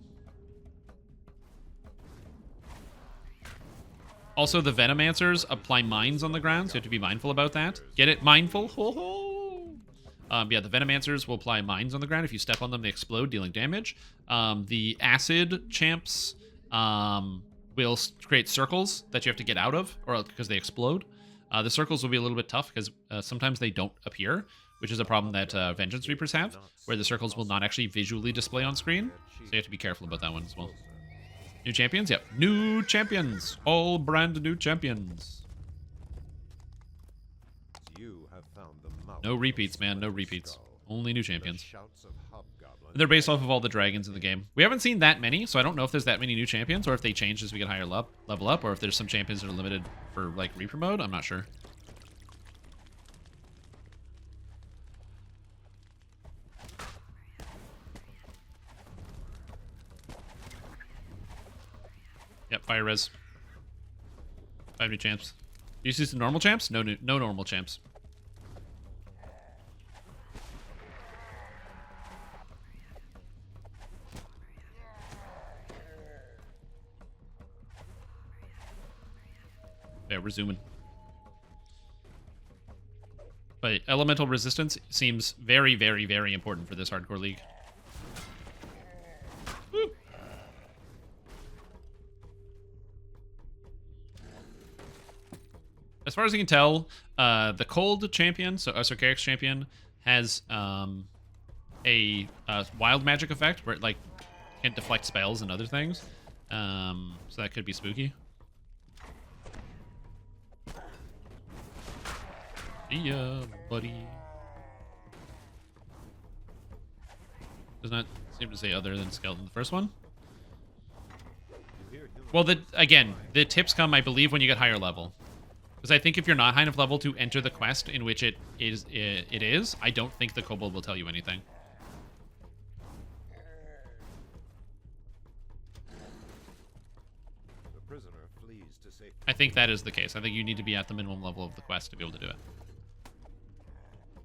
Also, the Venomancers apply mines on the ground, so you have to be mindful about that. Get it? Mindful? Ho ho! Yeah, the Venomancers will apply mines on the ground. If you step on them, they explode, dealing damage. The Acid champs will create circles that you have to get out of, or because they explode. The circles will be a little bit tough, because sometimes they don't appear, which is a problem that Vengeance Reapers have, where the circles will not actually visually display on screen. So you have to be careful about that one as well. New champions? Yep. New champions. All brand new champions. You have found the mouth No repeats, man. No repeats. Only new champions. They're based off of all the dragons in the game. We haven't seen that many, so I don't know if there's that many new champions, or if they change as we get higher level up, or if there's some champions that are limited for, like, Reaper mode. I'm not sure. Yep, fire res. 5 new champs. Do you see some normal champs? No normal champs. Yeah, we're zooming. But elemental resistance seems very, very, very important for this hardcore league. Woo. As far as I can tell, the cold champion, so Esoteric's champion, has a wild magic effect where it like can deflect spells and other things. So that could be spooky. See ya, buddy. Does not seem to say other than skeleton the first one. Well, again, the tips come, I believe, when you get higher level. Because I think if you're not high enough level to enter the quest in which it is, I don't think the kobold will tell you anything. The prisoner flees to safety. I think that is the case. I think you need to be at the minimum level of the quest to be able to do it.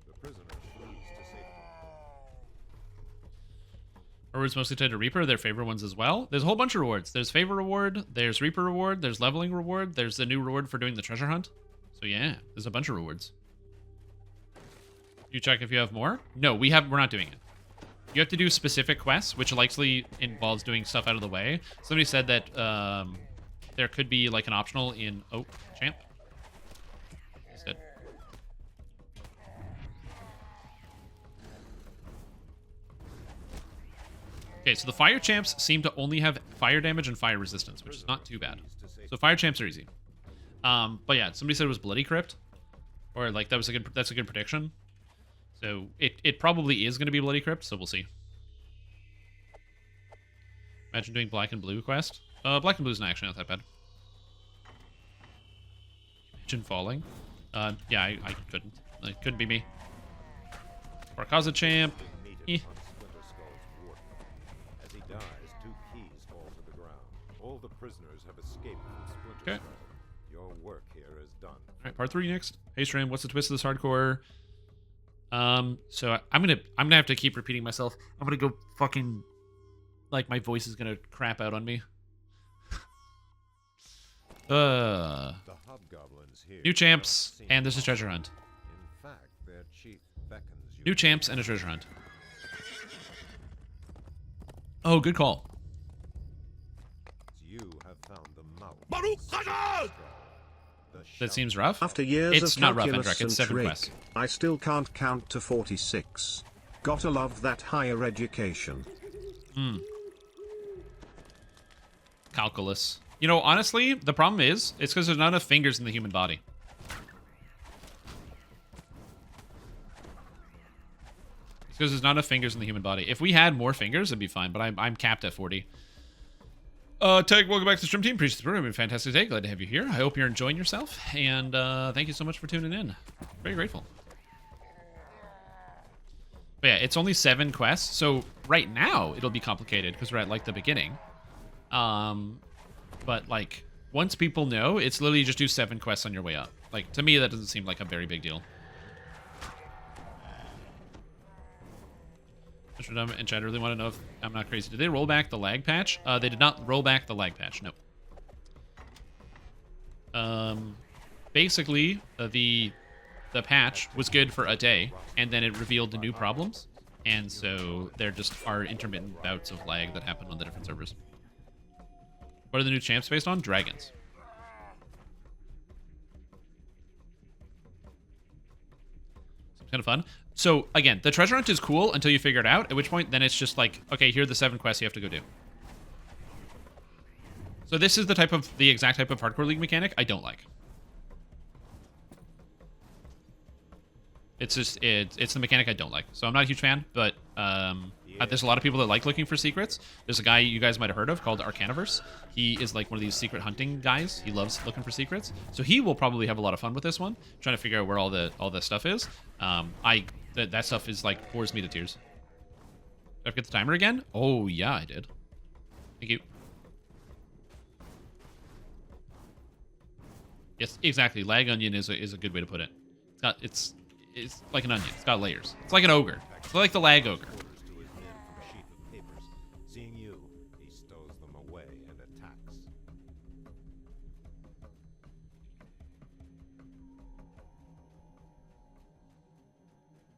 The prisoner flees to safety. Rewards mostly tied to Reaper, their favorite ones as well. There's a whole bunch of rewards. There's favor reward, there's Reaper reward, there's leveling reward, there's the new reward for doing the treasure hunt. So yeah, there's a bunch of rewards. You check if you have more? No, we're not doing it. You have to do specific quests, which likely involves doing stuff out of the way. Somebody said that there could be like an optional in champ. He's dead. Okay, so the fire champs seem to only have fire damage and fire resistance, which is not too bad. So fire champs are easy. But yeah, somebody said it was Bloody Crypt, or like that's a good prediction. So it probably is going to be Bloody Crypt, so we'll see. Imagine doing Black and Blue quest. Black and Blue is actually not that bad. Imagine falling. Yeah, I couldn't. It couldn't be me. Barkaza champ. Eh. All the prisoners have escaped from Splinter Okay. Skull. Your work here is done. All right, part 3 next. Hey Strim, what's the twist of this hardcore? So I'm gonna have to keep repeating myself. I'm gonna go fucking, like, my voice is gonna crap out on me. The hobgoblins here New champs, and there's a treasure hunt. In fact, their chief beckons you. New champs and a treasure hunt. Oh, good call. You have found the mouth. That seems rough. After years it's of not rough, calculus Andrak. It's and 7 trick, quests. I still can't count to 46. Gotta love that higher education. Calculus. You know, honestly, the problem is, it's because there's not enough fingers in the human body. It's because there's not enough fingers in the human body. If we had more fingers, it'd be fine, but I'm capped at 40. Teg, welcome back to the stream team. Appreciate the program. Fantastic day. Glad to have you here. I hope you're enjoying yourself, and thank you so much for tuning in. Very grateful. But yeah, it's only 7 quests, so right now it'll be complicated because we're at like the beginning. But like once people know, it's literally just do 7 quests on your way up. Like to me, that doesn't seem like a very big deal. Strimtom and Chad really want to know if I'm not crazy. Did they roll back the lag patch? They did not roll back the lag patch. No. Basically, the patch was good for a day, and then it revealed the new problems, and so there just are intermittent bouts of lag that happen on the different servers. What are the new champs based on? Dragons. It's kind of fun. So, again, the treasure hunt is cool until you figure it out, at which point then it's just like, okay, here are the 7 quests you have to go do. So this is the exact type of hardcore league mechanic I don't like. It's just, it's the mechanic I don't like. So I'm not a huge fan, but there's a lot of people that like looking for secrets. There's a guy you guys might have heard of called Arcaniverse. He is like one of these secret hunting guys. He loves looking for secrets. So he will probably have a lot of fun with this one, trying to figure out where all the stuff is. That stuff is like bores me to tears. Did I forget the timer again? Oh yeah, I did. Thank you. Yes, exactly. Lag onion is a good way to put it. It's like an onion. It's got layers. It's like an ogre. It's like the lag ogre. Seeing you, he stows them away and attacks.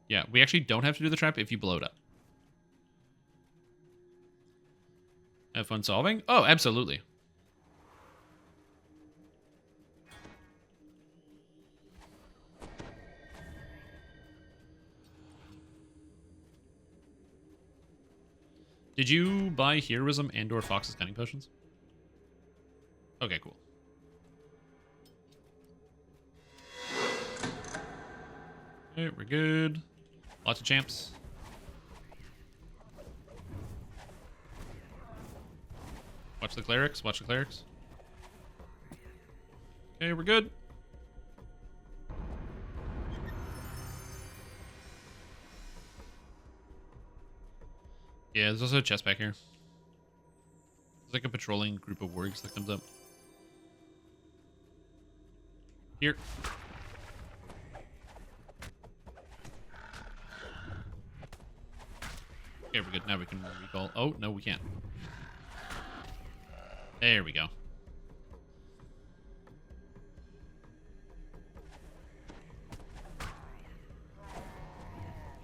Yeah, we actually don't have to do the trap if you blow it up. Have fun solving? Oh, absolutely. Did you buy Heroism and/or Fox's Cunning Potions? Okay, cool. Okay, we're good. Lots of champs. Watch the clerics. Watch the clerics. Okay, we're good. Yeah, there's also a chest back here. There's like a patrolling group of wargs that comes up. Here. Okay, we're good. Now we can recall. Oh, no, we can't. There we go.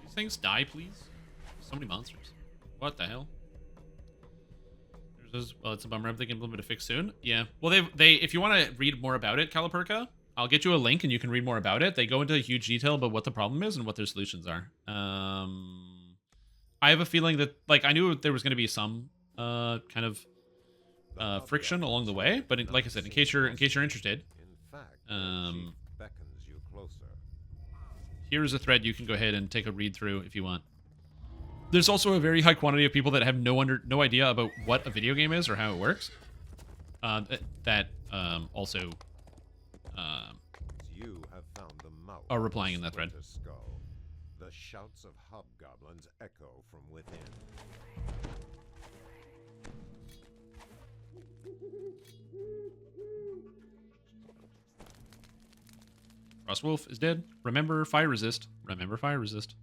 These things die, please. So many monsters. What the hell? Well, it's a bummer. They can implement a fix soon. Yeah. Well, they if you want to read more about it, Calipurka, I'll get you a link and you can read more about it. They go into huge detail about what the problem is and what their solutions are. I have a feeling that, like, I knew there was going to be some kind of friction along the way, but like I said, in case you're interested, Beckons you closer. here's a thread you can go ahead and take a read through if you want. There's also a very high quantity of people that have no idea about what a video game is or how it works. Also You have found the mouth are replying in that thread. Skull. The shouts of hobgoblins echo from within. Frostwolf is dead. Remember fire resist. Remember fire resist.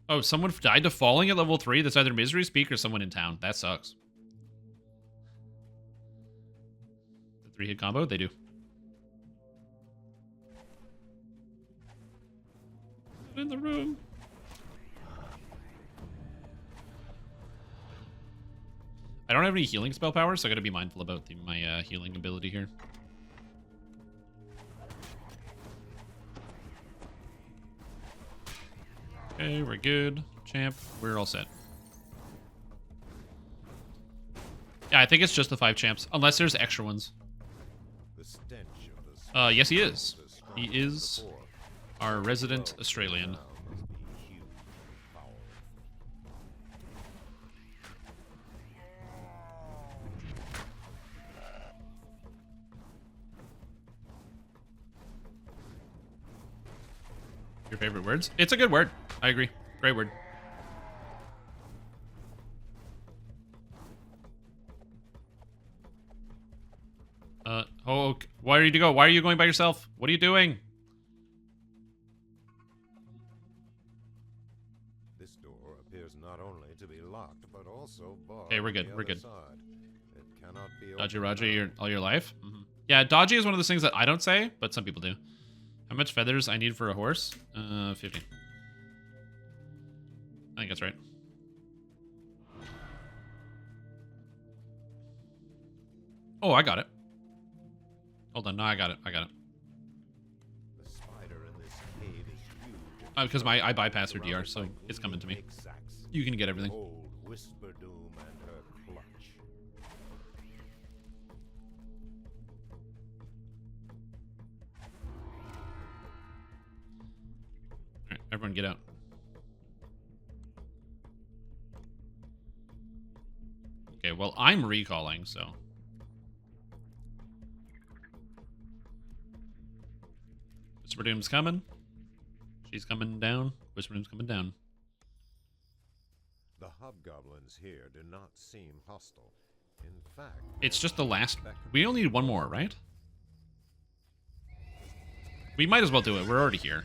Oh, someone died to falling at level 3? That's either Misery Speak or someone in town. That sucks. The 3-hit combo? They do. In the room. I don't have any healing spell power, so I gotta be mindful about my healing ability here. Okay, we're good. Champ, we're all set. Yeah, I think it's just the 5 champs, unless there's extra ones. Yes, he is. He is our resident Australian. Your favorite words? It's a good word. I agree. Great word. Oh, why are you to go? Why are you going by yourself? What are you doing? This door appears not only to be locked, but also barred. Okay, we're good. We're good. It cannot be Dodgy Roger all your life? Mm-hmm. Yeah, dodgy is one of those things that I don't say, but some people do. How much feathers I need for a horse? 15. I think that's right. Oh, I got it. Hold on, no, I got it. I got it. The spider in this cave is huge. Because I bypassed her DR, so it's coming to me. You can get everything. Old Whisper Doom and her clutch. Alright, everyone get out. Okay, well, I'm recalling, so... Whisper Doom's coming. She's coming down. Whisper Doom's coming down. The hobgoblins here do not seem hostile. In fact, It's just the last... We only need one more, right? We might as well do it. We're already here.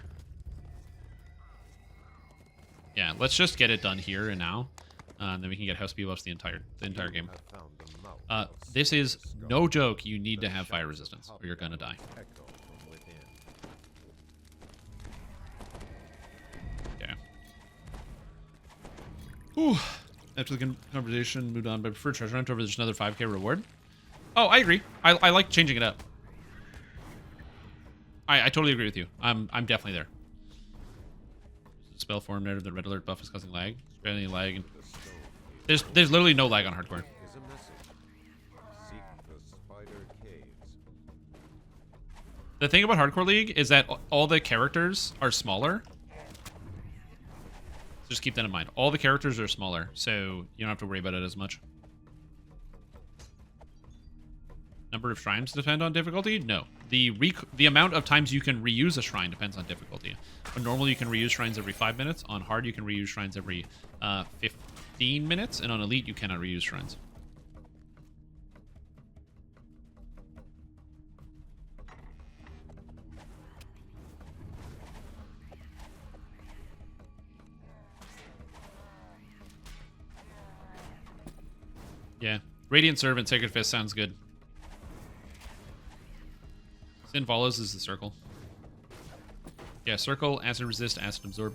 Yeah, let's just get it done here and now. And then we can get house buffs the entire game. This is no joke. You need to have fire resistance or you're gonna die. Okay. Whew. After the conversation moved on, but I prefer treasure hunt over there's another 5k reward. Oh, I agree. I like changing it up. I totally agree with you. I'm definitely there. Spell form narrative that red alert buff is causing lag. Is there any lag? There's literally no lag on hardcore. The thing about Hardcore League is that all the characters are smaller. Just keep that in mind. All the characters are smaller, so you don't have to worry about it as much. Number of shrines depend on difficulty? No. The amount of times you can reuse a shrine depends on difficulty. On normal, you can reuse shrines every 5 minutes. On hard, you can reuse shrines every 15 minutes. And on elite, you cannot reuse shrines. Yeah. Radiant Servant, Sacred Fist sounds good. Sin follows is the circle. Yeah, circle, acid resist, acid absorb.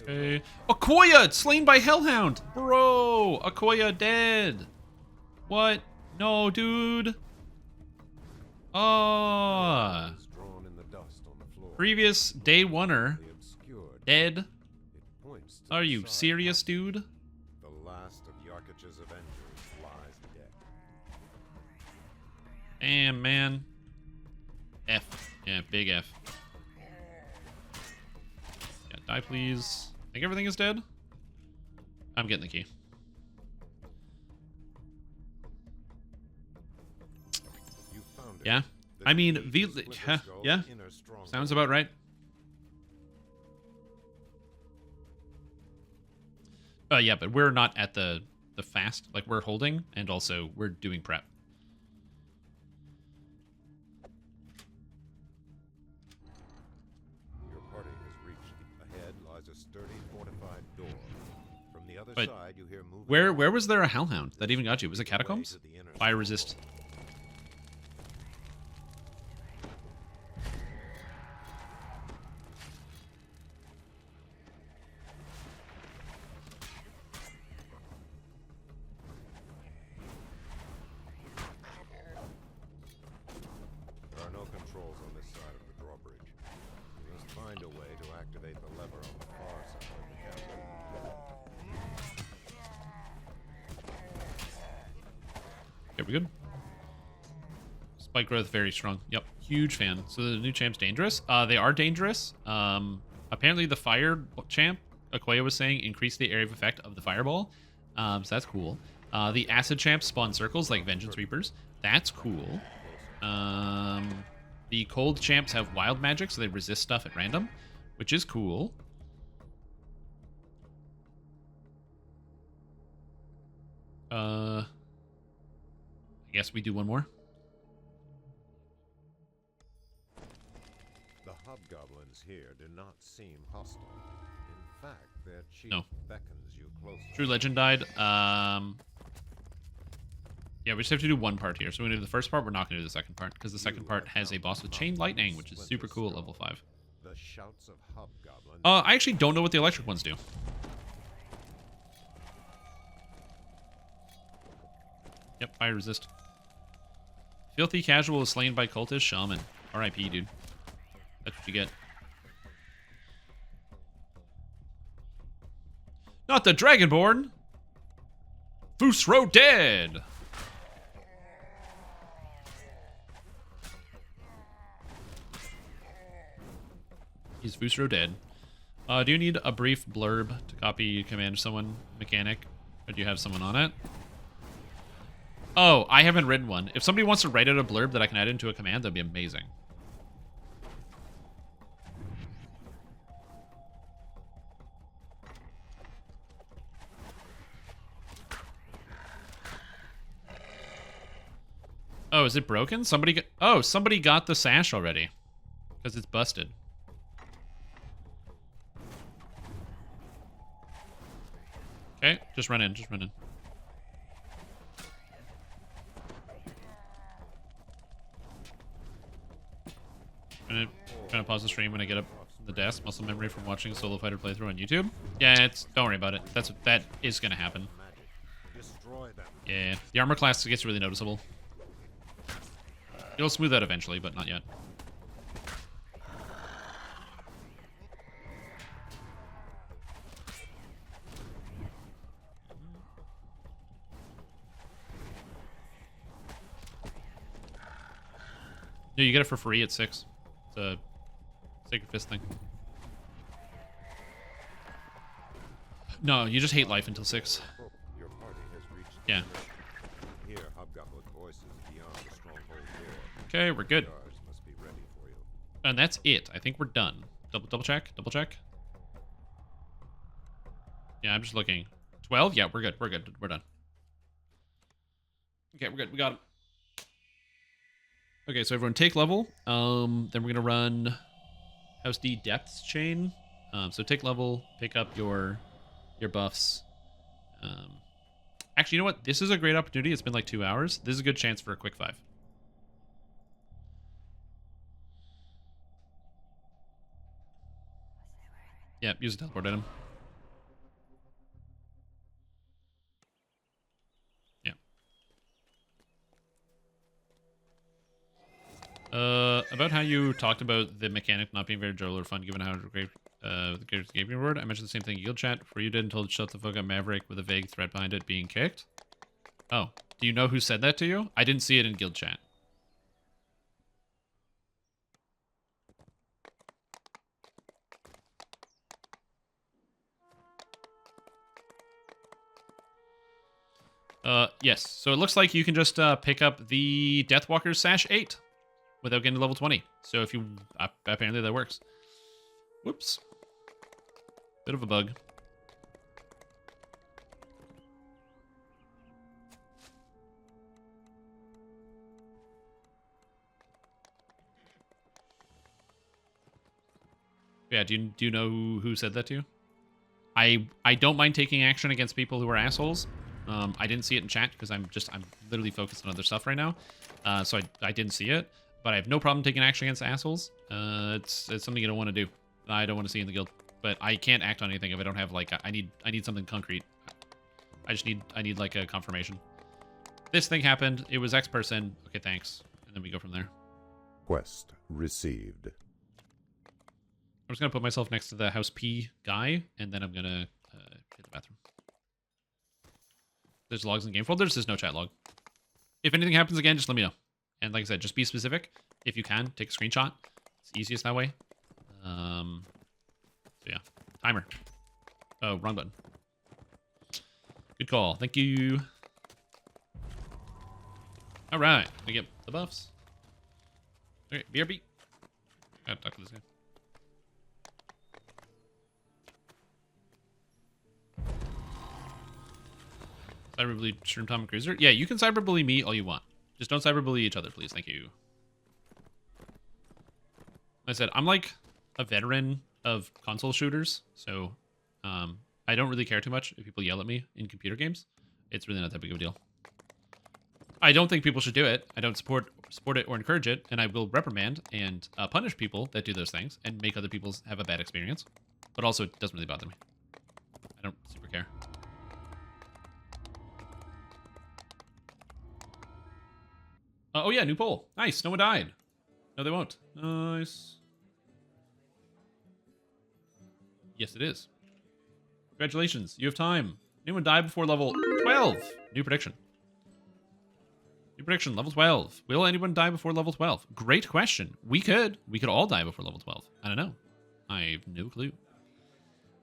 Okay. Okoya! Slain by Hellhound! Bro! Okoya dead! What? No, dude. Oh. Previous day oneer. Dead. Are you serious, dude? The last of Yarkich's Avengers lies dead. Damn, man. F. Yeah, big F. Yeah, die, please. Think everything is dead? I'm getting the key. Yeah. I mean, yeah. Sounds about right. Yeah, but we're not at the fast. Like, we're holding, and also we're doing prep. Your party has reached ahead lies a sturdy fortified door. From the other But side, you hear movement. where was there a Hellhound that even got you? Was it Catacombs? Fire resist. Okay, we good? Spike growth very strong. Yep, huge fan. So the new champ's dangerous. They are dangerous. Apparently the fire champ, Akoya was saying, increased the area of effect of the fireball. So that's cool. The acid champs spawn circles like Vengeance Reapers. That's cool. The cold champs have wild magic, so they resist stuff at random, which is cool. I guess we do one more. The hobgoblins here do not seem hostile. In fact, their chief beckons you closer. True Legend died. Yeah, we just have to do one part here. So we're going to do the first part. We're not going to do the second part because the second part has a boss with Chain Lightning, which is super cool at level 5. The shouts of hobgoblins. I actually don't know what the electric ones do. Yep, fire resist. Filthy Casual is slain by cultist shaman. R.I.P., dude. That's what you get. Not the Dragonborn! Fusro dead! Is Fusro dead? Do you need a brief blurb to copy command someone mechanic? Or do you have someone on it? Oh, I haven't written one. If somebody wants to write out a blurb that I can add into a command, that'd be amazing. Oh, is it broken? Somebody got the sash already. Because it's busted. Okay, just run in, just run in. I'm gonna pause the stream when I get up from the desk. Muscle memory from watching a solo fighter playthrough on YouTube. Yeah, don't worry about it. That is gonna happen. Yeah, the armor class gets really noticeable. It'll smooth out eventually, but not yet. No, you get it for free at 6. It's a Sacred Fist thing. No, you just hate life until 6. Your party has reached Yeah. Here, hobgoblin voices beyond the stronghold door. Okay, we're good. Guards must be ready for you. And that's it. I think we're done. Double check. Double check. Yeah, I'm just looking. 12? Yeah, we're good. We're good. We're done. Okay, we're good. We got him. Okay, so everyone take level. Then we're gonna run House D Depths chain. So take level, pick up your buffs. Actually, you know what? This is a great opportunity. It's been like 2 hours. This is a good chance for a quick 5. Yeah, use a teleport item. Yeah. About how you talked about the mechanic not being very enjoyable or fun given how great the great gaming reward. I mentioned the same thing in guild chat where you did and told shut the fuck up Maverick with a vague threat behind it being kicked. Oh, do you know who said that to you? I didn't see it in guild chat. Yes. So it looks like you can just pick up the Deathwalker's Sash 8 without getting to level 20. So if you... apparently that works. Whoops. Bit of a bug. Yeah, do you know who said that to you? I don't mind taking action against people who are assholes. I didn't see it in chat because I'm literally focused on other stuff right now. So I didn't see it, but I have no problem taking action against assholes. It's something you don't want to do. I don't want to see in the guild, but I can't act on anything if I don't have like I need something concrete. I need like a confirmation. This thing happened. It was X person. Okay, thanks. And then we go from there. Quest received. I'm just gonna put myself next to the House P guy, and then I'm gonna hit the bathroom. There's logs in game folders. There's no chat log. If anything happens again, just let me know. And like I said, just be specific. If you can, take a screenshot. It's easiest that way. So yeah. Timer. Oh, wrong button. Good call. Thank you. All right. We get the buffs. Okay, BRB. Gotta talk to this guy. Cyberbully Strimtom and Cruiser? Yeah, you can cyberbully me all you want. Just don't cyberbully each other, please. Thank you. Like I said, I'm like a veteran of console shooters, so I don't really care too much if people yell at me in computer games. It's really not that big of a deal. I don't think people should do it. I don't support it or encourage it, and I will reprimand and punish people that do those things and make other people have a bad experience. But also, it doesn't really bother me. I don't super care. Oh yeah, new poll. Nice. No one died. No, they won't. Nice. Yes, it is. Congratulations. You have time. Anyone die before level 12? New prediction. New prediction, level 12. Will anyone die before level 12? Great question. We could. We could all die before level 12. I don't know. I have no clue.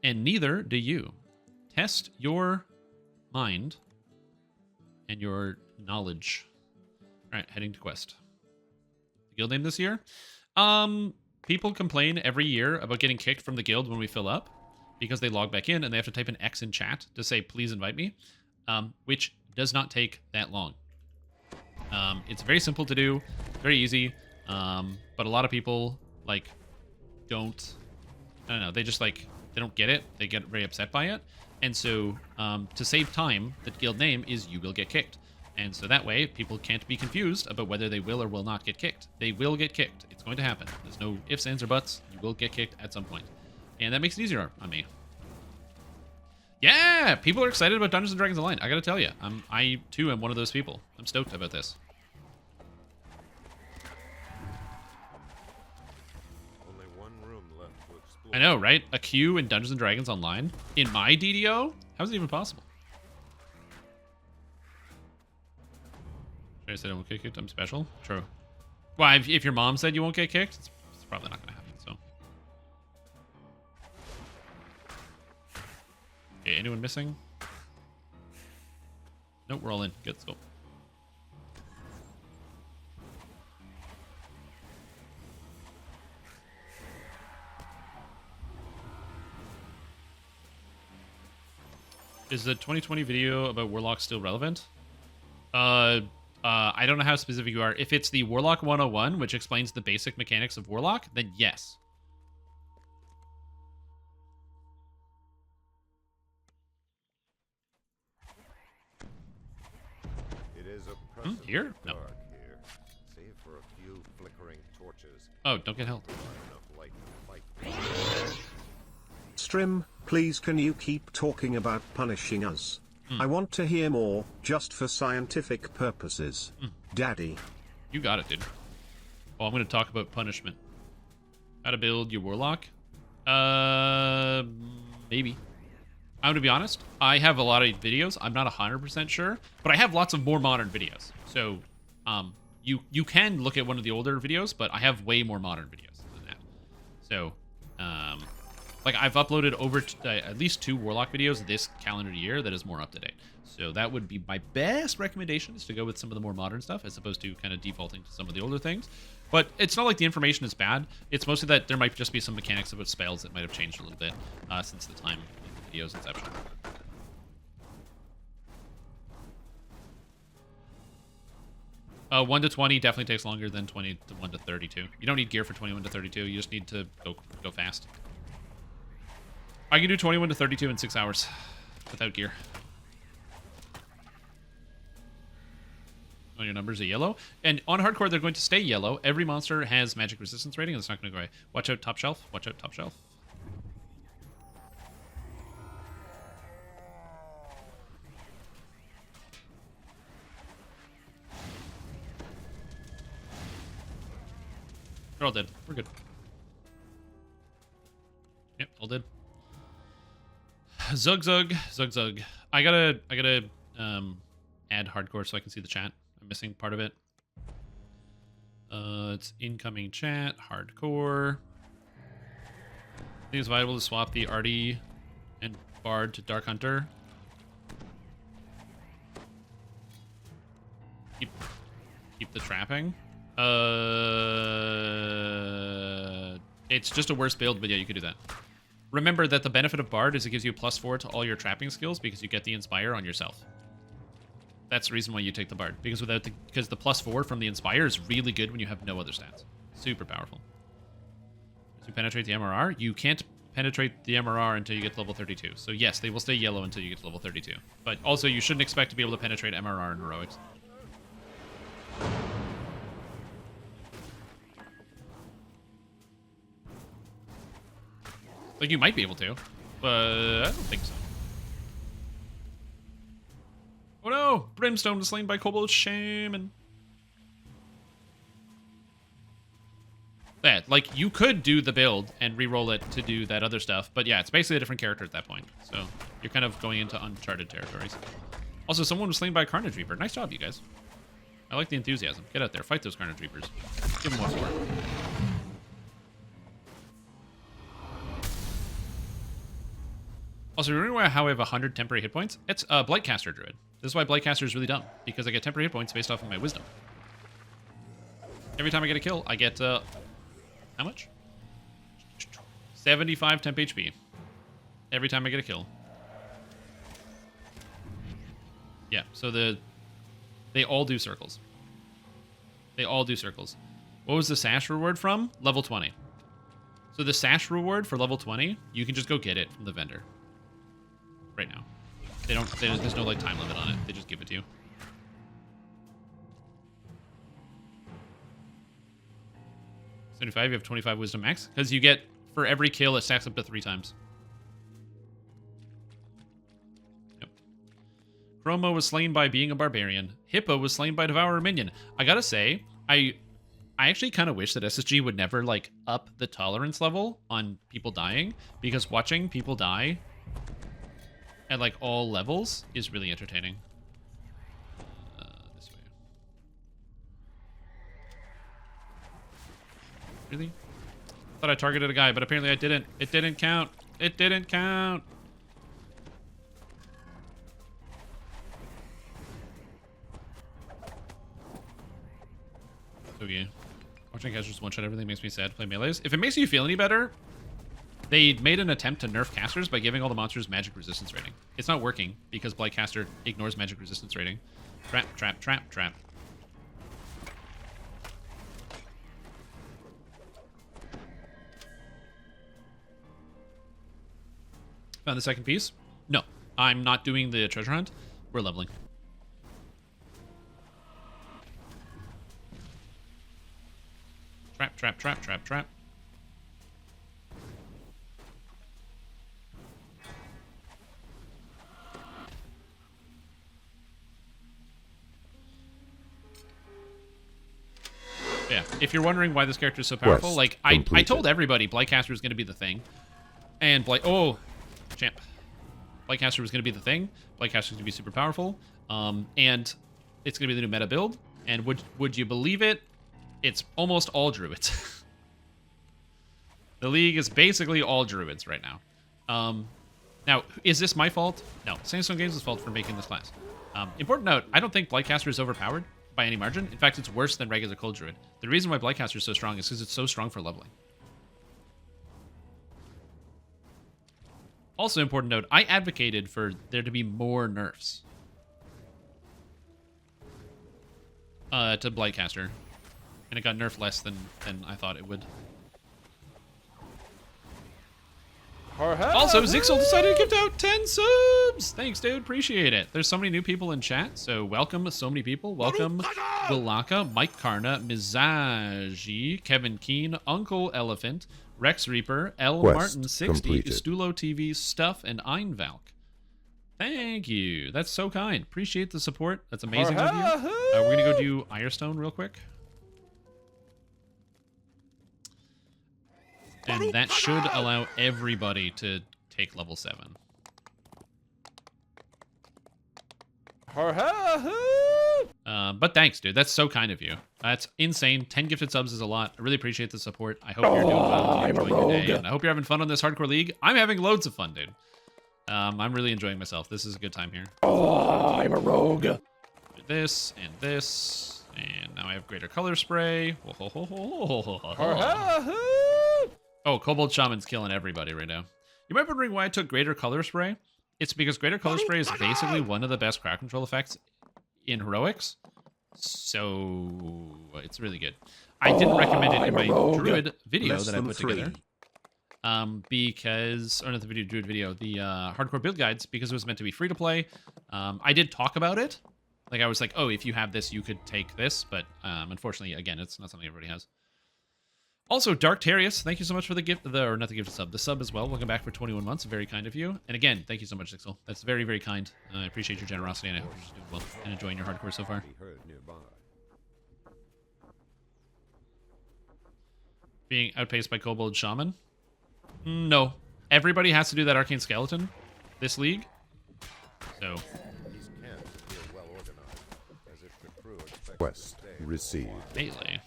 And neither do you. Test your mind and your knowledge. All right, heading to quest. The guild name this year? People complain every year about getting kicked from the guild when we fill up because they log back in and they have to type an X in chat to say, please invite me, which does not take that long. It's very simple to do, very easy, but a lot of people, like, don't, I don't know, they just, like, they don't get it. They get very upset by it. And so, to save time, the guild name is You Will Get Kicked. And so that way, people can't be confused about whether they will or will not get kicked. They will get kicked. It's going to happen. There's no ifs, ands, or buts. You will get kicked at some point. And that makes it easier on me. Yeah! People are excited about Dungeons & Dragons Online. I gotta tell you. I, too, am one of those people. I'm stoked about this. Only one room left to explore. I know, right? A queue in Dungeons & Dragons Online? In my DDO? How is it even possible? I said I won't get kicked. I'm special. True. Well, if your mom said you won't get kicked, it's probably not going to happen. So. Okay, anyone missing? Nope, we're all in. Good, let's go. Is the 2020 video about Warlock still relevant? I don't know how specific you are. If it's the Warlock 101, which explains the basic mechanics of Warlock, then yes. It is oppressively Here? No. dark here, save for a few flickering torches. Oh, don't get held. Enough light to fight. Strim, please can you keep talking about punishing us? I want to hear more, just for scientific purposes. Daddy. You got it, dude. Oh, I'm going to talk about punishment. How to build your Warlock? Maybe. I'm going to be honest. I have a lot of videos. I'm not 100% sure, but I have lots of more modern videos. So, you can look at one of the older videos, but I have way more modern videos than that. So, like, I've uploaded over at least 2 Warlock videos this calendar year that is more up to date. So that would be my best recommendation, is to go with some of the more modern stuff as opposed to kind of defaulting to some of the older things. But it's not like the information is bad. It's mostly that there might just be some mechanics about spells that might have changed a little bit since the time of the video's inception. 1 to 20 definitely takes longer than 20 to 1 to 32. You don't need gear for 21 to 32. You just need to go fast. I can do 21 to 32 in 6 hours without gear. Oh, your numbers are yellow. And on hardcore, they're going to stay yellow. Every monster has magic resistance rating, and it's not going to go away. Watch out, top shelf. Watch out, top shelf. They're all dead. We're good. Yep, all dead. Zug. I gotta add hardcore so I can see the chat. I'm missing part of it. It's incoming chat, hardcore. I think it's viable to swap the Artie and Bard to Dark Hunter. Keep the trapping. It's just a worse build, but yeah, you could do that. Remember that the benefit of Bard is it gives you +4 to all your trapping skills because you get the Inspire on yourself. That's the reason why you take the Bard, because because the +4 from the Inspire is really good when you have no other stats. Super powerful. To penetrate the MRR, you can't penetrate the MRR until you get to level 32. So yes, they will stay yellow until you get to level 32. But also, you shouldn't expect to be able to penetrate MRR in heroics. Like, you might be able to, but I don't think so. Oh no! Brimstone was slain by Kobold Shaman. Yeah, like, you could do the build and re-roll it to do that other stuff, but yeah, it's basically a different character at that point. So, you're kind of going into uncharted territories. Also, someone was slain by a Carnage Reaper. Nice job, you guys. I like the enthusiasm. Get out there, fight those Carnage Reapers. Give them what for. Also, remember how I have 100 temporary hit points? It's a Blightcaster Druid. This is why Blightcaster is really dumb, because I get temporary hit points based off of my wisdom. Every time I get a kill, I get, how much? 75 temp HP. Every time I get a kill. Yeah, so they all do circles. They all do circles. What was the Sash reward from? Level 20. So the Sash reward for level 20, you can just go get it from the vendor. Right now. There's no like time limit on it. They just give it to you. You have 25 wisdom max because you get, for every kill, it stacks up to 3 times. Yep. Chroma was slain by being a barbarian. Hippo was slain by devour a minion. I gotta say, I actually kind of wish that SSG would never like up the tolerance level on people dying, because watching people die at like all levels is really entertaining. This way. Really? Thought I targeted a guy, but apparently I didn't. It didn't count. It didn't count. So yeah, watching guys just one-shot everything makes me sad to play melees. If it makes you feel any better, they made an attempt to nerf casters by giving all the monsters magic resistance rating. It's not working because Blightcaster ignores magic resistance rating. Trap, trap, trap, trap. Found the second piece? No, I'm not doing the treasure hunt. We're leveling. Trap, trap, trap, trap, trap. Yeah, if you're wondering why this character is so powerful, like, I told everybody Blightcaster was going to be the thing. And champ. Blightcaster was going to be the thing. Blightcaster is going to be super powerful. And it's going to be the new meta build. And would you believe it? It's almost all druids. The league is basically all druids right now. Now, is this my fault? No, Sandstone Games' fault for making this class. Important note, I don't think Blightcaster is overpowered by any margin. In fact, it's worse than regular Cold Druid. The reason why Blightcaster is so strong is because it's so strong for leveling. Also important note, I advocated for there to be more nerfs to Blightcaster, and it got nerfed less than I thought it would. Also, Zixel decided to give out 10 subs! Thanks, dude. Appreciate it. There's so many new people in chat, so welcome so many people. Welcome Wilaka, Mike Karna, Mizaji, Kevin Keen, Uncle Elephant, Rex Reaper, L. Martin 60, Stulo TV, Stuff, and Einvalk. Thank you. That's so kind. Appreciate the support. That's amazing of you. We're going to go do Irestone real quick. And that should allow everybody to take level 7. But thanks, dude. That's so kind of you. That's insane. 10 gifted subs is a lot. I really appreciate the support. I hope you're doing well. You're enjoying your day, and I hope you're having fun on this hardcore league. I'm having loads of fun, dude. I'm really enjoying myself. This is a good time here. I'm a rogue. Do this and this, and now I have greater color spray. Oh, Kobold Shaman's killing everybody right now. You might be wondering why I took greater color spray. It's because greater color spray is basically one of the best crowd control effects in heroics, so it's really good. I didn't recommend it in my druid video that I put together, because, or not the druid video, the hardcore build guides, because it was meant to be free to play. I did talk about it, like I was like, oh, if you have this, you could take this, but unfortunately, again, it's not something everybody has. Also, Dark Terius, thank you so much for the gift, or not the gift, the sub as well. Welcome back for 21 months. Very kind of you. And again, thank you so much, Zixel. That's very, very kind. I appreciate your generosity, and I hope you're just doing well and enjoying your hardcore so far. Being outpaced by Kobold Shaman? No. Everybody has to do that Arcane Skeleton this league. So. Quest received. Melee.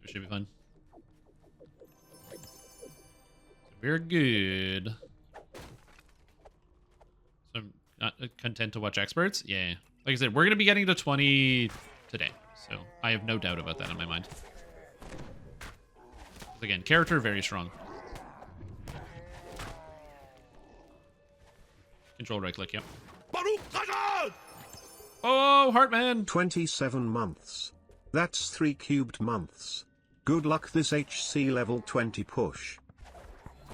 Should be fun. Very good. So I'm not content to watch experts. Yeah. Like I said, we're going to be getting to 20 today. So I have no doubt about that in my mind. Again, character very strong. Control right click, yep. Oh, Heartman! 27 months. That's 3 cubed months. Good luck this HC level 20 push.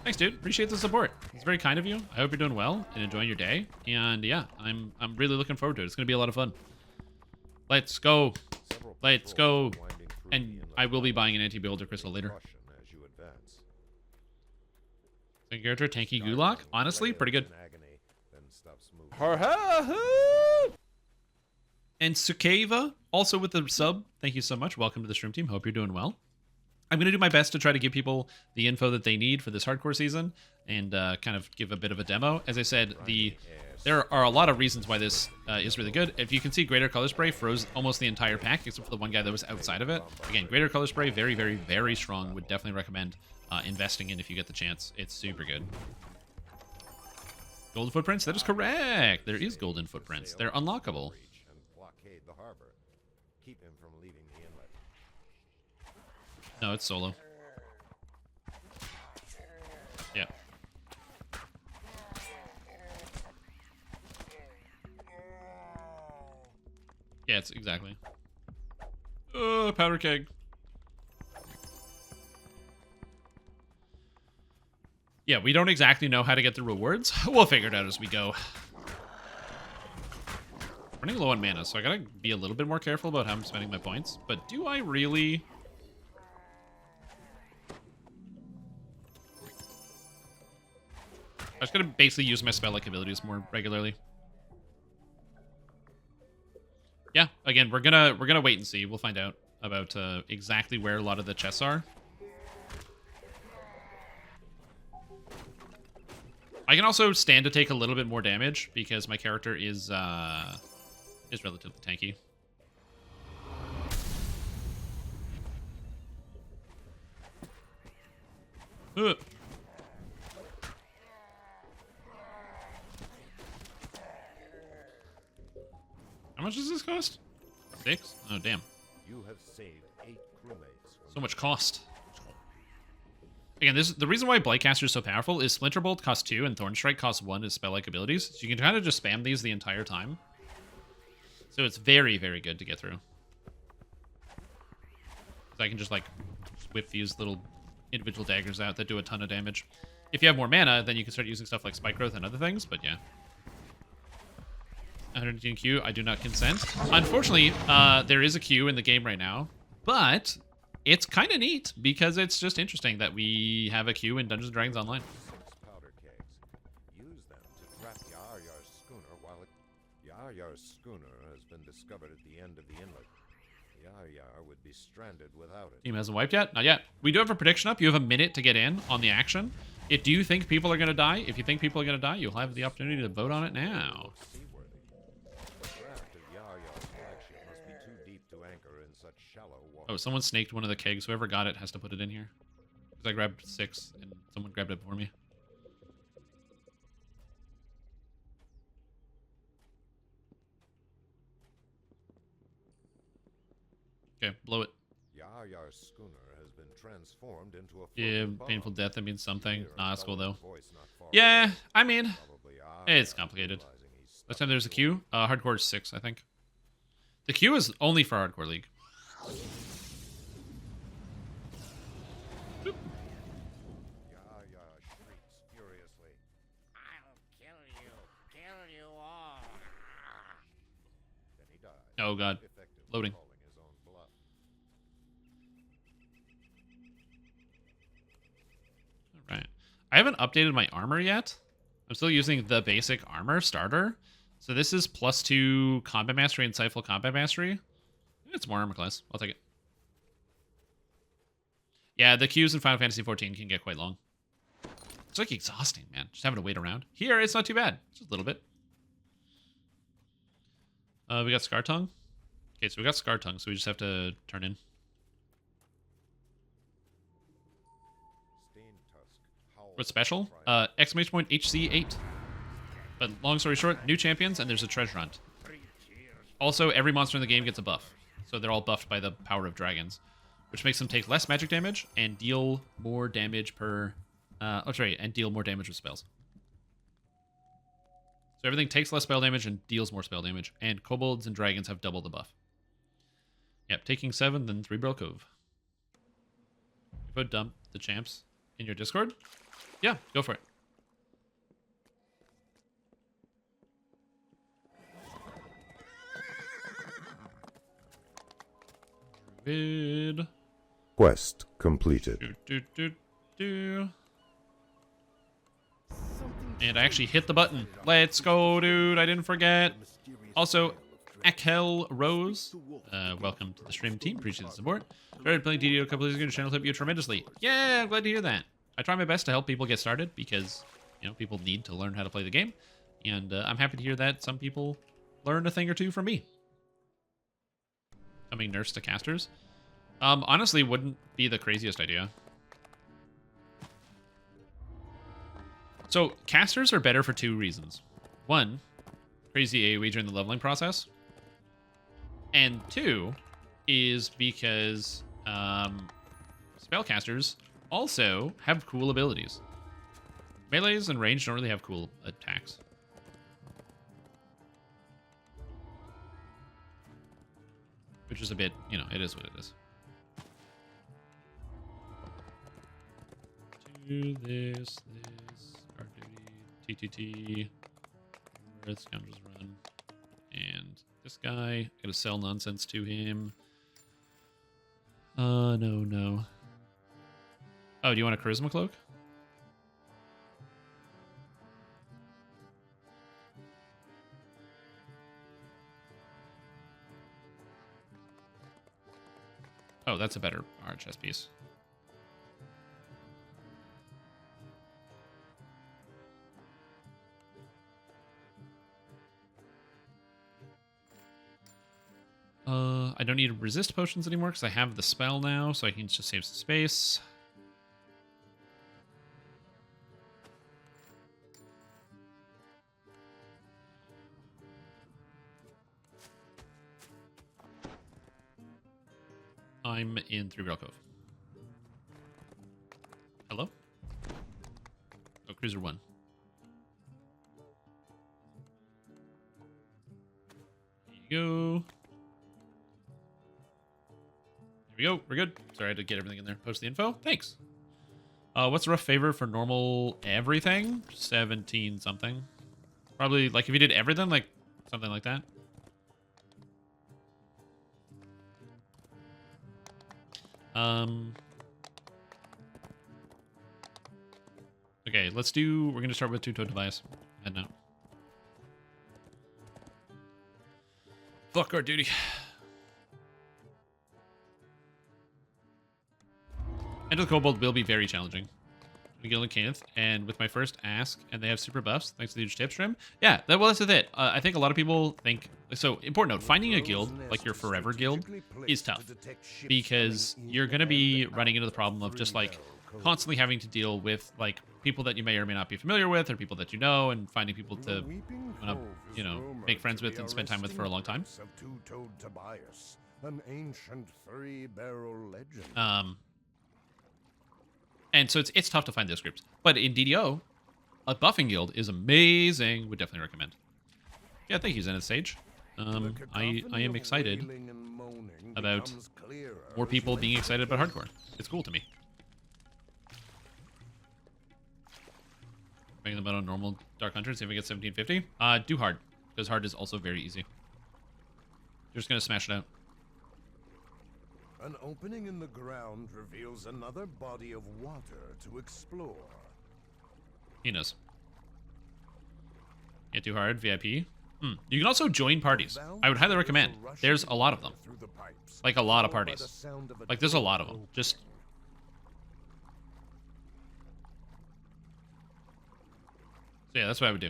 Thanks, dude. Appreciate the support. It's very kind of you. I hope you're doing well and enjoying your day. And yeah, I'm really looking forward to it. It's going to be a lot of fun. Let's go. Let's go. And I will be buying an anti-beholder crystal later. Second character, Tanky Gulak. Honestly, pretty good. And Sukeva, also with the sub. Thank you so much. Welcome to the stream team. Hope you're doing well. I'm going to do my best to try to give people the info that they need for this hardcore season and kind of give a bit of a demo. As I said, there are a lot of reasons why this is really good. If you can see, Greater Color Spray froze almost the entire pack, except for the one guy that was outside of it. Again, Greater Color Spray, very, very, very strong. Would definitely recommend investing in if you get the chance. It's super good. Golden footprints? That is correct. There is golden footprints. They're unlockable. No, it's solo. Yeah. Yeah, it's exactly. Powder keg. Yeah, we don't exactly know how to get the rewards. We'll figure it out as we go. Running low on mana, so I gotta be a little bit more careful about how I'm spending my points. But do I really... I just gotta basically use my spell-like abilities more regularly. Yeah, again, we're gonna wait and see. We'll find out about exactly where a lot of the chests are. I can also stand to take a little bit more damage because my character is relatively tanky. How much does this cost? 6? Oh, damn. You have saved 8 crewmates. So much cost. Again, the reason why Blightcaster is so powerful is Splinterbolt costs 2 and Thornstrike costs 1 as spell-like abilities. So you can kind of just spam these the entire time. So it's very, very good to get through. So I can just, like, whip these little individual daggers out that do a ton of damage. If you have more mana, then you can start using stuff like Spike Growth and other things, but yeah. 118 Q, I do not consent. Unfortunately, there is a Q in the game right now, but it's kind of neat because it's just interesting that we have a Q in Dungeons & Dragons Online. 6 powder kegs. Use them to trap Yar-Yar's schooner while Yar-Yar's schooner has been discovered at the end of the inlet. Yar-Yar would be stranded without it. Team hasn't wiped yet? Not yet. We do have a prediction up. You have a minute to get in on the action. Do you think people are going to die? If you think people are going to die, you'll have the opportunity to vote on it now. Oh, someone snaked one of the kegs. Whoever got it has to put it in here. Because I grabbed 6 and someone grabbed it for me. Okay, blow it. Yar schooner has been transformed into a Yeah, floating painful bomb. death, that means something. Hear a Nah, that's cool though. voice not far Yeah, away. I mean, Probably it's Yar complicated. realizing he's Last time stuck there's a in queue. Hardcore is 6, I think. The queue is only for Hardcore League. Yar shrieks furiously. I'll kill you all. Then he dies. Oh god. Effectively Loading. calling his own bluff. Alright. I haven't updated my armor yet. I'm still using the basic armor starter. So this is +2 combat mastery and insightful combat mastery. It's more armor class. I'll take it. Yeah, the queues in Final Fantasy XIV can get quite long. It's like exhausting, man. Just having to wait around. Here, it's not too bad. Just a little bit. We got Scar Tongue. Okay, so we got Scar Tongue, so we just have to turn in. What's special? Exclamation point HC8. But long story short, new champions, and there's a treasure hunt. Also, every monster in the game gets a buff. So they're all buffed by the power of dragons, which makes them take less magic damage and deal more damage per... and deal more damage with spells. So everything takes less spell damage and deals more spell damage, and kobolds and dragons have double the buff. Yep, taking 7, then 3 Brill Cove. If I dump the champs in your Discord, yeah, go for it. Druid. Quest completed. And I actually hit the button. Let's go, dude. I didn't forget. Also, Akel Rose, welcome to the stream team. Appreciate the support. Started playing DDO a couple days ago. Your channel helped you tremendously. Yeah, I'm glad to hear that. I try my best to help people get started because, you know, people need to learn how to play the game. And I'm happy to hear that some people learned a thing or two from me. Becoming nurse to casters. Honestly, wouldn't be the craziest idea. So, casters are better for 2 reasons. 1, crazy AoE during the leveling process. And 2 is because spellcasters also have cool abilities. Melees and range don't really have cool attacks. Which is a bit, you know, it is what it is. Do this, guard duty, TTT, Red Scoundrels Run, and this guy, gotta sell nonsense to him. No. Oh, do you want a Charisma Cloak? Oh, that's a better RHS piece. I don't need resist potions anymore because I have the spell now, so I can just save some space. I'm in 3 Grail Cove. Hello? Oh, Cruiser 1. There you go. There we go. We're good. Sorry, I had to get everything in there. Post the info. Thanks. What's the rough favor for normal everything? 17 something. Probably, like, if you did everything, like, something like that. Okay, let's do... We're going to start with two-toed device. Head out. Fuck our duty. Enter the Kobold will be very challenging. Miguel and Kenneth, and with my first ask, and they have super buffs, thanks to the huge tip stream. Yeah, well, that's it. I think a lot of people think... So, important note, finding a guild, like your forever guild, is tough. Because you're going to be running into the problem of just, like, constantly having to deal with, like, people that you may or may not be familiar with, or people that you know, and finding people to, you know, make friends with and spend time with for a long time. An ancient three-barrel legend. And so it's tough to find those groups. But in DDO, a buffing guild is amazing. Would definitely recommend. Yeah, thank you, Zenith Sage. I am excited about more people being excited about hardcore. It's cool to me. Making them out on normal Dark Hunter, see if we get 1750. Do hard, because hard is also very easy. You're just gonna smash it out. An opening in the ground reveals another body of water to explore. He knows. Can't do hard, VIP. You can also join parties. I would highly recommend. There's a lot of them. Like a lot of parties. Like there's a lot of them. Just... So yeah, that's what I would do.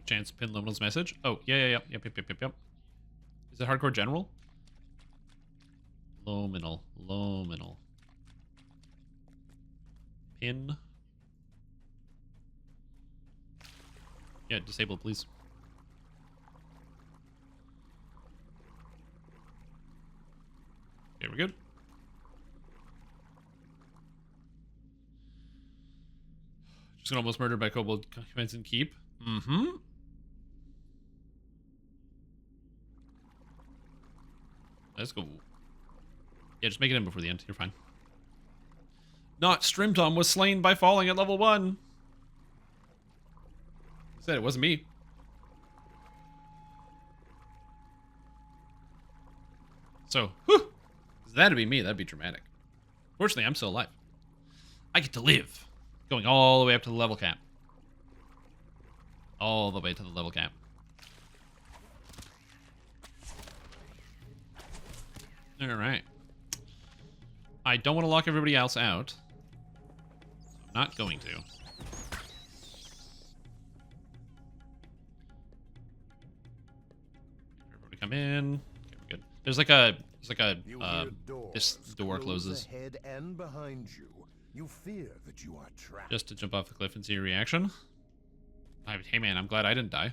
Chance to pin Liminal's message. Oh, yep. Is it Hardcore General? Liminal. Pin. Yeah, disable, please. Okay, we're good. Just got almost murdered by Kobold Commence and Keep. Let's go. Yeah, just make it in before the end. You're fine. Not Strimtom was slain by falling at level 1. Said it wasn't me. So, whew. That'd be me. That'd be dramatic. Fortunately, I'm still alive. I get to live. Going all the way up to the level cap. All the way to the level cap. Alright. I don't want to lock everybody else out. I'm not going to. Everybody come in. Okay, we're good. There's like a this door closes. Ahead and behind you. You fear that you are trapped. Just to jump off the cliff and see your reaction. Hey man, I'm glad I didn't die.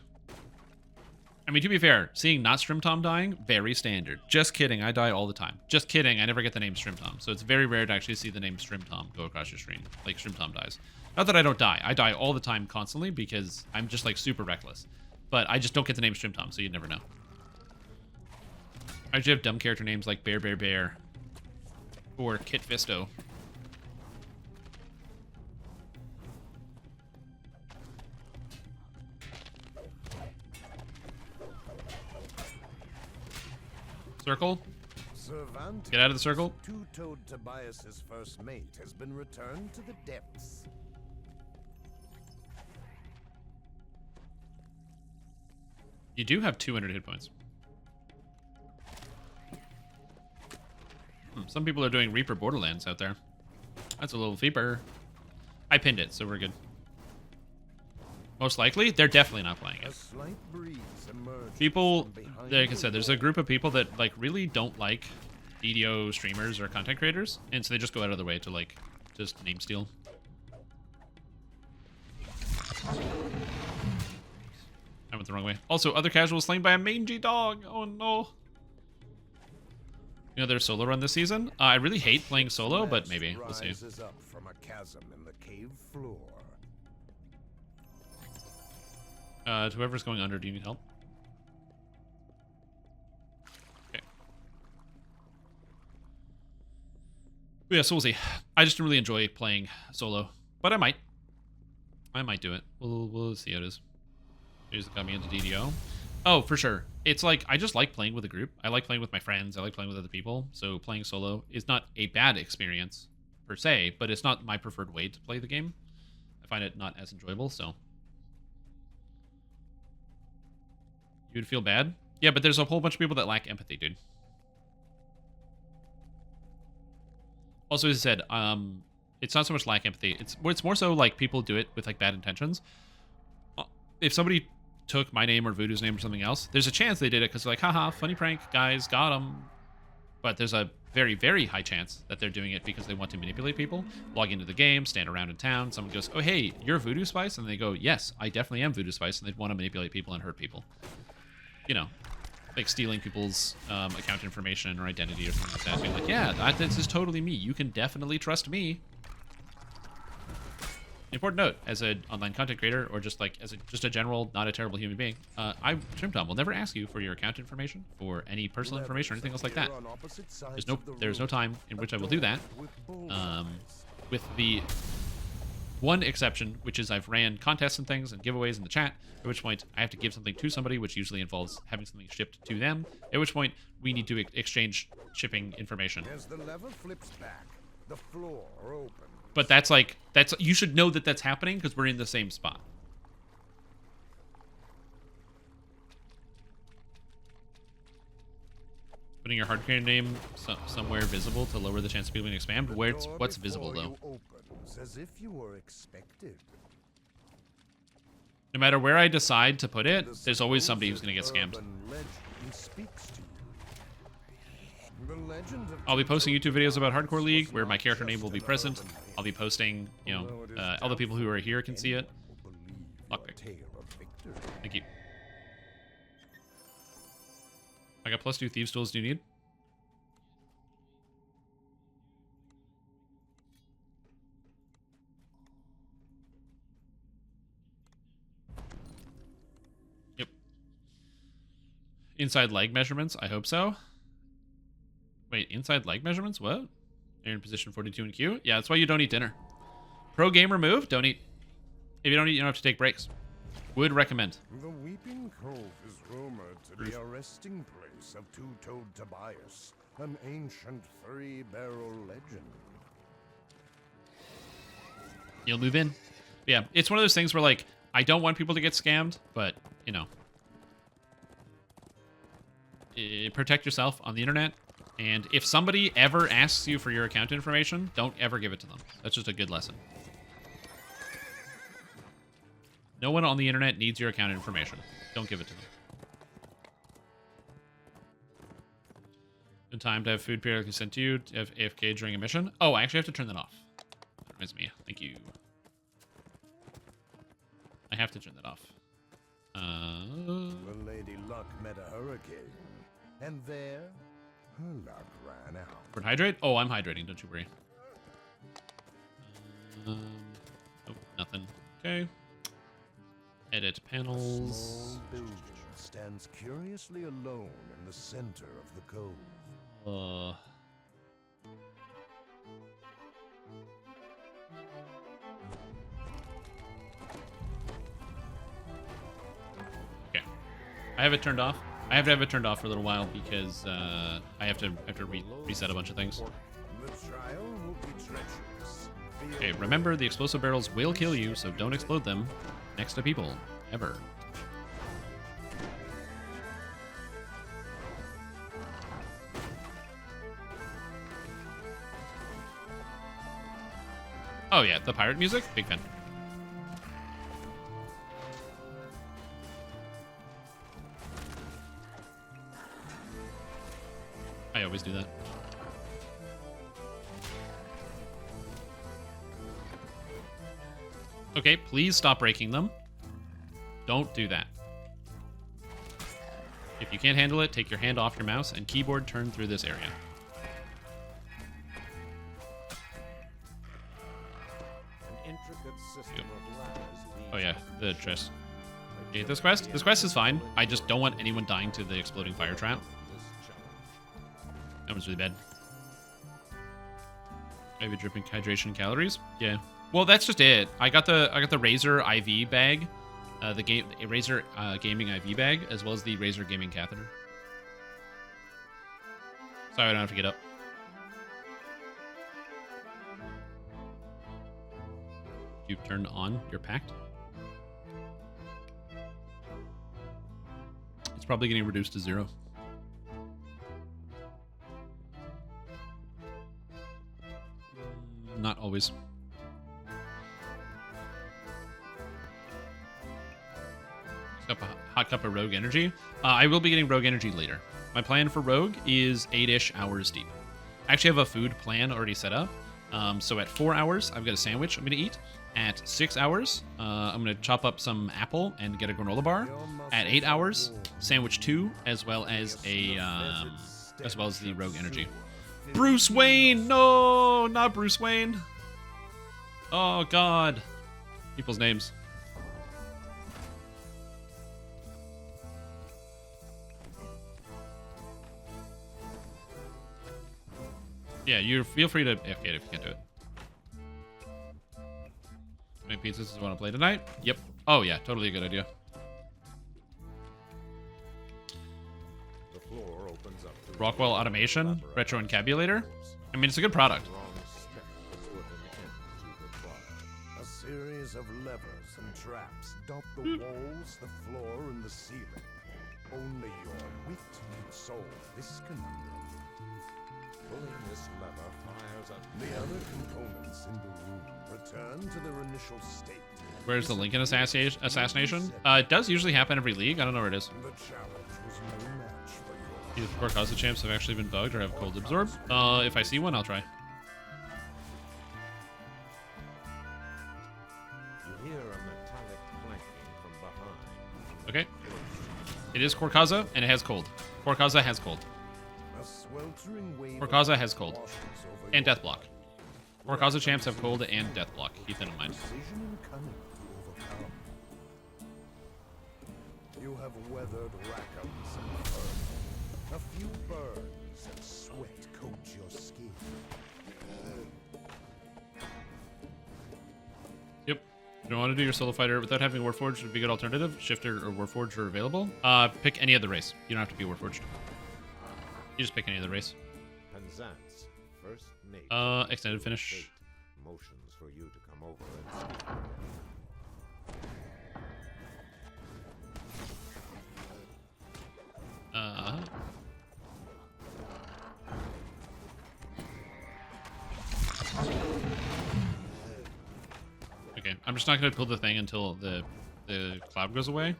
I mean, to be fair, seeing not Strimtom dying, very standard. Just kidding, I die all the time. Just kidding, I never get the name Strimtom. So it's very rare to actually see the name Strimtom go across your screen. Like, Strimtom dies. Not that I don't die. I die all the time constantly because I'm just, like, super reckless. But I just don't get the name Strimtom, so you never know. I usually have dumb character names like Bear, or Kit Fisto. Circle. Get out of the circle. Two-toed Tobias's first mate has been returned to the depths. You do have 200 hit points. Some people are doing Reaper Borderlands out there. That's a little feeper. I pinned it, so we're good. Most likely, they're definitely not playing it. People, like I said, there's a group of people that like really don't like DDO streamers or content creators, and so they just go out of their way to like just name steal. I went the wrong way. Also, other casuals slain by a mangy dog. Oh no. You know, there's solo run this season. I really hate playing solo, but maybe we'll see. Up from a chasm in the cave floor. To whoever's going under, do you need help? Okay. But yeah, so we'll see. I just don't really enjoy playing solo, but I might. I might do it. We'll see how it is. Here's got me into DDO. Oh, for sure. It's like, I just like playing with a group. I like playing with my friends. I like playing with other people. So playing solo is not a bad experience, per se, but it's not my preferred way to play the game. I find it not as enjoyable, so. You would feel bad? Yeah, but there's a whole bunch of people that lack empathy, dude. Also, as I said, it's not so much lack empathy. It's more so like people do it with like bad intentions. If somebody took my name or Voodoo's name or something else, there's a chance they did it because they're like, haha, funny prank, guys, got him. But there's a very, very high chance that they're doing it because they want to manipulate people, log into the game, stand around in town. Someone goes, oh, hey, you're Voodoo Spice? And they go, yes, I definitely am Voodoo Spice. And they'd want to manipulate people and hurt people. You know, like stealing people's account information or identity or something like that. Being like, yeah, this is totally me. You can definitely trust me. Important note, as an online content creator or just like as just a general, not a terrible human being, Strimtom will never ask you for your account information, for any personal information or anything else like that. There's no time in which I will do that. With the one exception, which is I've ran contests and things and giveaways in the chat, at which point I have to give something to somebody, which usually involves having something shipped to them, at which point we need to exchange shipping information. As the lever flips back, the floor opens. But that's you should know that that's happening because we're in the same spot. Putting your hardcore name somewhere visible to lower the chance of people being spammed. What's visible though? As if you were expected. No matter where I decide to put it, there's always somebody who's gonna get scammed. I'll be posting YouTube videos about Hardcore League where my character name will be present. I'll be posting, you know, all the people who are here can see it. Lockpick. Thank you. I got +2 Thieves tools. Do you need? Yep. Inside leg measurements? I hope so. Wait, inside leg measurements? What? You're in position 42 in queue? Yeah, that's why you don't eat dinner. Pro gamer move? Don't eat. If you don't eat, you don't have to take breaks. Would recommend. The Weeping Cove is rumored to be a resting place of Two-Toed Tobias, an ancient three-barrel legend. You'll move in. Yeah, it's one of those things where, like, I don't want people to get scammed, but, you know. Protect yourself on the internet. And if somebody ever asks you for your account information, don't ever give it to them. That's just a good lesson. No one on the internet needs your account information. Don't give it to them. In time to have food periodically sent to you, to have AFK during a mission. Oh, I actually have to turn that off. That reminds me. Thank you. I have to turn that off. The Lady Luck met a hurricane, and there, her luck ran out. For hydrate? Oh, I'm hydrating. Don't you worry. Oh, nothing. Okay. Edit panels. A small building stands curiously alone in the center of the cove. Okay. I have it turned off. I have to have it turned off for a little while because I have to reset a bunch of things. The trial will be treacherous. Okay, remember the explosive barrels will kill you, so don't explode them next to people ever. Oh yeah, the pirate music, big fan. I always do that. Okay, please stop breaking them. Don't do that. If you can't handle it, take your hand off your mouse and keyboard, turn through this area. An intricate system of ladders. Oh yeah, the chest. Okay, this quest? This quest is fine. I just don't want anyone dying to the exploding fire trap. That was really bad. Maybe dripping hydration calories? Yeah. Well, that's just it. I got the Razer IV bag, the Razer gaming IV bag, as well as the Razer gaming catheter. Sorry, I don't have to get up. You've turned on your pact. It's probably getting reduced to 0. Not always. Up a hot cup of rogue energy. I will be getting rogue energy later. My plan for rogue is 8-ish hours deep. I actually have a food plan already set up. So at 4 hours, I've got a sandwich I'm going to eat. At 6 hours, I'm going to chop up some apple and get a granola bar. At 8 hours, sandwich 2, as well as the rogue energy. Bruce Wayne! No, not Bruce Wayne. Oh God, people's names. Yeah, you feel free to FK it if you can't do it. How many pizzas does you want to play tonight? Yep. Oh yeah, totally a good idea. The floor opens up to Rockwell Automation, Retro Encabulator. I mean, it's a good product. A series of levers and traps dot the walls, the floor, and the ceiling. Only your wit can solve this conundrum. pulling this lever fires up. The other components in the room return to their initial state. Where's the Lincoln assassination? It does usually happen every league. I don't know where it is. The challenge was no match for your Either Core Causa champs have actually been bugged or have cold absorb. If I see one, I'll try. You hear a metallic clanking from behind. Okay. It is Core Causa, and it has cold. Core Causa has cold. Core Causa has cold. And Death Block. Core Causa champs have cold and Death Block. Keep that in mind. You have weathered Rackham's and Fern. A few burns and sweat coat your skin. Yep. You don't want to do your solo fighter without having Warforged would be a good alternative. Shifter or Warforged are available. Pick any other race. You don't have to be Warforged. You just pick any other race. Penzance, first mate. Extended finish. Motions for you to come over and speak. Okay, I'm just not going to pull the thing until the cloud goes away.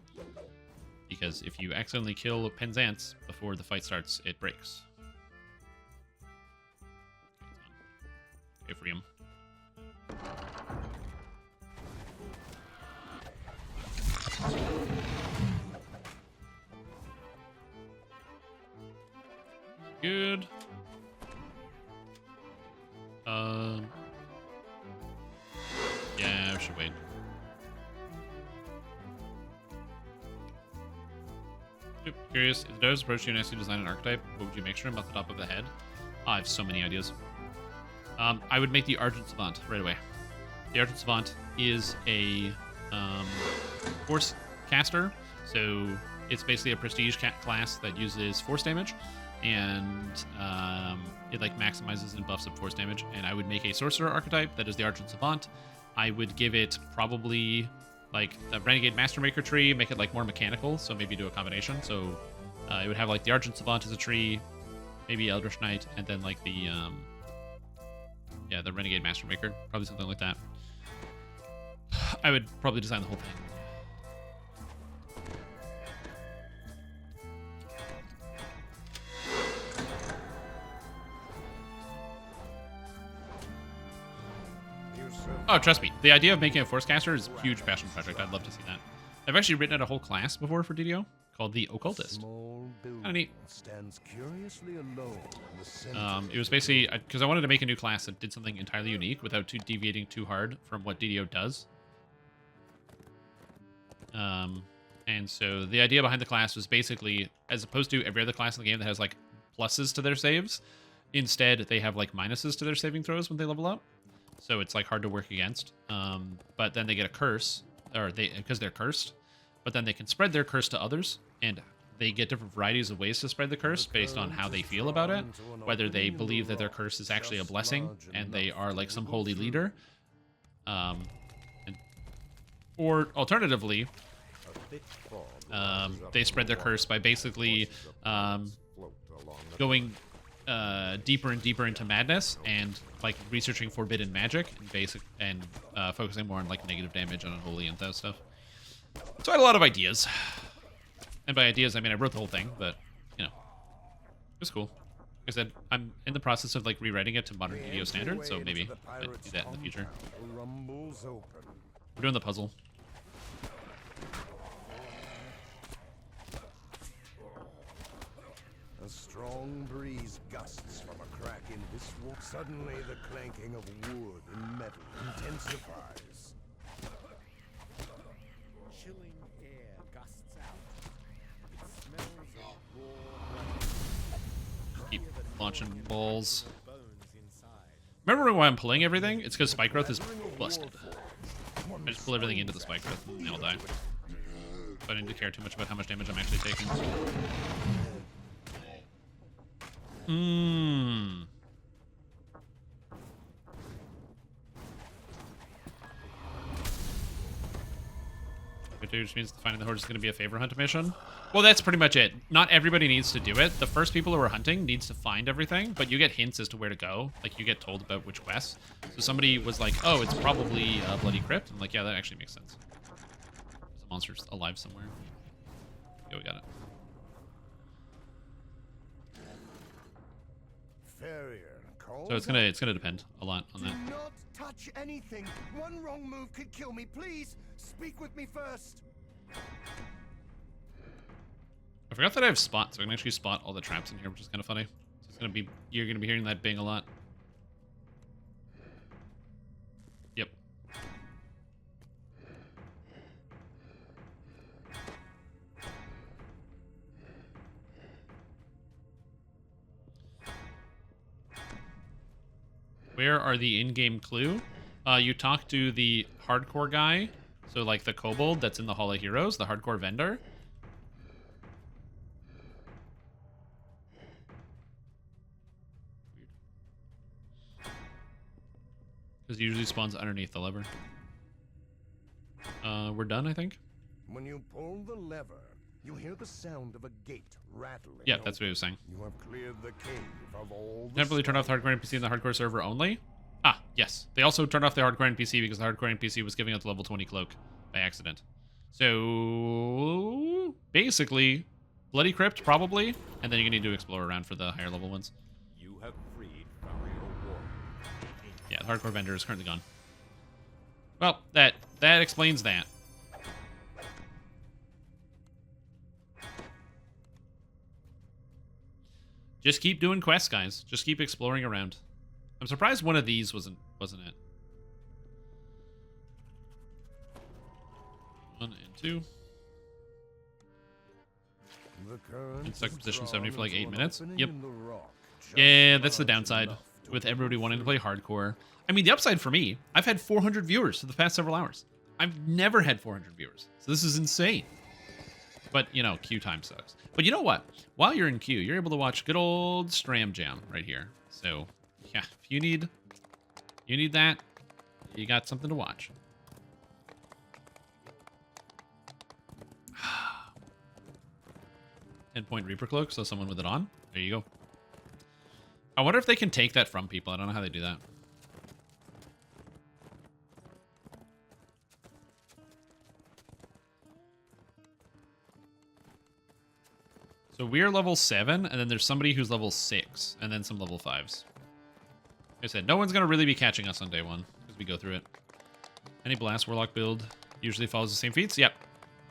Because if you accidentally kill Penzance before the fight starts, it breaks. Okay, free him. Good. Yeah, I should wait. Curious, if Does approach you and ask you to design an archetype, what would you make sure about the top of the head? Oh, I have so many ideas. I would make the Argent Savant right away. The Argent Savant is a force caster, so it's basically a prestige class that uses force damage, and it like maximizes and buffs up force damage. And I would make a sorcerer archetype that is the Argent Savant. I would give it probably like a Renegade Mastermaker tree, make it like more mechanical, so maybe do a combination. So it would have like the Argent Savant as a tree, maybe Eldritch Knight, and then like the the Renegade Mastermaker, probably something like that. I would probably design the whole thing. Oh, trust me. The idea of making a Force Caster is a huge passion project. I'd love to see that. I've actually written out a whole class before for DDO called the Occultist. Kind of neat. Stands curiously alone in the center It was basically because I wanted to make a new class that did something entirely unique without deviating too hard from what DDO does. And so the idea behind the class was basically, as opposed to every other class in the game that has like pluses to their saves, instead they have like minuses to their saving throws when they level up. So it's like hard to work against. But then they get a curse, or because they're cursed. But then they can spread their curse to others, and they get different varieties of ways to spread the curse based on how they feel about it. Whether they believe that their curse is actually a blessing and they are like some holy leader, or alternatively, They spread their curse by basically going deeper and deeper into madness and like researching forbidden magic and focusing more on like negative damage on unholy and that stuff. So I had a lot of ideas, and by ideas I mean I wrote the whole thing, but you know, it was cool. Like I said, I'm in the process of like rewriting it to modern video standards, so maybe I'd do that in the future. We're doing the puzzle. A strong breeze gusts from a crack in this wall. Suddenly, the clanking of wood and metal intensifies. Chilling air gusts out. It smells of raw. Keep launching balls. Remember why I'm pulling everything? It's because spike growth is busted. I just pull everything into the spike growth and they all die. So I didn't care too much about how much damage I'm actually taking. Which means finding the horde is going to be a favor hunt mission. Well, that's pretty much it. Not everybody needs to do it. The first people who are hunting needs to find everything, but you get hints as to where to go. Like, you get told about which quests. So somebody was like, oh, it's probably a Bloody Crypt. I'm like, yeah, that actually makes sense. There's a monster alive somewhere. Yeah, we got it. So it's gonna depend a lot on that. Do not touch anything. One wrong move could kill me. Please speak with me first. I forgot that I have spot, so I can actually spot all the traps in here, which is kind of funny. So it's gonna be you're gonna be hearing that bing a lot. Yep. Where are the in-game clue? You talk to the hardcore guy, so like the kobold that's in the Hall of Heroes, the hardcore vendor. Because it usually spawns underneath the lever. We're done, I think. When you pull the lever, you hear the sound of a gate rattling. Yeah, that's what he was saying. You have cleared the cave of all the Temporarily turned off the hardcore NPC in the hardcore server only. Ah, yes. They also turned off the hardcore NPC because the hardcore NPC was giving out the level 20 cloak by accident. So basically, Bloody Crypt probably, and then you need to explore around for the higher level ones. You have freed Barrier War. Yeah, the hardcore vendor is currently gone. Well, that explains that. Just keep doing quests, guys. Just keep exploring around. I'm surprised one of these wasn't it. 1 and 2. In stuck position 70 for like 8 minutes. Yep. Yeah, that's the downside with everybody wanting to play hardcore. I mean, the upside for me, I've had 400 viewers for the past several hours. I've never had 400 viewers. So this is insane. But, you know, queue time sucks. But you know what? While you're in queue, you're able to watch good old Strimtom right here. So, yeah, if you need that, you got something to watch. Endpoint Reaper Cloak, so someone with it on. There you go. I wonder if they can take that from people. I don't know how they do that. So we're level 7, and then there's somebody who's level 6, and then some level 5s. Like I said, no one's going to really be catching us on day 1, as we go through it. Any Blast Warlock build usually follows the same feats? Yep.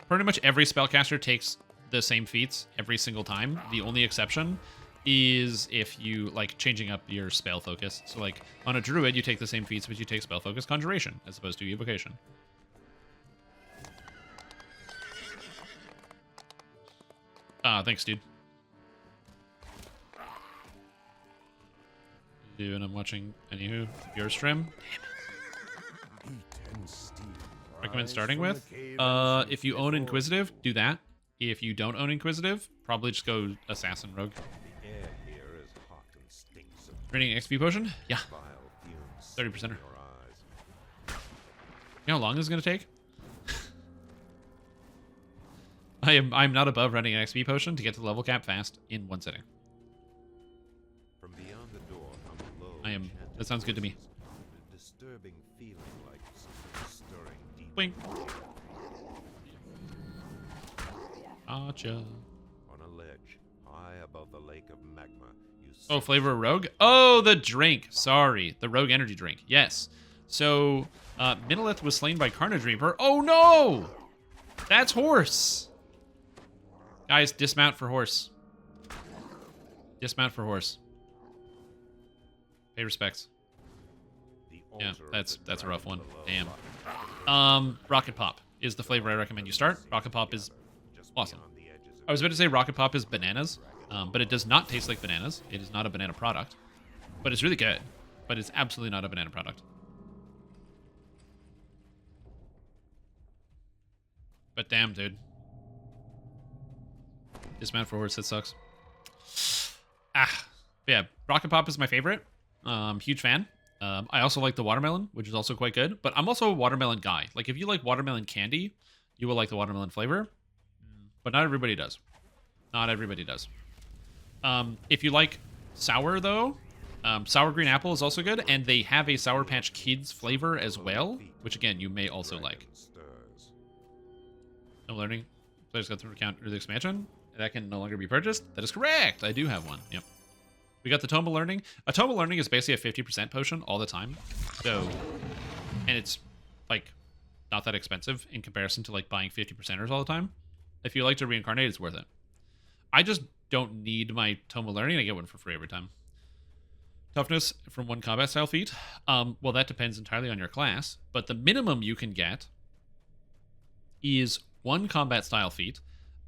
Pretty much every spellcaster takes the same feats every single time. The only exception is if you, like, changing up your spell focus. So, like, on a Druid, you take the same feats, but you take spell focus Conjuration, as opposed to Evocation. Thanks, dude. And I'm watching, anywho, your stream. Recommend starting with? If you own Inquisitive, do that. If you don't own Inquisitive, probably just go Assassin Rogue. Reading XP potion? Yeah. 30%. You know how long this is going to take? I'm not above running an XP potion to get to the level cap fast in one sitting. From beyond the door comes low. I am. That sounds good to me. A disturbing feeling like something stirring deep. Wink. Gotcha. On a ledge, high above the lake of magma, you Oh, flavor of rogue? Oh, the drink. Sorry. The rogue energy drink. Yes. So, Minolith was slain by Carnage Reaper. Oh, no! That's horse. Guys, dismount for horse. Dismount for horse. Pay respects. Yeah, that's a rough one. Damn. Rocket Pop is the flavor I recommend you start. Rocket Pop is awesome. I was about to say Rocket Pop is bananas, but it does not taste like bananas. It is not a banana product, but it's really good. But it's absolutely not a banana product. But damn, dude. Dismount for horse, that sucks. Yeah, Rocket Pop is my favorite. Huge fan. I also like the watermelon, which is also quite good. But I'm also a watermelon guy. Like, if you like watermelon candy, you will like the watermelon flavor. But not everybody does. Not everybody does. If you like sour, though, sour green apple is also good. And they have a Sour Patch Kids flavor as well, which, again, you may also like. No learning. Players got through account or the expansion. That can no longer be purchased. That is correct. I do have one. Yep. We got the Tome of Learning. A Tome of Learning is basically a 50% potion all the time. So, and it's, like, not that expensive in comparison to, like, buying 50%ers all the time. If you like to reincarnate, it's worth it. I just don't need my Tome of Learning. I get one for free every time. Toughness from one combat style feat. Well, that depends entirely on your class. But the minimum you can get is one combat style feat.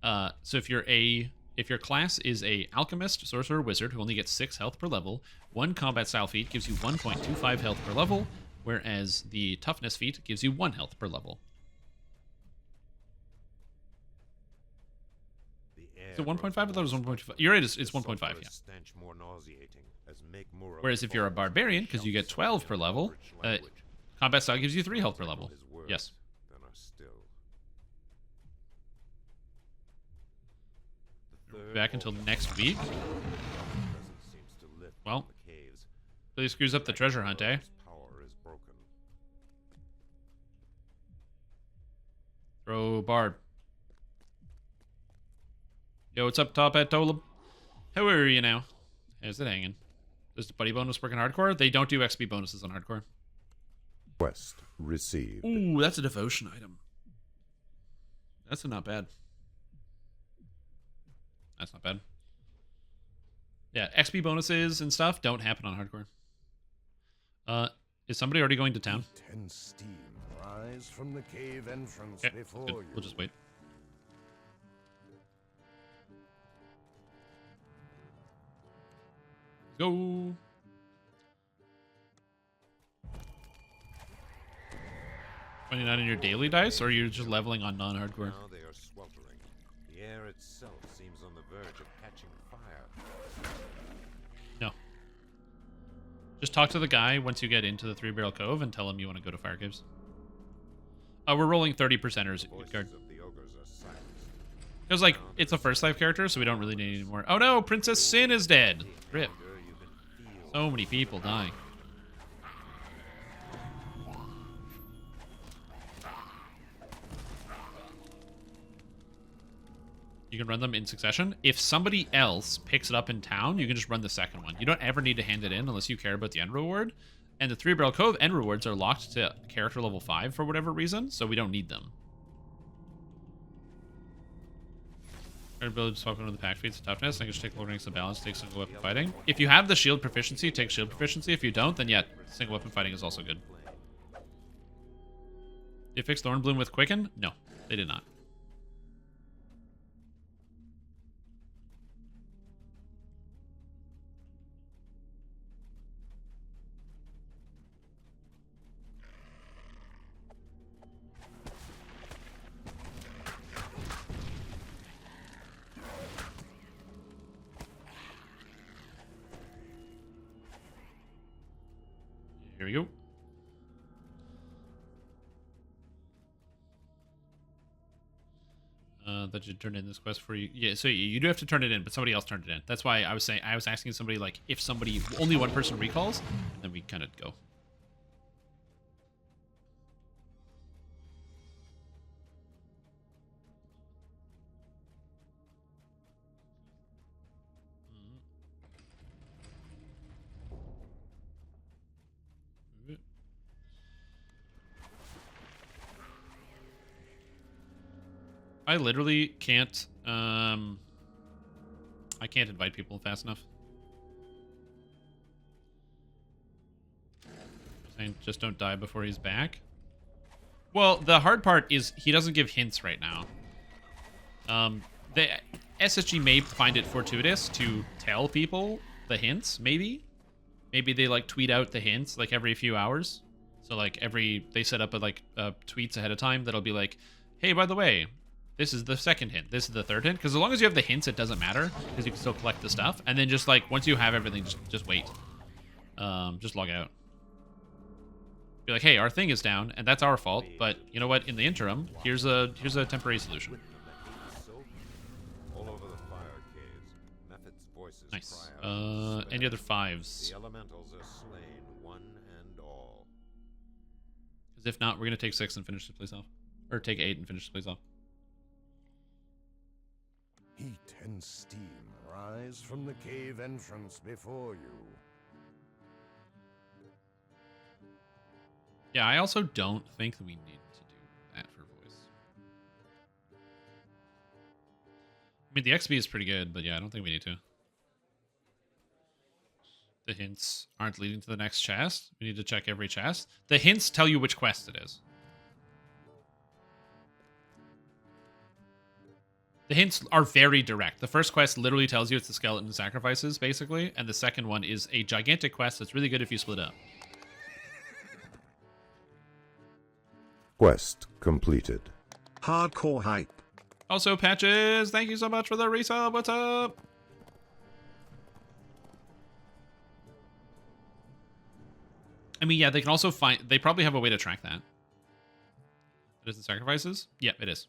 So if your class is a alchemist, sorcerer, wizard who only gets 6 health per level, one combat style feat gives you 1.25 health per level, whereas the toughness feat gives you 1 health per level. So 1.5? I thought it was 1.5. You're right, it's 1.5, yeah. Whereas if you're a barbarian, because you get 12 per level, combat style gives you 3 health per level. Yes. Back until next week. Well, really screws up the treasure hunt, eh? Throw Barb. Yo, what's up, top at Tolub? How are you now? How's it hanging? Does the buddy bonus work in hardcore? They don't do XP bonuses on hardcore. Quest received. Ooh, that's a devotion item. That's not bad. That's not bad. Yeah, XP bonuses and stuff don't happen on hardcore. Is somebody already going to town? Intense steam rise from the cave entrance Okay, before good. you. We'll just wait. Go. $29 in your daily dice, or are you just leveling on non-hardcore? Now they are sweltering. The air itself seems on the verge of catching fire. No. Just talk to the guy once you get into the 3-Barrel Cove and tell him you want to go to Fire Caves. We're rolling 30%ers. Because, like, it's a first life character, so we don't really need any more. Oh no, Princess Sin is dead. Rip. So many people dying. You can run them in succession. If somebody else picks it up in town, you can just run the second one. You don't ever need to hand it in unless you care about the end reward. And the 3-Barrel Cove end rewards are locked to character level 5 for whatever reason, so we don't need them. Our ability to swap into the pack feats toughness. I can just take loading the balance, take single weapon fighting. If you have the shield proficiency, take shield proficiency. If you don't, then yeah, single weapon fighting is also good. Did you fix Thornbloom with Quicken? No, they did not. Here we go. that you turned in this quest for you. Yeah, so you do have to turn it in, but somebody else turned it in. That's why I was saying, I was asking somebody, like, if somebody, only one person recalls, then we kind of go. I literally can't, I can't invite people fast enough. Saying just don't die before he's back. Well, the hard part is he doesn't give hints right now. The SSG may find it fortuitous to tell people the hints, maybe. Maybe they, like, tweet out the hints, like, every few hours. So, like, they set up, tweets ahead of time that'll be like, hey, by the way, this is the second hint. This is the third hint. Because as long as you have the hints, it doesn't matter. Because you can still collect the stuff. And then just, like, once you have everything, just wait. Just log out. Be like, hey, our thing is down, and that's our fault. But you know what? In the interim, here's a temporary solution. All over the fire caves, Mephit's voices Nice. cry out in Any other despair. 5s? The elementals are slain, one and all. Because if not, we're going to take 6 and finish the place off. Or take 8 and finish the place off. Heat and steam rise from the cave entrance before you. Yeah, I also don't think that we need to do that for voice. I mean, the XP is pretty good, but yeah, I don't think we need to. The hints aren't leading to the next chest. We need to check every chest. The hints tell you which quest it is. The hints are very direct. The first quest literally tells you it's the skeleton sacrifices, basically, and the second one is a gigantic quest that's really good if you split up. Quest completed. Hardcore hype. Also, Patches, thank you so much for the resub. What's up? I mean, yeah, they can also find... They probably have a way to track that. It is the sacrifices? Yeah, it is.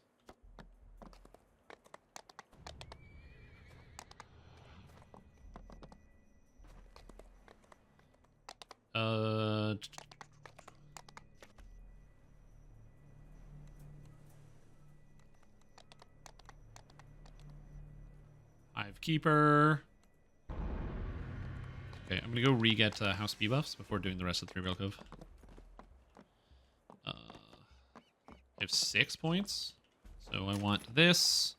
Hive Keeper. Okay, I'm gonna go re-get House Buffs before doing the rest of 3 Rail Cove. I have 6 points, so I want this.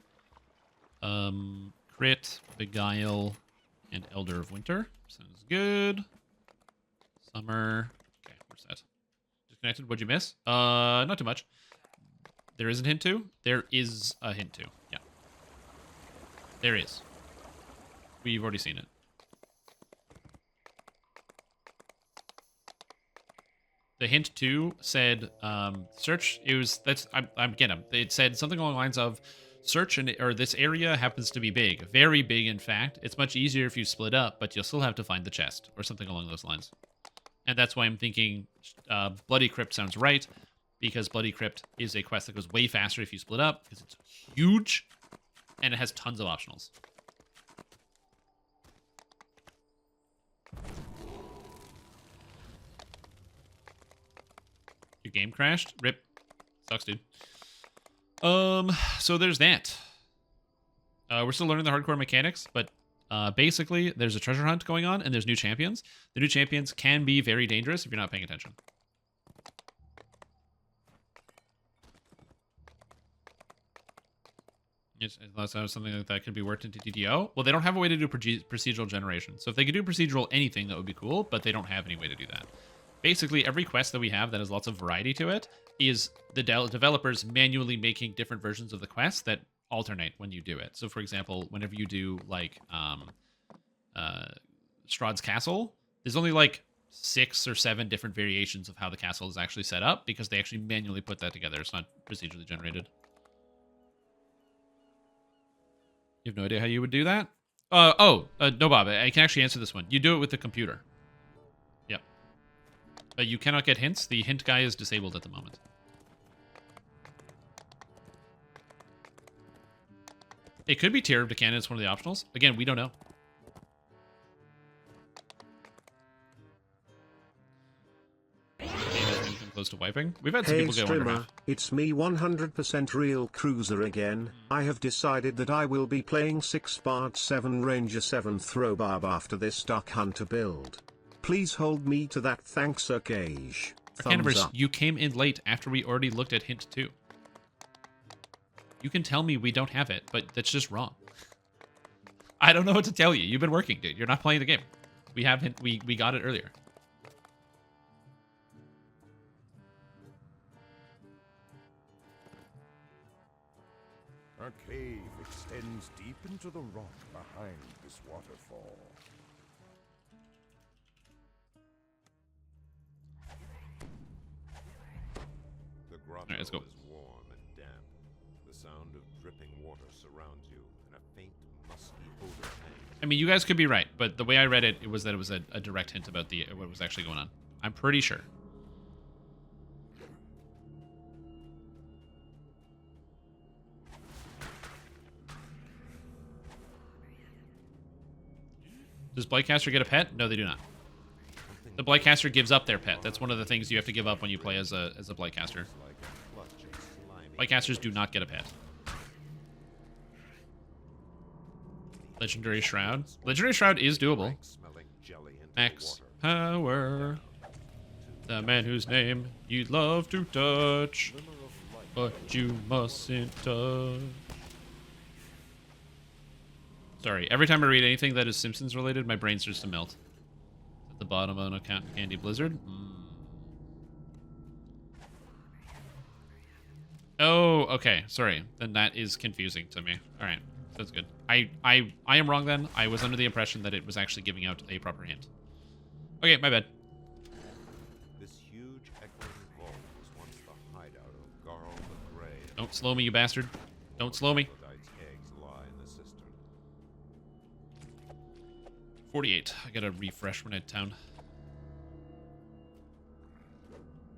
Crit, Beguile, and Elder of Winter. Sounds good. Summer. Okay, where's that? Disconnected. What'd you miss? Not too much. There is a hint 2? There is a hint 2. Yeah. There is. We've already seen it. The hint 2 said, search. It was, I'm getting them. It said something along the lines of, search, or this area happens to be big. Very big, in fact. It's much easier if you split up, but you'll still have to find the chest, or something along those lines. And that's why I'm thinking Bloody Crypt sounds right, because Bloody Crypt is a quest that goes way faster if you split up, because it's huge, and it has tons of optionals. Your game crashed? Rip. Sucks, dude. So there's that. We're still learning the hardcore mechanics, but basically there's a treasure hunt going on, and there's new champions. The new champions can be very dangerous if you're not paying attention. Unless something like that could be worked into DDO. Well, they don't have a way to do procedural generation. So if they could do procedural anything, that would be cool, but they don't have any way to do that. Basically, every quest that we have that has lots of variety to it is the developers manually making different versions of the quest that alternate when you do it. So, for example, whenever you do, like, Strahd's Castle, there's only, like, 6 or 7 different variations of how the castle is actually set up because they actually manually put that together. It's not procedurally generated. You have no idea how you would do that? No, Bob, I can actually answer this one. You do it with the computer. Yep. You cannot get hints. The hint guy is disabled at the moment. It could be Tear of Decana. It's one of the optionals. Again, we don't know. The game has been close to wiping. We've had some Hey people go under Strimmer, half. it's me 100% Real Cruiser again. I have decided that I will be playing 6 Part 7 Ranger 7 Throwbarb after this Duck Hunter build. Please hold me to that, thanks Arcage. Thumbs up. You came in late after we already looked at hint 2. You can tell me we don't have it, but that's just wrong. I don't know what to tell you. You've been working, dude. You're not playing the game. We have hint, we got it earlier. A cave extends deep into the rock behind this waterfall. The grotto Alright, let's go. is warm and damp. The sound of dripping water surrounds you, and a faint, musky odor hangs. I mean, you guys could be right, but the way I read it, it was that it was a direct hint about what was actually going on. I'm pretty sure. Does Blightcaster get a pet? No, they do not. The Blightcaster gives up their pet. That's one of the things you have to give up when you play as a Blightcaster. Blightcasters do not get a pet. Legendary Shroud. Legendary Shroud is doable. Max Power. The man whose name you'd love to touch, but you mustn't touch. Sorry, every time I read anything that is Simpsons related, my brain starts to melt. At the bottom of an account Candy Blizzard. Oh, okay. Sorry. Then that is confusing to me. Alright. That's good. I am wrong then. I was under the impression that it was actually giving out a proper hint. Okay, my bad. This huge echoing vault was once the hideout of Garl the Grey. Don't slow me, you bastard. Don't slow me. Troglodyte's eggs lie in the cistern. 48. I gotta refresh when I hit town.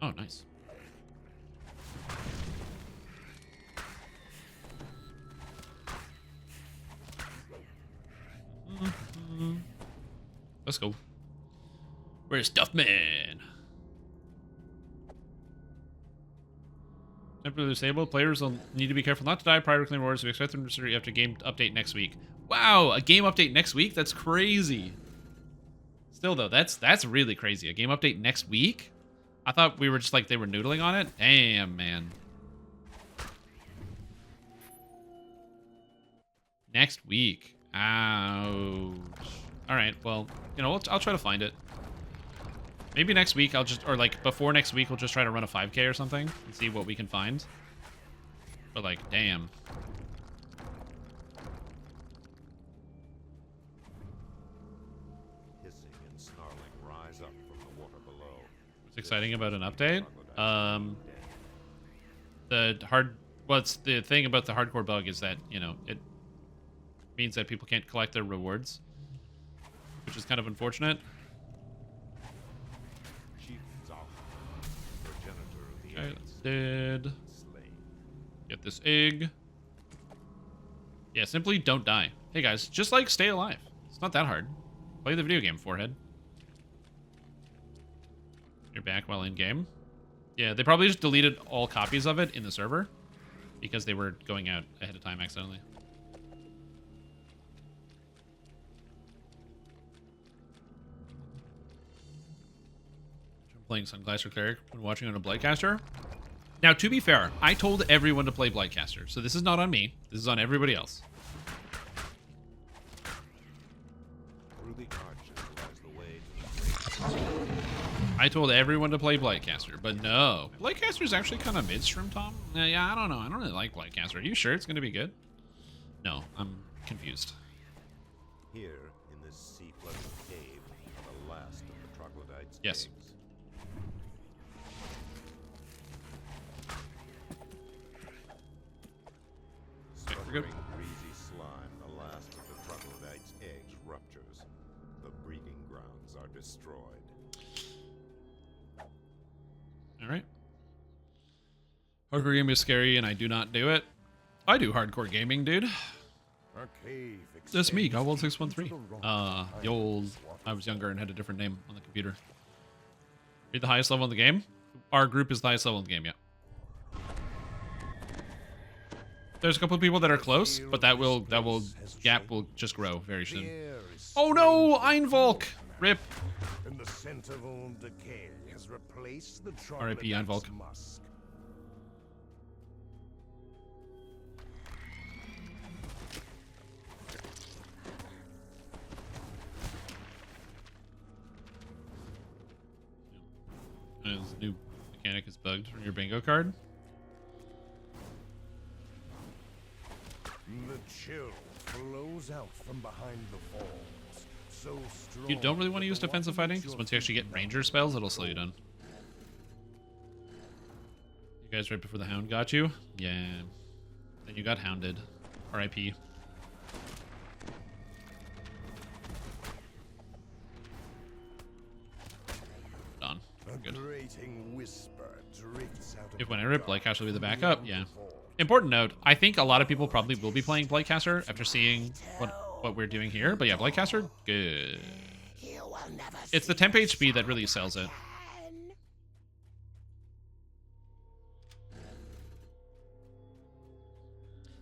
Oh, nice. Let's go. Where's Stuffman? Temporarily disabled. Players will need to be careful not to die prior to claiming rewards. We expect them to return after game update next week. Wow, a game update next week? That's crazy. Still though, that's really crazy. A game update next week? I thought we were just like they were noodling on it. Damn, man. Next week. Ouch. All right, well, you know, I'll try to find it. Maybe next week I'll just, or like before next week, we'll just try to run a 5K or something and see what we can find. But like, damn. Hissing and snarling rise up from the water below. What's exciting about an update? What's the thing about the hardcore bug is that, you know, it means that people can't collect their rewards, which is kind of unfortunate. Okay, that's dead. Get this egg. Yeah, simply don't die. Hey guys, just like stay alive. It's not that hard. Play the video game, Forehead. You're back while in game. Yeah, they probably just deleted all copies of it in the server because they were going out ahead of time accidentally. Playing Sunglasser Cleric when watching on a Blightcaster. Now, to be fair, I told everyone to play Blightcaster, so this is not on me. This is on everybody else. Through the arches lies the way to the great. I told everyone to play Blightcaster, but no. Blightcaster is actually kind of mid-stream, Tom. Yeah, I don't know. I don't really like Blightcaster. Are you sure it's going to be good? No, I'm confused. Here, in this sea-flooded cave, are the last of the troglodytes' Yes. eggs. We're good. Sputtering, greasy slime, the last of the troglodytes' eggs ruptures. The breeding grounds are destroyed. Alright. Hardcore gaming is scary and I do not do it. I do hardcore gaming, dude. That's me, Godwald613. The old... I was younger and had a different name on the computer. Are you the highest level in the game? Our group is the highest level in the game, yeah. There's a couple of people that are close, but gap will just grow very soon. Oh no, Einvolk! Rip. And the scent of old decay has replaced the R.I.P. Einvolk. musk. This new mechanic is bugged from your bingo card. The chill flows out from behind the walls. So strong. You don't really want to use defensive fighting, because once you actually get ranger spells, it'll slow you down. You guys right before the hound got you? Yeah. Then you got hounded. R.I.P. Done. Good. If when I rip, Blightcaster will be the backup, yeah. Important note, I think a lot of people probably will be playing Blightcaster after seeing what we're doing here. But yeah, Blightcaster, good. It's the temp HP that really sells it.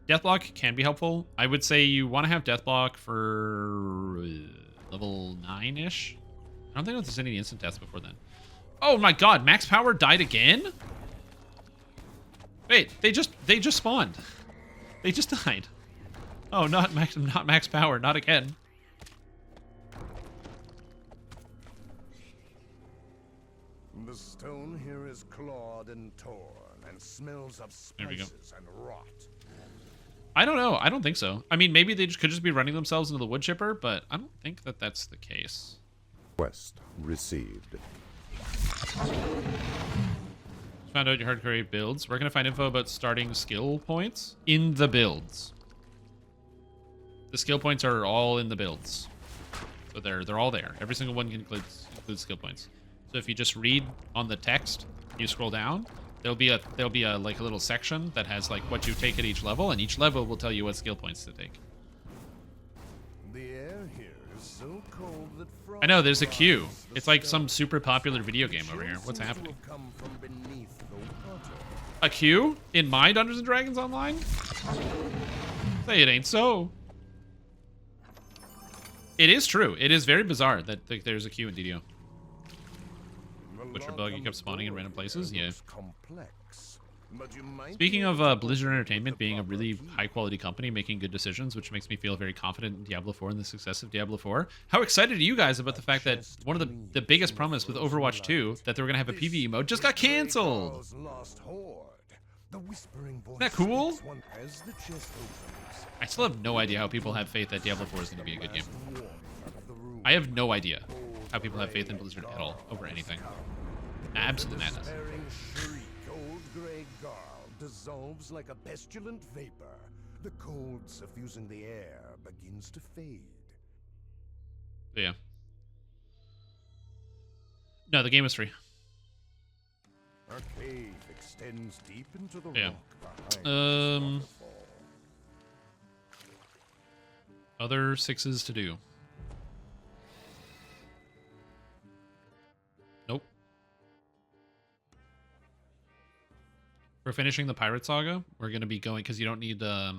Deathblock can be helpful. I would say you want to have Deathblock for level 9-ish. I don't think there's any instant deaths before then. Oh my god, Max Power died again? Wait, they just spawned. They just died. Oh, not Max Power, not again. The stone here is clawed and torn and smells of spices and rot. I don't know. I don't think so. I mean, maybe they could just be running themselves into the wood chipper, but I don't think that that's the case. Quest received. Found out your hardcore builds. Where can I find info about starting skill points? In the builds. The skill points are all in the builds. So they're all there. Every single one includes skill points. So if you just read on the text, you scroll down, there'll be a like a little section that has like what you take at each level, and each level will tell you what skill points to take. The air here is so cold that I know, there's a queue. It's like some super popular video game over here. What's happening? A queue? In my Dungeons & Dragons Online? Say it ain't so. It is true. It is very bizarre that there's a queue in DDO. Witcher bug, you kept spawning in random places? Yeah. Speaking of Blizzard Entertainment being a really high-quality company making good decisions, which makes me feel very confident in Diablo 4 and the success of Diablo 4, how excited are you guys about the fact that one of the biggest promise with Overwatch 2, that they were going to have a PvE mode, just got canceled? Isn't that cool? I still have no idea how people have faith that Diablo 4 is going to be a good game. I have no idea how people have faith in Blizzard at all over anything. Absolute madness. Dissolves like a pestilent vapor. The cold suffusing the air begins to fade. Yeah. No, the game is free. Our cave extends deep into the yeah. rock Other 6s to do. Nope. We're finishing the Pirate Saga. We're going to be going, because you don't need the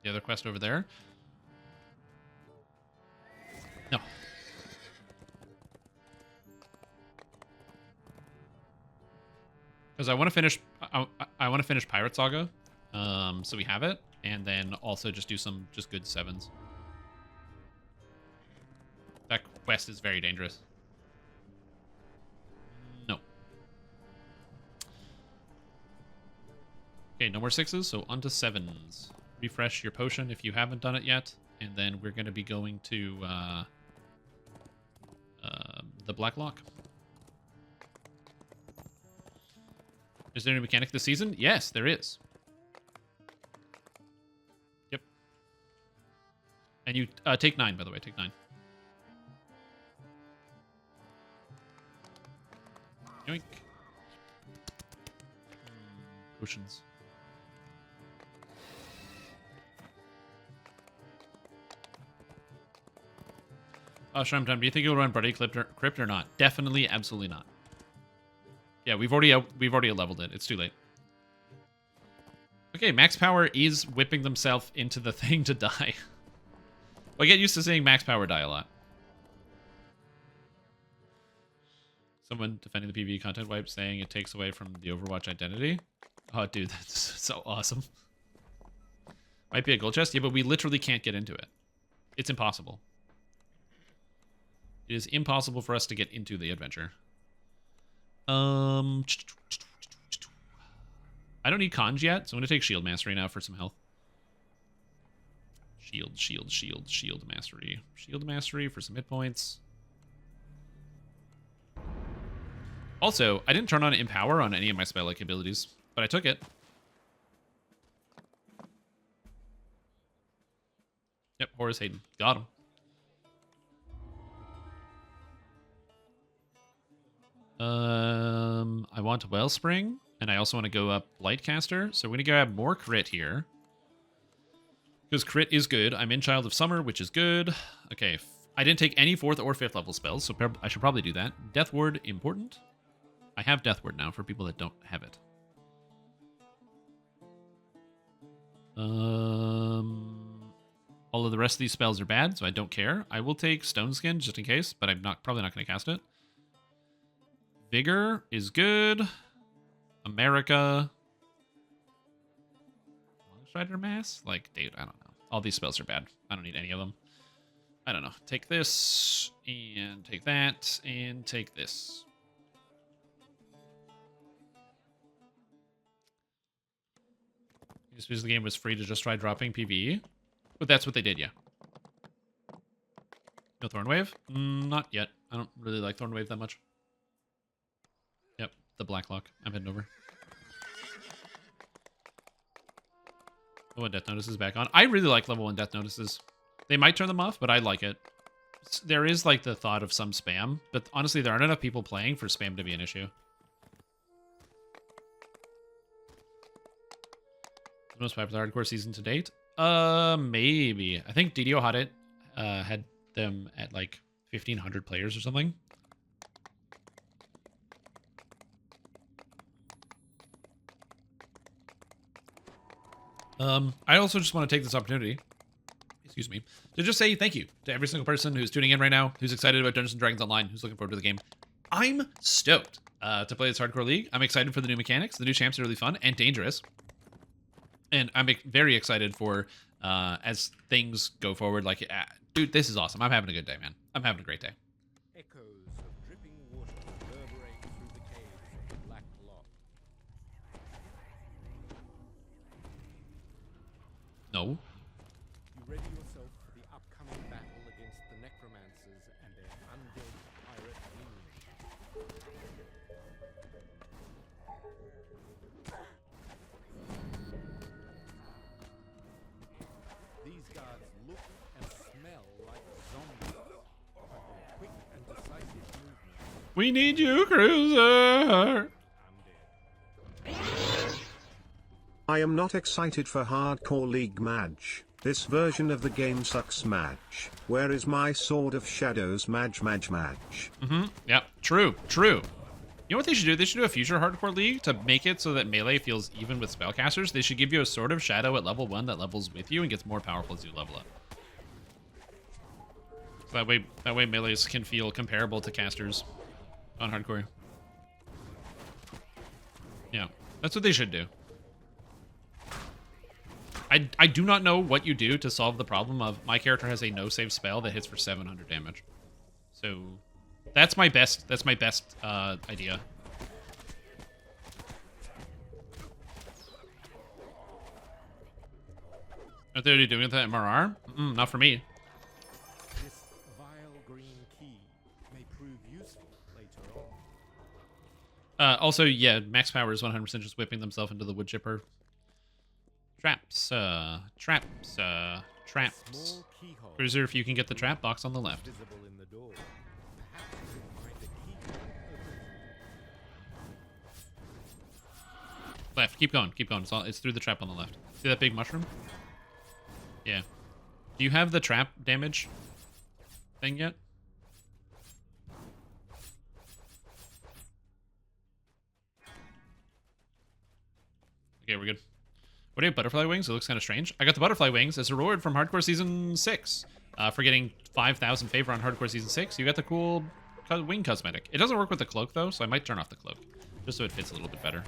other quest over there. No. Because I want to finish, I want to finish Pirate Saga, so we have it, and then also just do some good 7s. That quest is very dangerous. No. Okay, no more 6s, so on to 7s. Refresh your potion if you haven't done it yet, and then we're going to be going to the Black Lock. Is there any mechanic this season? Yes, there is. Yep. And you take 9, by the way. Take 9. Yoink. Potions. Strimtom, do you think you'll run Bloody Crypt or not? Definitely, absolutely not. Yeah, we've already leveled it. It's too late. Okay, Max Power is whipping themselves into the thing to die. I get used to seeing Max Power die a lot. Someone defending the PvE content wipe saying it takes away from the Overwatch identity. Oh, dude, that's so awesome. Might be a gold chest. Yeah, but we literally can't get into it. It's impossible. It is impossible for us to get into the adventure. I don't need Conj yet, so I'm going to take Shield Mastery now for some health. Shield Mastery. Shield Mastery for some hit points. Also, I didn't turn on Empower on any of my spell-like abilities, but I took it. Yep, Horus Hayden. Got him. I want Wellspring, and I also want to go up Lightcaster, so we're going to grab more crit here. Because crit is good. I'm in Child of Summer, which is good. Okay, I didn't take any 4th or 5th level spells, so I should probably do that. Death Ward, important. I have Death Ward now for people that don't have it. All of the rest of these spells are bad, so I don't care. I will take Stone Skin just in case, but I'm probably not going to cast it. Vigor is good. America. Longstrider Mass? Like, dude, I don't know. All these spells are bad. I don't need any of them. I don't know. Take this, and take that, and take this. Just because the game was free to just try dropping PvE. But that's what they did, yeah. No Thornwave? Not yet. I don't really like Thornwave that much. Yep, the Blacklock. I'm heading over. Level 1 Death Notice is back on. I really like level 1 Death Notices. They might turn them off, but I like it. There is like the thought of some spam, but honestly, there aren't enough people playing for spam to be an issue. The most popular hardcore season to date? Maybe. I think DDO had them at like 1,500 players or something. I also just want to take this opportunity, excuse me, to just say thank you to every single person who's tuning in right now, who's excited about Dungeons & Dragons Online, who's looking forward to the game. I'm stoked to play this hardcore league. I'm excited for the new mechanics. The new champs are really fun and dangerous. And I'm very excited for as things go forward. Like, dude, this is awesome. I'm having a good day, man. I'm having a great day. Echoes of dripping water reverberate through the caves of the Black Lock. No. You ready yourself for the upcoming battle against the necromancers and their undead pirate minions. These guards look and smell like zombies, but their quick and decisive movements. We need you, Cruiser. I am not excited for Hardcore League match. This version of the game sucks match. Where is my Sword of Shadows match? Yeah, true. You know what they should do? They should do a future hardcore league to make it so that melee feels even with spellcasters. They should give you a Sword of Shadow at level 1 that levels with you and gets more powerful as you level up. So that way melees can feel comparable to casters on hardcore. Yeah, that's what they should do. I do not know what you do to solve the problem of my character has a no-save spell that hits for 700 damage. So that's my best idea. Aren't they already doing that MRR? Not for me. This vile green key may prove useful later on. Also, yeah, max power is 100% just whipping themselves into the wood chipper. Traps. Cruiser, if you can get the trap box on the left. Visible in the door. Perhaps you can find a key to open it. Left. Keep going. It's through the trap on the left. See that big mushroom? Yeah. Do you have the trap damage thing yet? Okay, we're good. What do you have, butterfly wings? It looks kind of strange. I got the butterfly wings as a reward from Hardcore Season 6. For getting 5,000 favor on Hardcore Season 6, you got the cool wing cosmetic. It doesn't work with the cloak, though, so I might turn off the cloak. Just so it fits a little bit better.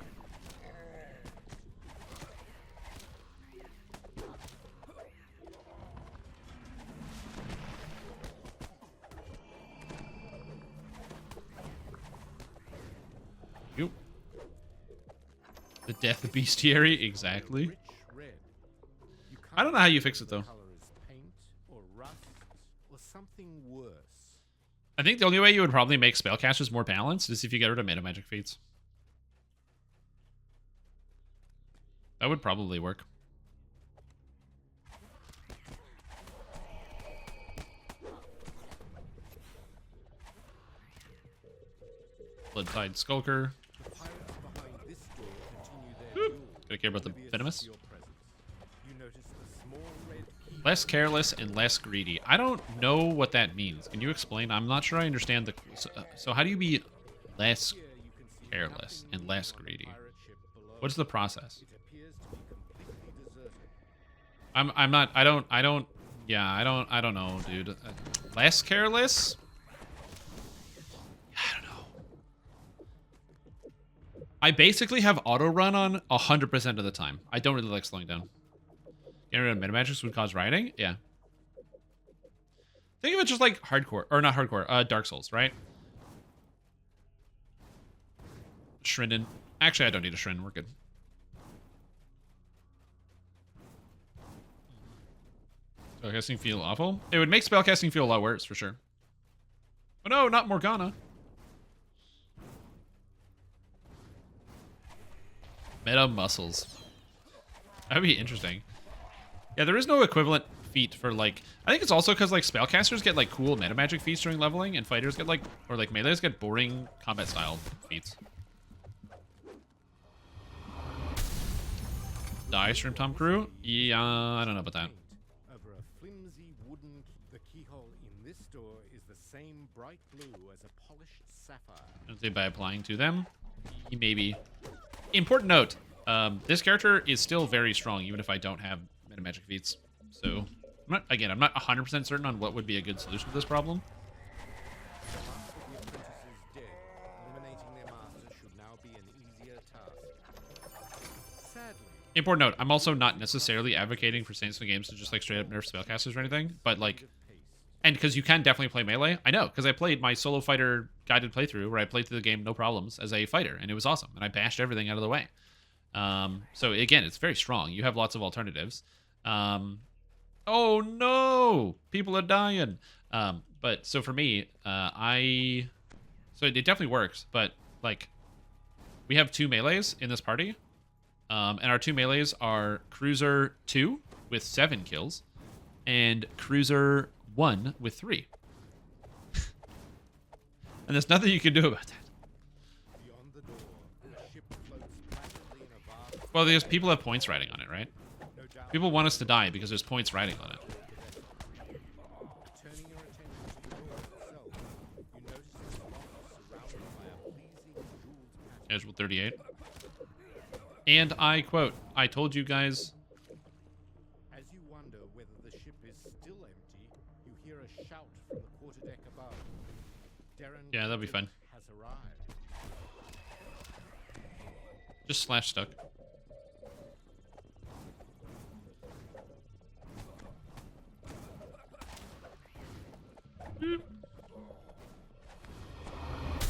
Yep. The death of bestiary, exactly. I don't know how you fix it, though. I think the only way you would probably make spellcasters more balanced is if you get rid of mana magic feats. That would probably work. Blood-Tide Skulker. Gotta care about the Venomous. Less careless and less greedy. I don't know what that means. Can you explain? I'm not sure I understand the... So how do you be less careless and less greedy? What's the process? I'm not... I don't... Yeah, I don't know, dude. Less careless? I don't know. I basically have auto run on 100% of the time. I don't really like slowing down. Getting rid of meta-magics would cause rioting? Yeah. Think of it just like hardcore. Or not hardcore. Dark Souls, right? Shrinden. Actually, I don't need a Shrinden. We're good. Spellcasting feel awful? It would make spellcasting feel a lot worse, for sure. Oh no, not Morgana. Meta muscles. That would be interesting. Yeah, there is no equivalent feat for, like... I think it's also because, like, spellcasters get, like, cool meta magic feats during leveling, and fighters get, like... Or, like, melees get boring combat-style feats. Die, Strimtom crew? Yeah, I don't know about that. Over a flimsy wooden the keyhole in this door is the same bright blue as a polished sapphire. I'd say by applying to them? Maybe. Important note. This character is still very strong, even if I don't have meta magic feats. So, I'm not 100% certain on what would be a good solution to this problem. Important note, I'm also not necessarily advocating for Saints and games to just like straight up nerf spellcasters or anything, but like, and because you can definitely play melee. I know, because I played my solo fighter guided playthrough where I played through the game no problems as a fighter, and it was awesome, and I bashed everything out of the way. So again, it's very strong. You have lots of alternatives. Oh no, people are dying. But so for me, so it definitely works, but like, we have 2 melees in this party. And our 2 melees are Cruiser 2 with 7 kills and Cruiser 1 with 3. And there's nothing you can do about that. Well, there's people have points riding on it, right? People want us to die because there's points riding on it. Casual 38. And I quote, I told you guys. As you wonder whether the ship is still empty, you hear a shout from the quarterdeck above. Yeah, that'll be fun. Has arrived. Just slash stuck.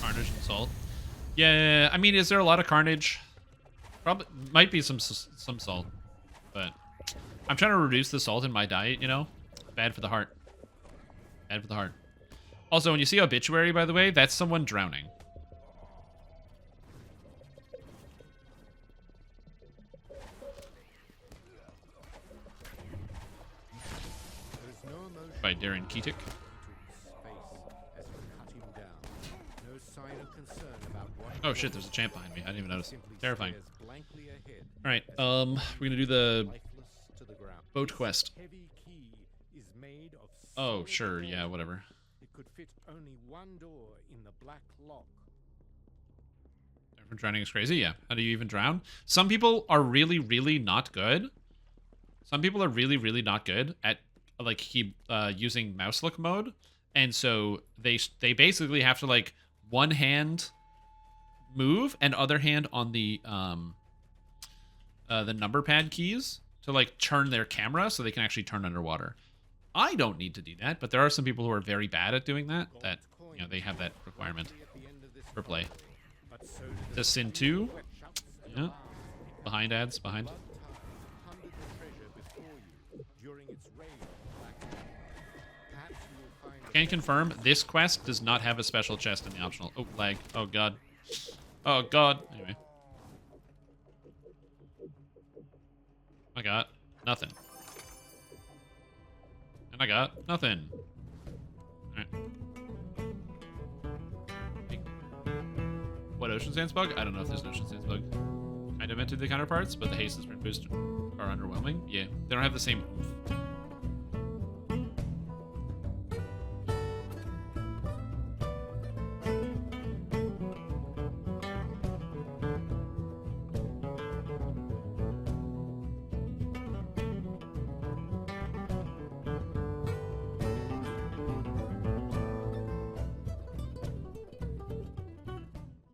Carnage and salt. Yeah, I mean, is there a lot of carnage? Probably might be some salt, but I'm trying to reduce the salt in my diet, you know? Bad for the heart. Bad for the heart. Also, when you see obituary, by the way, that's someone drowning. By Darren Keatic. Oh shit, there's a champ behind me. I didn't even notice. Terrifying. Alright, we're gonna do the boat quest. Oh, sure, yeah, whatever. It could fit only one door in the black lock. Drowning is crazy, yeah. How do you even drown? Some people are really, really not good. Some people are really, really not good at like using mouse look mode, and so they basically have to like one hand move and other hand on the number pad keys to like turn their camera so they can actually turn underwater. I don't need to do that, but there are some people who are very bad at doing that. That they have that requirement for play. The Sin 2, yeah. Behind ads, behind. Can confirm this quest does not have a special chest in the optional. Oh, lag. Oh god. Oh god. Anyway. I got nothing. And I got nothing. Alright. What Ocean Sands bug? I don't know if there's an Ocean Sands bug. Kind of into the counterparts, but the haste and sprint boost are underwhelming. Yeah, they don't have the same oomph.